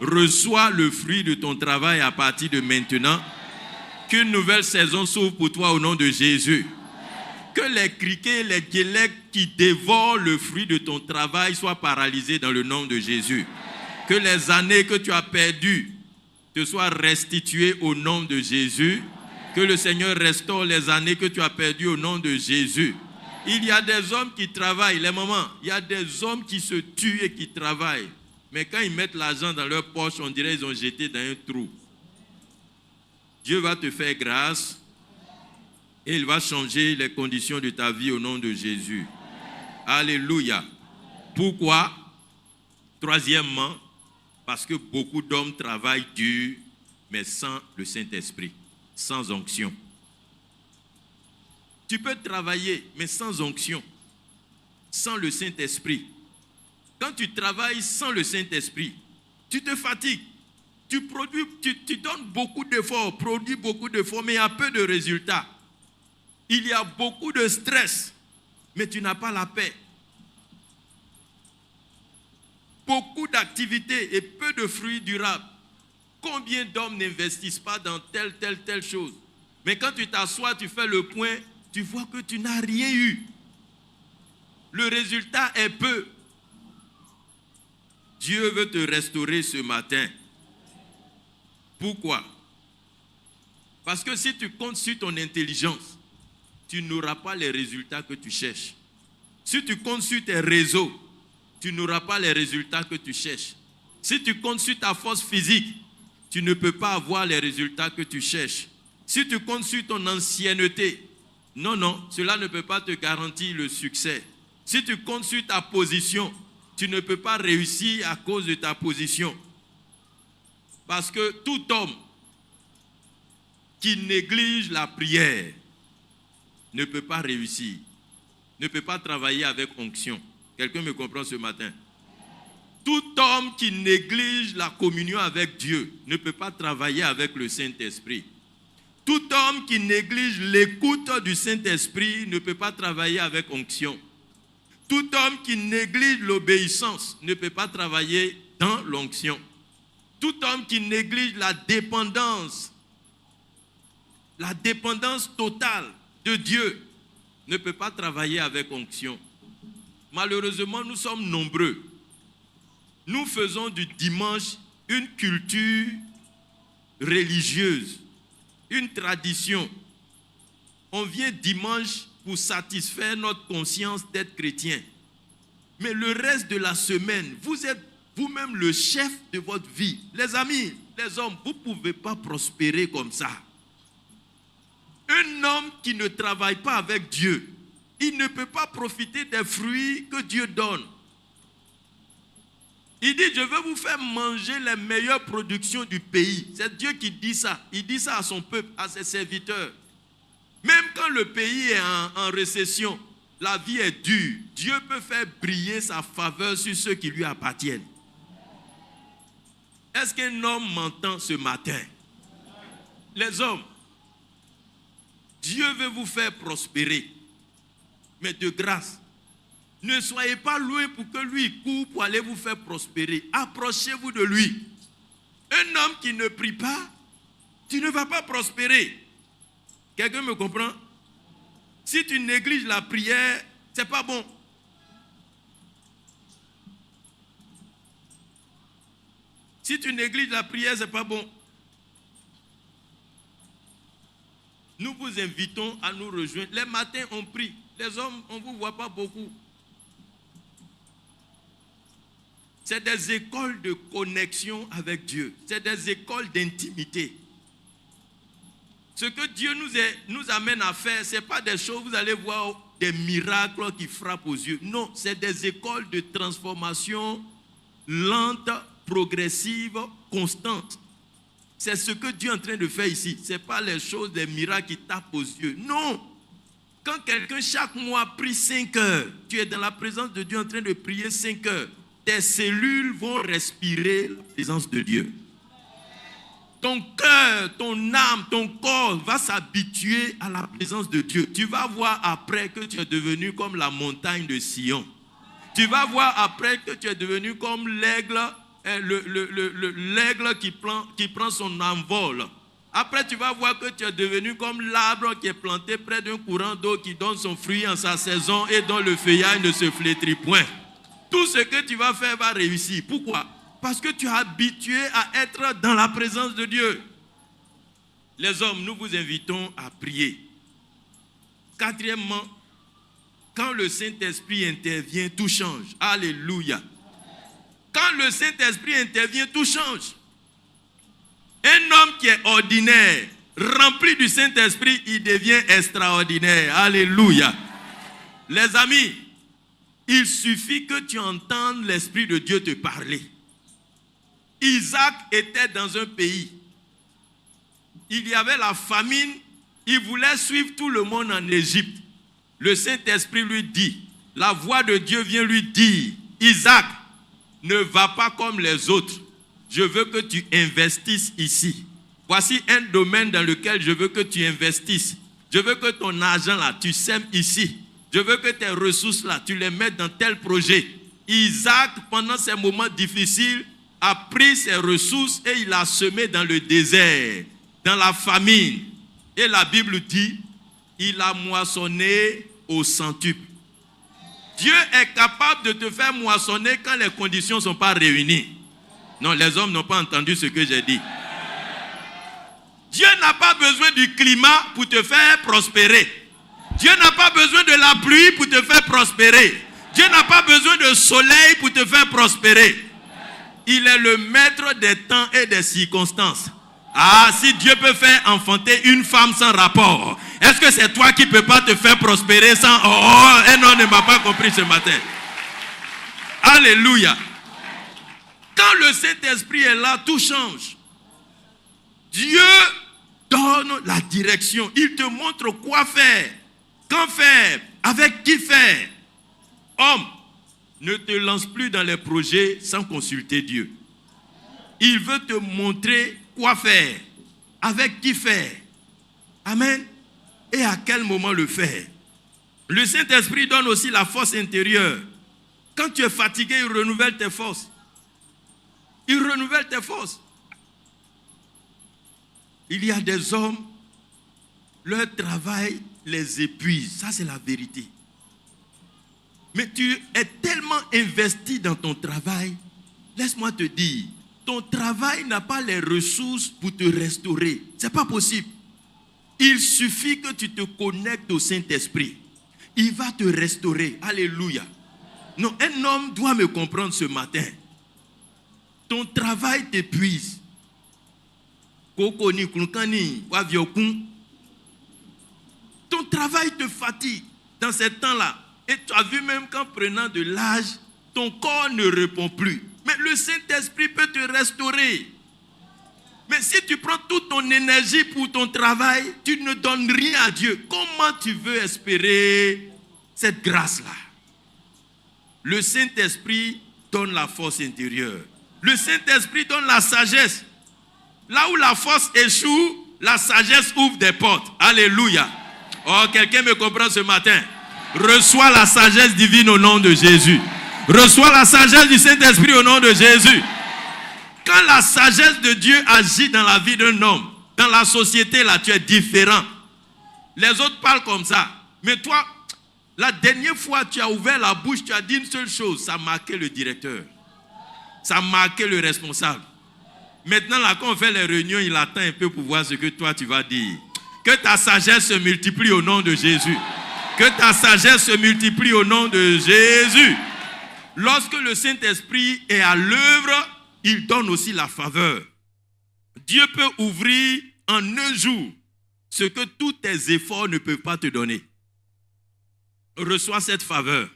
Reçois le fruit de ton travail à partir de maintenant. Qu'une nouvelle saison s'ouvre pour toi au nom de Jésus. Que les criquets, les guélecs qui dévorent le fruit de ton travail soient paralysés dans le nom de Jésus. Que les années que tu as perdues te soient restituées au nom de Jésus. Que le Seigneur restaure les années que tu as perdues au nom de Jésus. Il y a des hommes qui travaillent, les mamans, il y a des hommes qui se tuent et qui travaillent. Mais quand ils mettent l'argent dans leur poche, on dirait qu'ils ont jeté dans un trou. Dieu va te faire grâce et il va changer les conditions de ta vie au nom de Jésus. Alléluia. Pourquoi? Troisièmement, parce que beaucoup d'hommes travaillent dur, mais sans le Saint-Esprit, sans onction. Tu peux travailler, mais sans onction, sans le Saint-Esprit. Quand tu travailles sans le Saint-Esprit, tu te fatigues. Tu donnes beaucoup d'efforts, produis beaucoup d'efforts, mais il y a peu de résultats. Il y a beaucoup de stress, mais tu n'as pas la paix. Beaucoup d'activités et peu de fruits durables. Combien d'hommes n'investissent pas dans telle chose? Mais quand tu t'assois, tu fais le point, tu vois que tu n'as rien eu. Le résultat est peu. Dieu veut te restaurer ce matin. Pourquoi? Parce que si tu comptes sur ton intelligence, tu n'auras pas les résultats que tu cherches. Si tu comptes sur tes réseaux, tu n'auras pas les résultats que tu cherches. Si tu comptes sur ta force physique, tu ne peux pas avoir les résultats que tu cherches. Si tu comptes sur ton ancienneté, non, cela ne peut pas te garantir le succès. Si tu comptes sur ta position, tu ne peux pas réussir à cause de ta position. Parce que tout homme qui néglige la prière ne peut pas réussir, ne peut pas travailler avec onction. Quelqu'un me comprend ce matin? Tout homme qui néglige la communion avec Dieu ne peut pas travailler avec le Saint-Esprit. Tout homme qui néglige l'écoute du Saint-Esprit ne peut pas travailler avec onction. Tout homme qui néglige l'obéissance ne peut pas travailler dans l'onction. Tout homme qui néglige la dépendance totale de Dieu ne peut pas travailler avec onction. Malheureusement, nous sommes nombreux. Nous faisons du dimanche une culture religieuse, une tradition. On vient dimanche pour satisfaire notre conscience d'être chrétien. Mais le reste de la semaine, vous êtes vous-même le chef de votre vie. Les amis, les hommes, vous ne pouvez pas prospérer comme ça. Un homme qui ne travaille pas avec Dieu, il ne peut pas profiter des fruits que Dieu donne. Il dit, je veux vous faire manger les meilleures productions du pays. C'est Dieu qui dit ça. Il dit ça à son peuple, à ses serviteurs. Même quand le pays est en récession, la vie est dure, Dieu peut faire briller sa faveur sur ceux qui lui appartiennent. Est-ce qu'un homme m'entend ce matin? Les hommes, Dieu veut vous faire prospérer, mais de grâce. Ne soyez pas loin pour que lui court pour aller vous faire prospérer. Approchez-vous de lui. Un homme qui ne prie pas, tu ne vas pas prospérer. Quelqu'un me comprend? Si tu négliges la prière, c'est pas bon. Si tu négliges la prière, c'est pas bon. Nous vous invitons à nous rejoindre. Les matins, on prie. Les hommes, on ne vous voit pas beaucoup. C'est des écoles de connexion avec Dieu. C'est des écoles d'intimité. Ce que Dieu nous amène à faire, ce n'est pas des choses, vous allez voir des miracles qui frappent aux yeux. Non, c'est des écoles de transformation lente, progressive, constante. C'est ce que Dieu est en train de faire ici. Ce n'est pas les choses, des miracles qui tapent aux yeux. Non. Quand quelqu'un chaque mois prie 5 heures, tu es dans la présence de Dieu en train de prier 5 heures, tes cellules vont respirer la présence de Dieu. Ton cœur, ton âme, ton corps va s'habituer à la présence de Dieu. Tu vas voir après que tu es devenu comme la montagne de Sion. Tu vas voir après que tu es devenu comme l'aigle, l'aigle qui prend son envol. Après, tu vas voir que tu es devenu comme l'arbre qui est planté près d'un courant d'eau qui donne son fruit en sa saison et dont le feuillage ne se flétrit point. Tout ce que tu vas faire va réussir. Pourquoi? Parce que tu es habitué à être dans la présence de Dieu. Les hommes, nous vous invitons à prier. Quatrièmement, quand le Saint-Esprit intervient, tout change. Alléluia. Quand le Saint-Esprit intervient, tout change. Un homme qui est ordinaire, rempli du Saint-Esprit, il devient extraordinaire. Alléluia. Les amis, il suffit que tu entendes l'Esprit de Dieu te parler. Isaac était dans un pays. Il y avait la famine. Il voulait suivre tout le monde en Égypte. Le Saint-Esprit lui dit, la voix de Dieu vient lui dire, Isaac, ne va pas comme les autres. Je veux que tu investisses ici. Voici un domaine dans lequel je veux que tu investisses. Je veux que ton argent là, tu sèmes ici. Je veux que tes ressources là, tu les mettes dans tel projet. Isaac, pendant ces moments difficiles, a pris ses ressources et il a semé dans le désert, dans la famine. Et la Bible dit, il a moissonné au centuple. Dieu est capable de te faire moissonner quand les conditions ne sont pas réunies. Non, les hommes n'ont pas entendu ce que j'ai dit. Dieu n'a pas besoin du climat pour te faire prospérer. Dieu n'a pas besoin de la pluie pour te faire prospérer. Dieu n'a pas besoin de soleil pour te faire prospérer. Il est le maître des temps et des circonstances. Ah, si Dieu peut faire enfanter une femme sans rapport, est-ce que c'est toi qui ne peux pas te faire prospérer sans... Oh, un homme ne m'a pas compris ce matin. Alléluia. Quand le Saint-Esprit est là, tout change. Dieu donne la direction. Il te montre quoi faire, quand faire, avec qui faire. Homme, ne te lance plus dans les projets sans consulter Dieu. Il veut te montrer quoi faire, avec qui faire. Amen. Et à quel moment le faire. Le Saint-Esprit donne aussi la force intérieure. Quand tu es fatigué, il renouvelle tes forces. Il renouvelle tes forces. Il y a des hommes, leur travail les épuise. Ça, c'est la vérité. Mais tu es tellement investi dans ton travail, laisse-moi te dire, ton travail n'a pas les ressources pour te restaurer. Ce n'est pas possible. Il suffit que tu te connectes au Saint-Esprit. Il va te restaurer. Alléluia. Non, un homme doit me comprendre ce matin. Ton travail t'épuise. Ton travail te fatigue dans ces temps-là. Et tu as vu même qu'en prenant de l'âge, ton corps ne répond plus. Mais le Saint-Esprit peut te restaurer. Mais si tu prends toute ton énergie pour ton travail, tu ne donnes rien à Dieu. Comment tu veux espérer cette grâce-là? Le Saint-Esprit donne la force intérieure. Le Saint-Esprit donne la sagesse. Là où la force échoue, la sagesse ouvre des portes. Alléluia. Oh, quelqu'un me comprend ce matin? Reçois la sagesse divine au nom de Jésus. Reçois la sagesse du Saint-Esprit au nom de Jésus. Quand la sagesse de Dieu agit dans la vie d'un homme, dans la société, là, tu es différent. Les autres parlent comme ça. Mais toi, la dernière fois, tu as ouvert la bouche, tu as dit une seule chose. Ça a marqué le directeur. Ça a marqué le responsable. Maintenant, là, quand on fait les réunions, il attend un peu pour voir ce que toi, tu vas dire. Que ta sagesse se multiplie au nom de Jésus. Que ta sagesse se multiplie au nom de Jésus. Lorsque le Saint-Esprit est à l'œuvre, il donne aussi la faveur. Dieu peut ouvrir en un jour ce que tous tes efforts ne peuvent pas te donner. Reçois cette faveur.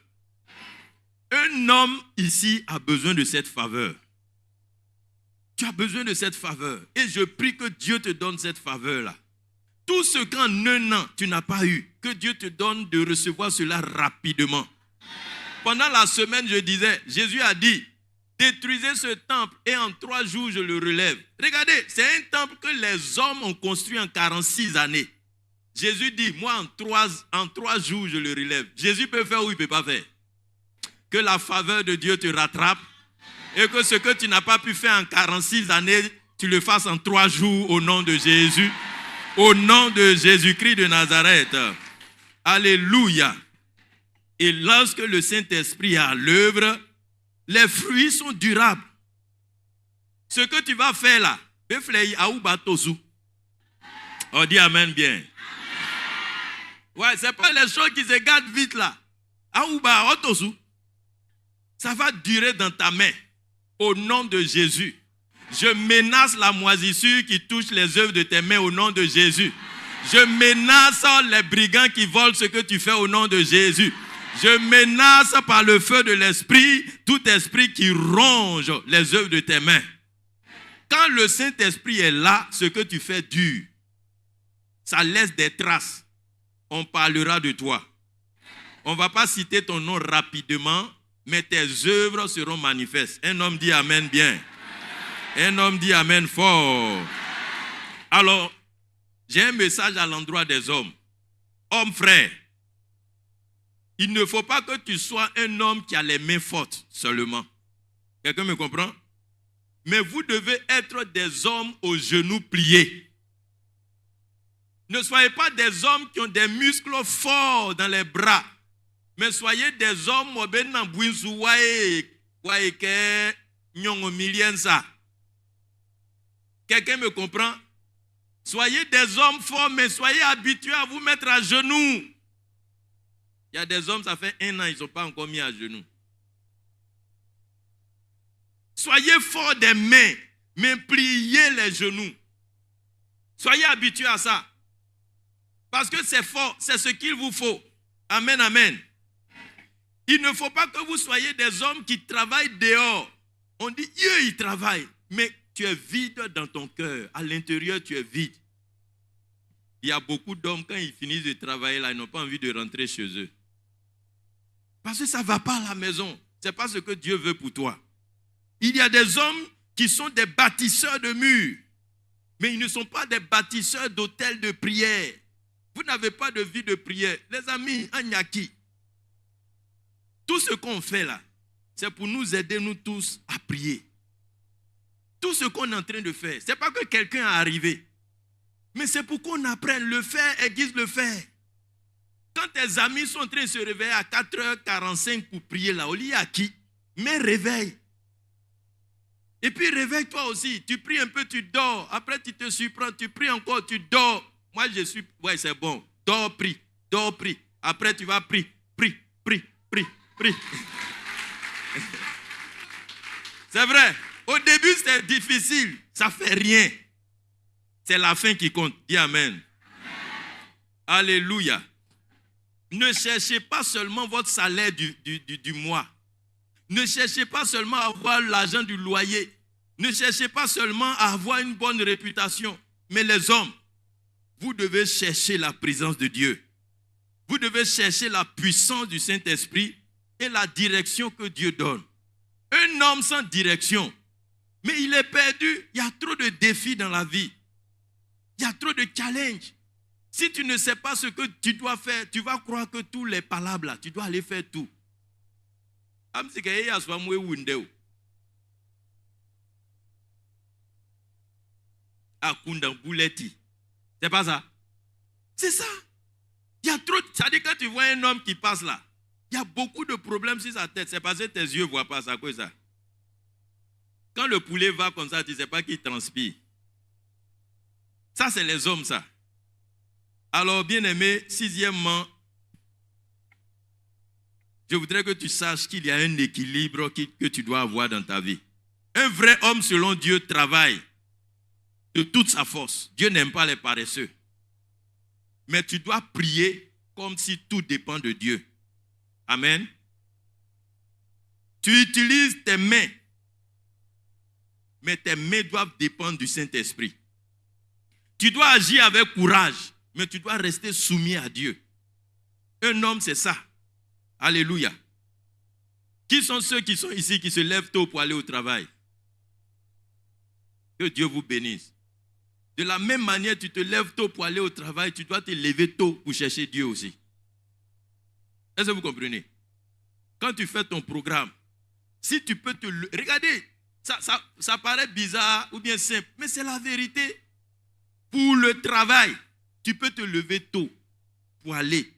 Un homme ici a besoin de cette faveur. Tu as besoin de cette faveur. Et je prie que Dieu te donne cette faveur-là. Tout ce qu'en un an tu n'as pas eu, que Dieu te donne de recevoir cela rapidement. Pendant la semaine, je disais, Jésus a dit, détruisez ce temple et en 3 jours je le relève. Regardez, c'est un temple que les hommes ont construit en 46 années. Jésus dit, moi en 3 jours je le relève. Jésus peut faire ou il ne peut pas faire. Que la faveur de Dieu te rattrape et que ce que tu n'as pas pu faire en 46 années, tu le fasses en 3 jours au nom de Jésus. Au nom de Jésus-Christ de Nazareth. Alléluia. Et lorsque le Saint-Esprit est à l'œuvre, les fruits sont durables. Ce que tu vas faire là, on dit amen bien. Ouais, ce n'est pas les choses qui se gardent vite là. Ça va durer dans ta main. Au nom de Jésus. Je menace la moisissure qui touche les œuvres de tes mains au nom de Jésus. Je menace les brigands qui volent ce que tu fais au nom de Jésus. Je menace par le feu de l'Esprit tout esprit qui ronge les œuvres de tes mains. Quand le Saint-Esprit est là, ce que tu fais dure. Ça laisse des traces. On parlera de toi. On ne va pas citer ton nom rapidement, mais tes œuvres seront manifestes. Un homme dit amen bien. Un homme dit amen fort. Alors, j'ai un message à l'endroit des hommes. Hommes frères, il ne faut pas que tu sois un homme qui a les mains fortes seulement. Quelqu'un me comprend? Mais vous devez être des hommes aux genoux pliés. Ne soyez pas des hommes qui ont des muscles forts dans les bras. Mais soyez des hommes Quelqu'un me comprend? Soyez des hommes forts, mais soyez habitués à vous mettre à genoux. Il y a des hommes, ça fait 1 an, ils ne sont pas encore mis à genoux. Soyez forts des mains, mais pliez les genoux. Soyez habitués à ça. Parce que c'est fort, c'est ce qu'il vous faut. Amen, amen. Il ne faut pas que vous soyez des hommes qui travaillent dehors. On dit, eux, ils travaillent. Mais tu es vide dans ton cœur. À l'intérieur, tu es vide. Il y a beaucoup d'hommes, quand ils finissent de travailler là, ils n'ont pas envie de rentrer chez eux. Parce que ça ne va pas à la maison. Ce n'est pas ce que Dieu veut pour toi. Il y a des hommes qui sont des bâtisseurs de murs. Mais ils ne sont pas des bâtisseurs d'hôtels de prière. Vous n'avez pas de vie de prière. Les amis, Agnaki, tout ce qu'on fait là, c'est pour nous aider, nous tous, à prier. Tout ce qu'on est en train de faire, ce n'est pas que quelqu'un est arrivé. Mais c'est pour qu'on apprenne. Le faire aiguise le faire. Quand tes amis sont en train de se réveiller à 4h45 pour prier là, au lit à qui? Mais réveille. Et puis réveille-toi aussi. Tu pries un peu, tu dors. Après tu te surprends, tu pries encore, tu dors. Moi je suis... Ouais, c'est bon. Dors, prie. Dors, prie. Après tu vas prier. Prie. C'est vrai. Au début c'est difficile. Ça fait rien. C'est la fin qui compte. Dis amen. Amen. Alléluia. Ne cherchez pas seulement votre salaire du mois. Ne cherchez pas seulement à avoir l'argent du loyer. Ne cherchez pas seulement à avoir une bonne réputation. Mais les hommes, vous devez chercher la présence de Dieu. Vous devez chercher la puissance du Saint-Esprit et la direction que Dieu donne. Un homme sans direction, mais il est perdu. Il y a trop de défis dans la vie. Il y a trop de challenges. Si tu ne sais pas ce que tu dois faire, tu vas croire que tous les palabres là, tu dois aller faire tout. C'est pas ça. C'est ça. Il y a trop. Ça dit quand tu vois un homme qui passe là, il y a beaucoup de problèmes sur sa tête. C'est parce que tes yeux ne voient pas ça. Quoi ça? Quand le poulet va comme ça, tu ne sais pas qu'il transpire. Ça, c'est les hommes, ça. Alors, bien-aimé, sixièmement, je voudrais que tu saches qu'il y a un équilibre que tu dois avoir dans ta vie. Un vrai homme, selon Dieu, travaille de toute sa force. Dieu n'aime pas les paresseux. Mais tu dois prier comme si tout dépend de Dieu. Amen. Tu utilises tes mains, mais tes mains doivent dépendre du Saint-Esprit. Tu dois agir avec courage, mais tu dois rester soumis à Dieu. Un homme, c'est ça. Alléluia. Qui sont ceux qui sont ici, qui se lèvent tôt pour aller au travail? Que Dieu vous bénisse. De la même manière, tu te lèves tôt pour aller au travail, tu dois te lever tôt pour chercher Dieu aussi. Est-ce que vous comprenez? Quand tu fais ton programme, si tu peux te... Regardez, ça paraît bizarre ou bien simple, mais c'est la vérité. Pour le travail, tu peux te lever tôt pour aller,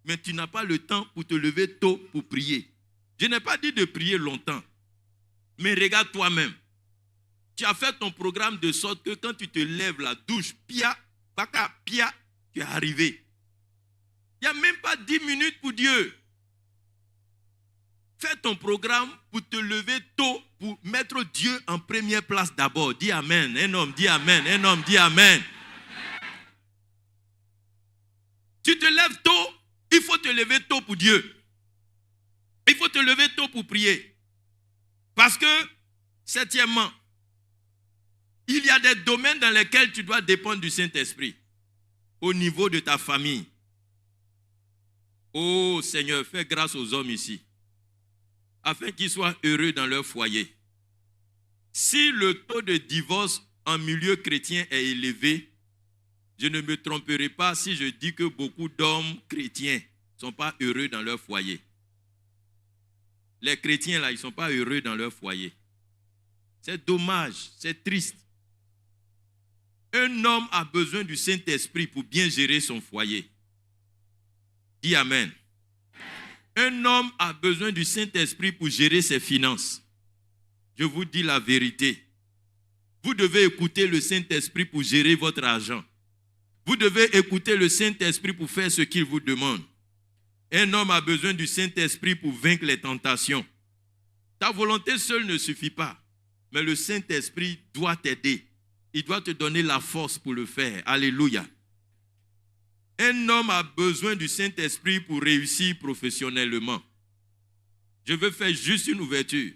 mais tu n'as pas le temps pour te lever tôt pour prier. Je n'ai pas dit de prier longtemps, mais regarde toi-même. Tu as fait ton programme de sorte que quand tu te lèves la douche, pia, baka, pia, tu es arrivé. Il n'y a même pas 10 minutes pour Dieu. Fais ton programme pour te lever tôt, pour mettre Dieu en première place d'abord. Dis amen. Un homme dit amen. Un homme dit amen. Tu te lèves tôt, il faut te lever tôt pour Dieu. Il faut te lever tôt pour prier. Parce que, septièmement, il y a des domaines dans lesquels tu dois dépendre du Saint-Esprit. Au niveau de ta famille. Oh Seigneur, fais grâce aux hommes ici. Afin qu'ils soient heureux dans leur foyer. Si le taux de divorce en milieu chrétien est élevé, je ne me tromperai pas si je dis que beaucoup d'hommes chrétiens ne sont pas heureux dans leur foyer. Les chrétiens là, ils ne sont pas heureux dans leur foyer. C'est dommage, c'est triste. Un homme a besoin du Saint-Esprit pour bien gérer son foyer. Dis amen. Un homme a besoin du Saint-Esprit pour gérer ses finances. Je vous dis la vérité. Vous devez écouter le Saint-Esprit pour gérer votre argent. Vous devez écouter le Saint-Esprit pour faire ce qu'il vous demande. Un homme a besoin du Saint-Esprit pour vaincre les tentations. Ta volonté seule ne suffit pas. mais le Saint-Esprit doit t'aider. Il doit te donner la force pour le faire. Alléluia. Un homme a besoin du Saint-Esprit pour réussir professionnellement. Je veux faire juste une ouverture.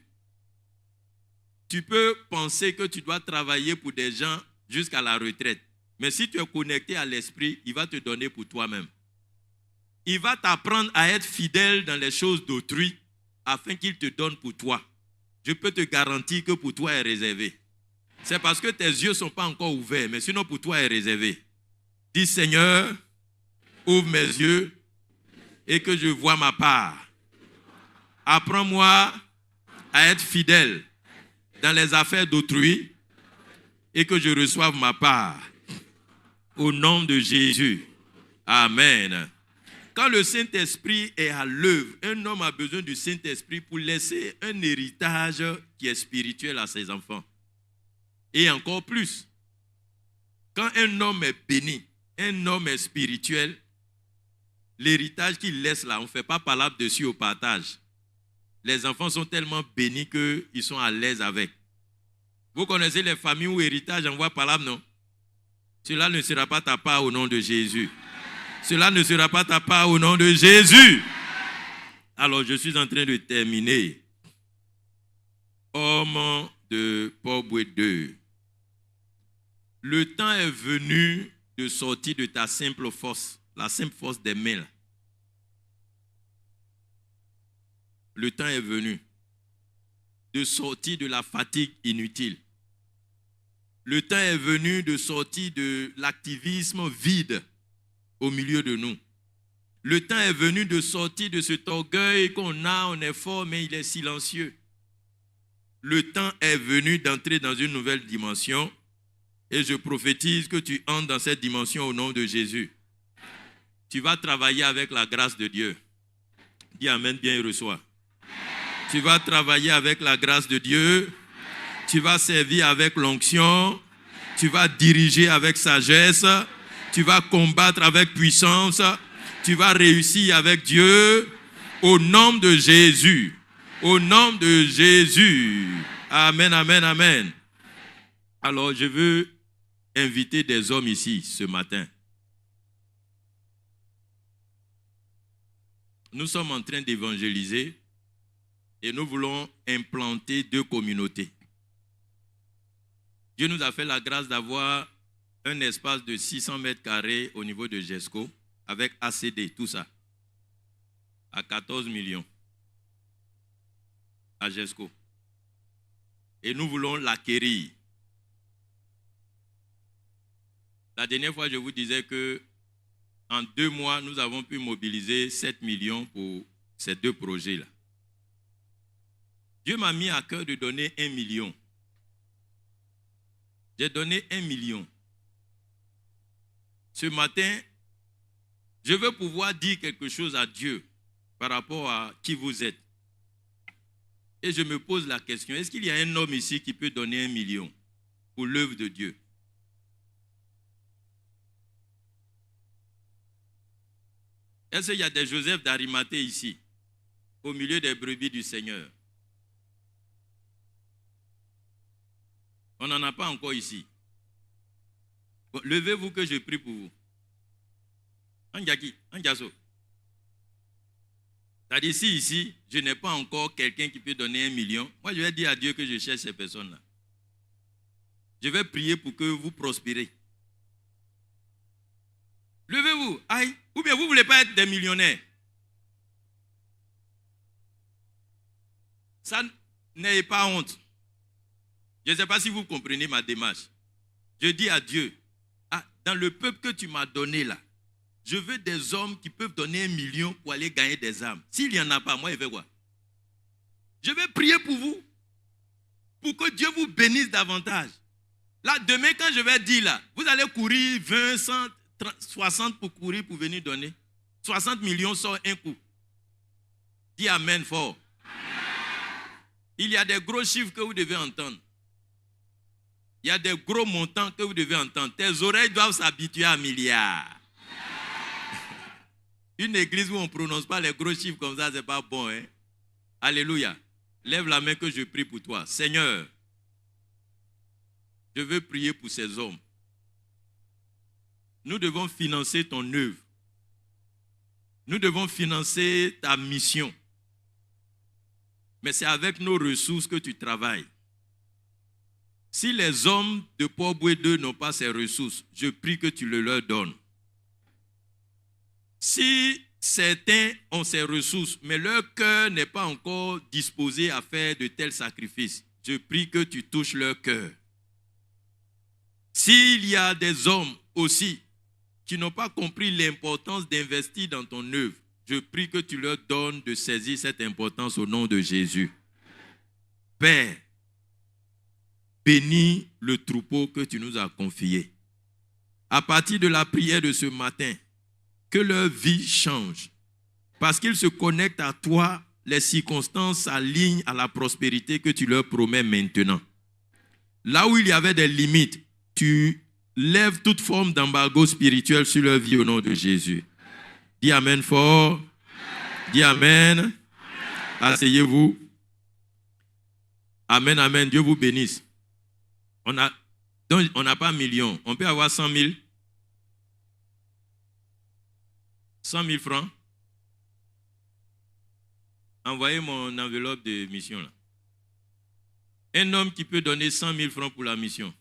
Tu peux penser que tu dois travailler pour des gens jusqu'à la retraite. Mais si tu es connecté à l'Esprit, il va te donner pour toi-même. Il va t'apprendre à être fidèle dans les choses d'autrui afin qu'il te donne pour toi. Je peux te garantir que pour toi est réservé. C'est parce que tes yeux ne sont pas encore ouverts, mais sinon pour toi est réservé. Dis Seigneur, ouvre mes yeux et que je vois ma part. Apprends-moi à être fidèle dans les affaires d'autrui et que je reçoive ma part. Au nom de Jésus. Amen. Quand le Saint-Esprit est à l'œuvre, un homme a besoin du Saint-Esprit pour laisser un héritage qui est spirituel à ses enfants. Et encore plus, quand un homme est béni, un homme est spirituel, l'héritage qu'il laisse là, on ne fait pas palabre dessus au partage. Les enfants sont tellement bénis qu'ils sont à l'aise avec. Vous connaissez les familles où héritage envoie palabre, non? Cela ne sera pas ta part au nom de Jésus. Cela ne sera pas ta part au nom de Jésus. Alors, je suis en train de terminer. Homme de Poboué 2. Le temps est venu de sortir de ta simple force, la simple force des mains. Le temps est venu de sortir de la fatigue inutile. Le temps est venu de sortir de l'activisme vide au milieu de nous. Le temps est venu de sortir de cet orgueil qu'on a, on est fort, mais il est silencieux. Le temps est venu d'entrer dans une nouvelle dimension et je prophétise que tu entres dans cette dimension au nom de Jésus. Tu vas travailler avec la grâce de Dieu. Dis Amen, bien et reçois. Tu vas travailler avec la grâce de Dieu. Tu vas servir avec l'onction. Tu vas diriger avec sagesse. Tu vas combattre avec puissance. Tu vas réussir avec Dieu. Au nom de Jésus. Au nom de Jésus. Amen, amen, amen. Alors, je veux inviter des hommes ici ce matin. Nous sommes en train d'évangéliser et nous voulons implanter 2 communautés. Dieu nous a fait la grâce d'avoir un espace de 600 mètres carrés au niveau de GESCO avec ACD, tout ça, à 14 millions à GESCO. Et nous voulons l'acquérir. La dernière fois, je vous disais que en 2 mois, nous avons pu mobiliser 7 millions pour ces 2 projets-là. Dieu m'a mis à cœur de donner 1 million. J'ai donné 1 million. Ce matin, je veux pouvoir dire quelque chose à Dieu par rapport à qui vous êtes. Et je me pose la question, est-ce qu'il y a un homme ici qui peut donner 1 million pour l'œuvre de Dieu? Est-ce qu'il y a des Joseph d'Arimathée ici, au milieu des brebis du Seigneur? On n'en a pas encore ici. Bon, levez-vous que je prie pour vous. Anjaki, Anjaso. C'est-à-dire, si ici, je n'ai pas encore quelqu'un qui peut donner 1 million, moi je vais dire à Dieu que je cherche ces personnes-là. Je vais prier pour que vous prospérez. Levez-vous, aïe, ou bien vous ne voulez pas être des millionnaires. Ça n'ayez pas honte. Je ne sais pas si vous comprenez ma démarche. Je dis à Dieu, dans le peuple que tu m'as donné là, je veux des hommes qui peuvent donner 1 million pour aller gagner des âmes. S'il n'y en a pas, moi je vais quoi? Je vais prier pour vous, pour que Dieu vous bénisse davantage. Là, demain, quand je vais dire là, vous allez courir 20, 100, 30, 60 pour courir, pour venir donner. 60 millions sort un coup. Dis Amen fort. Il y a des gros chiffres que vous devez entendre. Il y a des gros montants que vous devez entendre. Tes oreilles doivent s'habituer à milliards. Une église où on ne prononce pas les gros chiffres comme ça, ce n'est pas bon. Hein? Alléluia. Lève la main que je prie pour toi. Seigneur, je veux prier pour ces hommes. Nous devons financer ton œuvre. Nous devons financer ta mission. Mais c'est avec nos ressources que tu travailles. Si les hommes de Port-Boué 2 n'ont pas ces ressources, je prie que tu le leur donnes. Si certains ont ces ressources, mais leur cœur n'est pas encore disposé à faire de tels sacrifices, je prie que tu touches leur cœur. S'il y a des hommes aussi qui n'ont pas compris l'importance d'investir dans ton œuvre, je prie que tu leur donnes de saisir cette importance au nom de Jésus. Père, bénis le troupeau que tu nous as confié. À partir de la prière de ce matin, que leur vie change. Parce qu'ils se connectent à toi, les circonstances s'alignent à la prospérité que tu leur promets maintenant. Là où il y avait des limites, tu lèves toute forme d'embargo spirituel sur leur vie au nom de Jésus. Dis Amen fort. Dis Amen. Asseyez-vous. Amen, Amen. Dieu vous bénisse. On n'a pas 1 million. On peut avoir 100 000. 100 000 francs. Envoyez mon enveloppe de mission là. Un homme qui peut donner 100 000 francs pour la mission.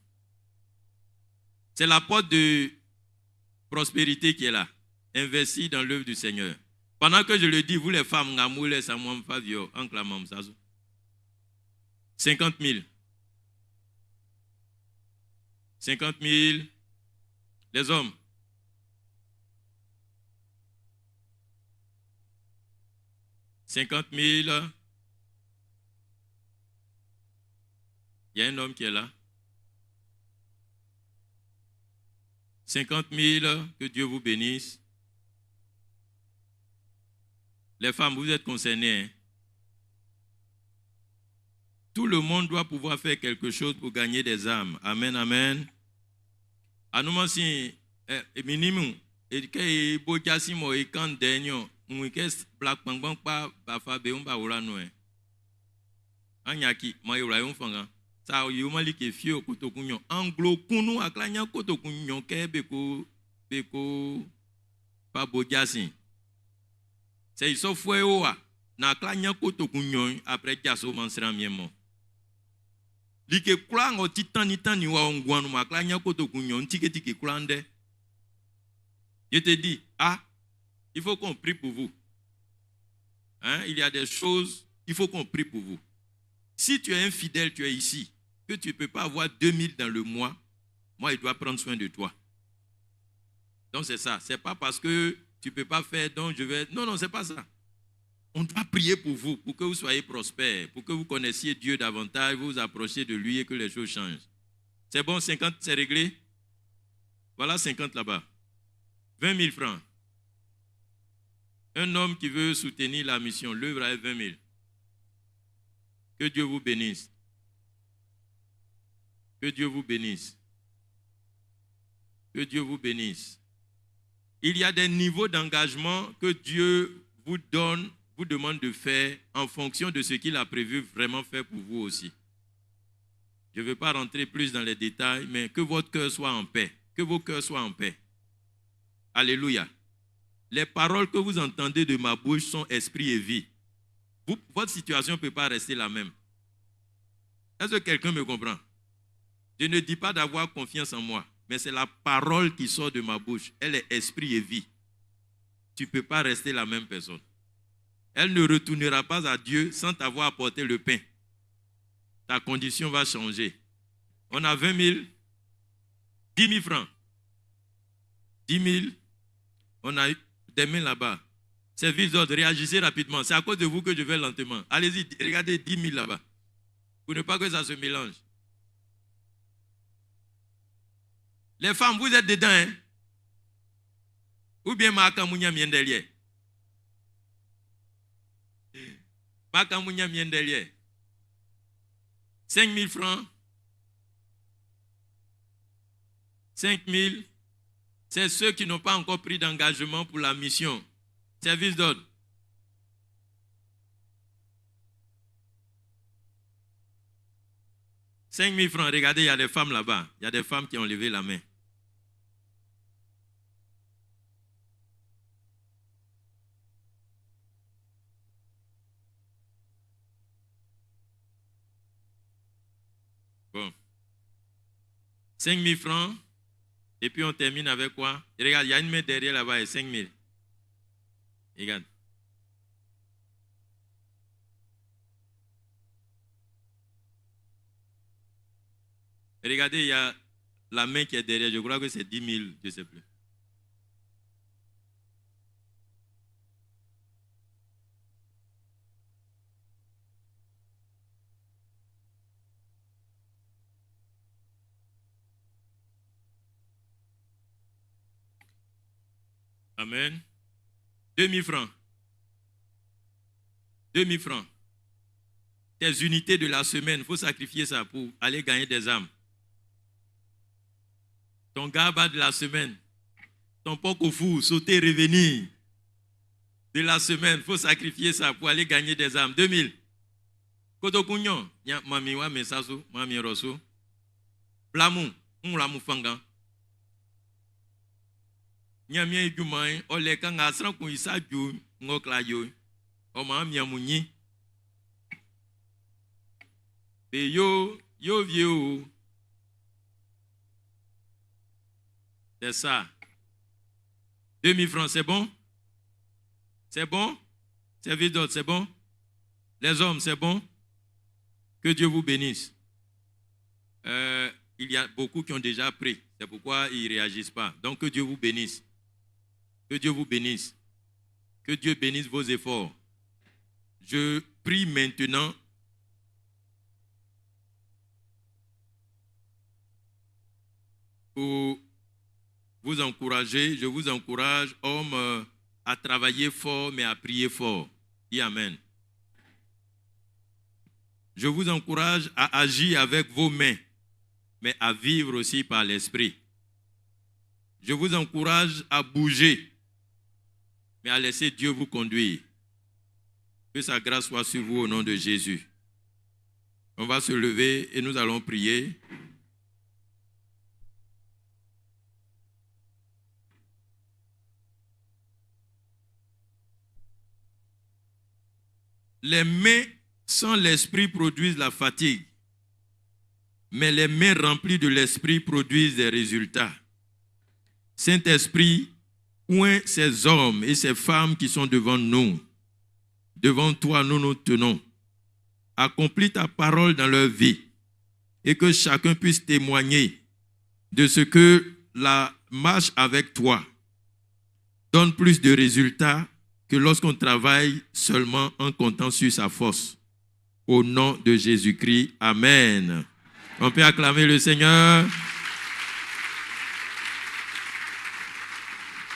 C'est la porte de prospérité qui est là. Investir dans l'œuvre du Seigneur. Pendant que je le dis, vous les femmes, 50 000. 50 000. Les hommes. $50 000. Il y a un homme qui est là. 50 000, que Dieu vous bénisse. Les femmes, vous êtes concernées. Hein? Tout le monde doit pouvoir faire quelque chose pour gagner des âmes. Amen, amen. Anuma si minimum et que bojasi mo e kan denyo mwike black pangbang pa bafa be umba ura no e. Anyaki mo ura yon fanga. Sa yo mali ke fio kotokunyo anglo kunu aklanya kotokunyo ke beko pa bojasi. C'est iso fue oa na aklanya kotokunyo après jaso mansra miemo. Like kula ngo titani wa ongwanu maklanya kotokunyo ntike kulande. Je te dis, il faut qu'on prie pour vous. Hein? Il y a des choses, il faut qu'on prie pour vous. Si tu es infidèle, tu es ici, que tu ne peux pas avoir 2000 dans le mois, moi, il doit prendre soin de toi. Donc, c'est ça. Ce n'est pas parce que tu ne peux pas faire, donc je vais... Non, ce n'est pas ça. On doit prier pour vous, pour que vous soyez prospères, pour que vous connaissiez Dieu davantage, vous vous approchiez de lui et que les choses changent. C'est bon, 50, c'est réglé? Voilà 50 là-bas. 20 000 francs. Un homme qui veut soutenir la mission, l'œuvre est 20 000. Que Dieu vous bénisse. Que Dieu vous bénisse. Que Dieu vous bénisse. Il y a des niveaux d'engagement que Dieu vous demande de faire en fonction de ce qu'il a prévu vraiment faire pour vous aussi. Je ne veux pas rentrer plus dans les détails, mais que votre cœur soit en paix. Que vos cœurs soient en paix. Alléluia. Les paroles que vous entendez de ma bouche sont esprit et vie. Votre situation ne peut pas rester la même. Est-ce que quelqu'un me comprend? Je ne dis pas d'avoir confiance en moi, mais c'est la parole qui sort de ma bouche. Elle est esprit et vie. Tu ne peux pas rester la même personne. Elle ne retournera pas à Dieu sans t'avoir apporté le pain. Ta condition va changer. On a 20 000, 10 000 francs. 10 000. On a des mains là-bas. Service d'ordre, réagissez rapidement. C'est à cause de vous que je vais lentement. Allez-y, regardez 10 000 là-bas. Pour ne pas que ça se mélange. Les femmes, vous êtes dedans, hein? Ou bien Makamounia mien derrière? Makamounia mien derrière. 5 000 francs. 5 000. C'est ceux qui n'ont pas encore pris d'engagement pour la mission. Service d'ordre. 5 000 francs. Regardez, il y a des femmes là-bas. Il y a des femmes qui ont levé la main. Bon. 5 000 francs. Et puis on termine avec quoi? Et regarde, il y a une main derrière là-bas et 5 000. Regarde. Et regardez, il y a la main qui est derrière. Je crois que c'est 10 000, je ne sais plus. Amen. 2 000 francs. 2 000 francs. Tes unités de la semaine, il faut sacrifier ça pour aller gagner des âmes. Ton gaba de la semaine, ton poc au four, sauter, revenir de la semaine, il faut sacrifier ça pour aller gagner des âmes. 2 000. Koto kunyo, mami wa mesaso, mami roso. Blamou, lamu fanga. Nyamia idumai, ole kanga asran kun isa ju ngokla yo. O ma miamunyi. Be yo vieux. C'est ça. 2 000 francs, c'est bon? C'est bon? Service d'autres, c'est bon? Les hommes, c'est bon? Que Dieu vous bénisse. Il y a beaucoup qui ont déjà pris. C'est pourquoi ils ne réagissent pas. Donc que Dieu vous bénisse. Que Dieu vous bénisse. Que Dieu bénisse vos efforts. Je prie maintenant pour vous encourager. Je vous encourage, hommes, à travailler fort, mais à prier fort. Dis Amen. Je vous encourage à agir avec vos mains, mais à vivre aussi par l'esprit. Je vous encourage à bouger, mais à laisser Dieu vous conduire. Que sa grâce soit sur vous au nom de Jésus. On va se lever et nous allons prier. Les mains sans l'esprit produisent la fatigue, mais les mains remplies de l'esprit produisent des résultats. Saint-Esprit, oint ces hommes et ces femmes qui sont devant nous. Devant toi, nous nous tenons. Accomplis ta parole dans leur vie et que chacun puisse témoigner de ce que la marche avec toi donne plus de résultats que lorsqu'on travaille seulement en comptant sur sa force. Au nom de Jésus-Christ, Amen. On peut acclamer le Seigneur.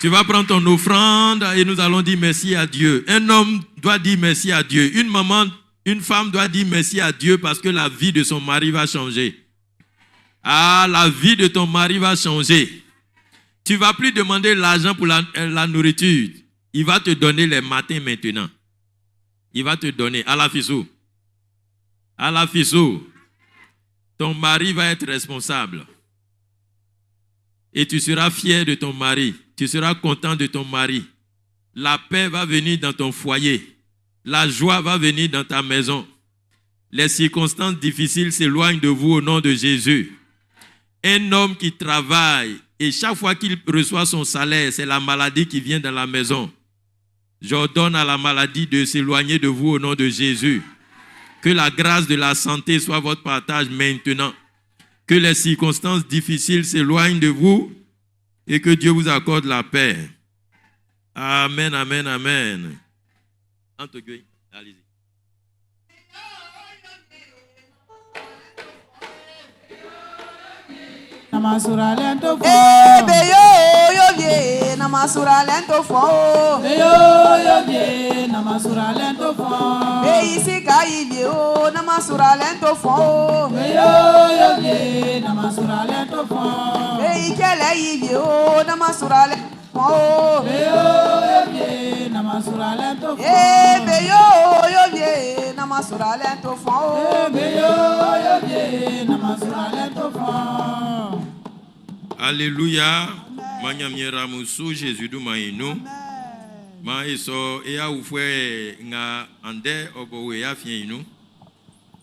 Tu vas prendre ton offrande et nous allons dire merci à Dieu. Un homme doit dire merci à Dieu. Une femme doit dire merci à Dieu parce que la vie de son mari va changer. Ah, la vie de ton mari va changer. Tu ne vas plus demander l'argent pour la nourriture. Il va te donner les matins maintenant. Il va te donner. À la fissou. À la fissou. Ton mari va être responsable. Et tu seras fier de ton mari. Tu seras content de ton mari. La paix va venir dans ton foyer. La joie va venir dans ta maison. Les circonstances difficiles s'éloignent de vous au nom de Jésus. Un homme qui travaille et chaque fois qu'il reçoit son salaire, c'est la maladie qui vient dans la maison. J'ordonne à la maladie de s'éloigner de vous au nom de Jésus. Que la grâce de la santé soit votre partage maintenant. Que les circonstances difficiles s'éloignent de vous et que Dieu vous accorde la paix. Amen, amen, amen. Allez-y. Namasura lento fo. Yo vie, namasura lento fo. Yo vie, namasura lento fo. Isi kai vie, namasura lento fo. Yo vie, namasura lento fo. Ikele vie, namasura lento fo. Yo vie, namasura lento fo. Yo vie, namasura lento fo. Yo vie, namasura Alléluia. Manyamira musu Jésus du maïnou. Ma iso ea ufwe nga ande obo ya fienu.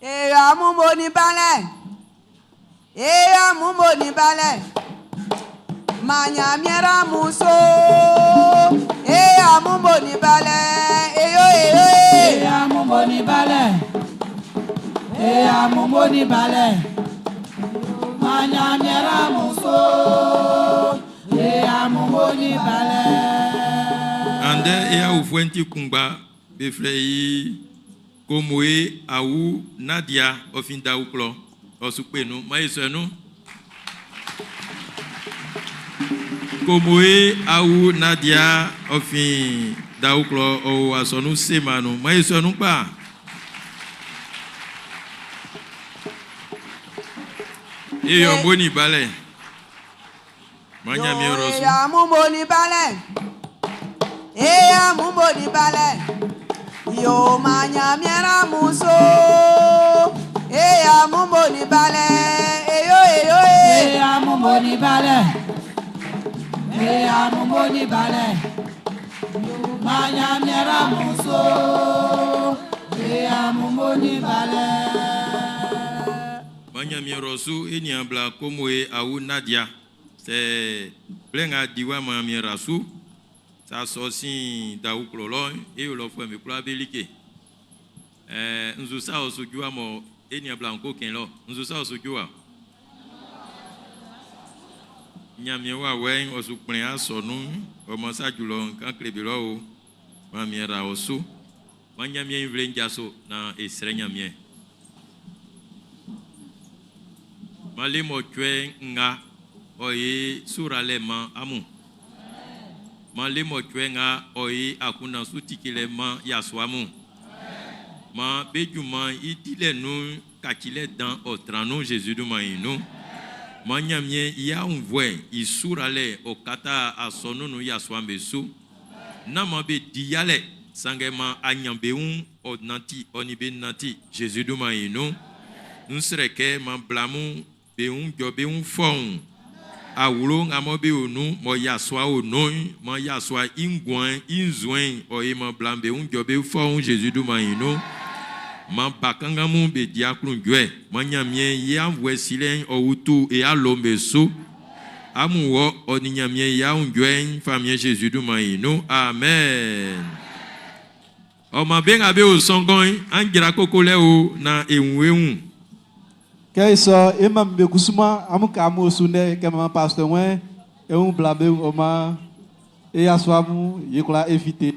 Eya mumbo ni bale. Eya mumbo ni bale. Manyamira muso. Eya mumbo ni bale. Eyo eyo. Eya mumbo ni bale. Eya mumbo ni bale. Manyamira muso. Eya mumbo ni bale. Ande ea ufwenti kumba befrei komoe awu Nadia ofinda uklo osupenu maisenu komoe awu Nadia ofin dauklo o asonu semanu maisenu pa iyo mboni bale manya mi rosu ya mboni bale eya mboni bale yo manya miera muso eya mboni bale eyo eyo eya mboni bale eya mboni bale yo manya miera muso eya mboni bale manya mi rosu eni ambla komoe awu Nadia c'est blenga diwa manya mi rasu ça sosi dauklo lo e lo fo mi kula belike nzusa osujua mo eni blanco ken lo nzusa osujua nyamie wa wen osupren asonu o mo sajulo kan klebelo o ma mi ra osu ma nyamie vle njaso na esre nyamie ma le mo twe nga oye surale ma amu ma le mo twenga oyi akuna sutikile ma yaswamu ma bejuma itile nu kakile dan otrano Jésus du maïno ma nyamie ya unvwe isurale okata asonu nu yaswambesu na ma be diale sangema anyambeun odnanti onibe nanti Jésus du maïno nsreke ma blamu beun jobeun fon awulo ngamobe onu mo yaswa onu mo yaswa ingwan inzwen oye mo blambe un jobe fo Jésus du maïno ma bakanga mu be diaklun jwe mo nyamie ya wesilen outu e alombe so amuwo oninyamie ya unjwe famille Jésus du maïno amen o ma benga be o songon angira kokole o na enweun Kaiso imam be kusuma amuka amusune kema pastor wen e un blabe o ma e aswamu yekula eviter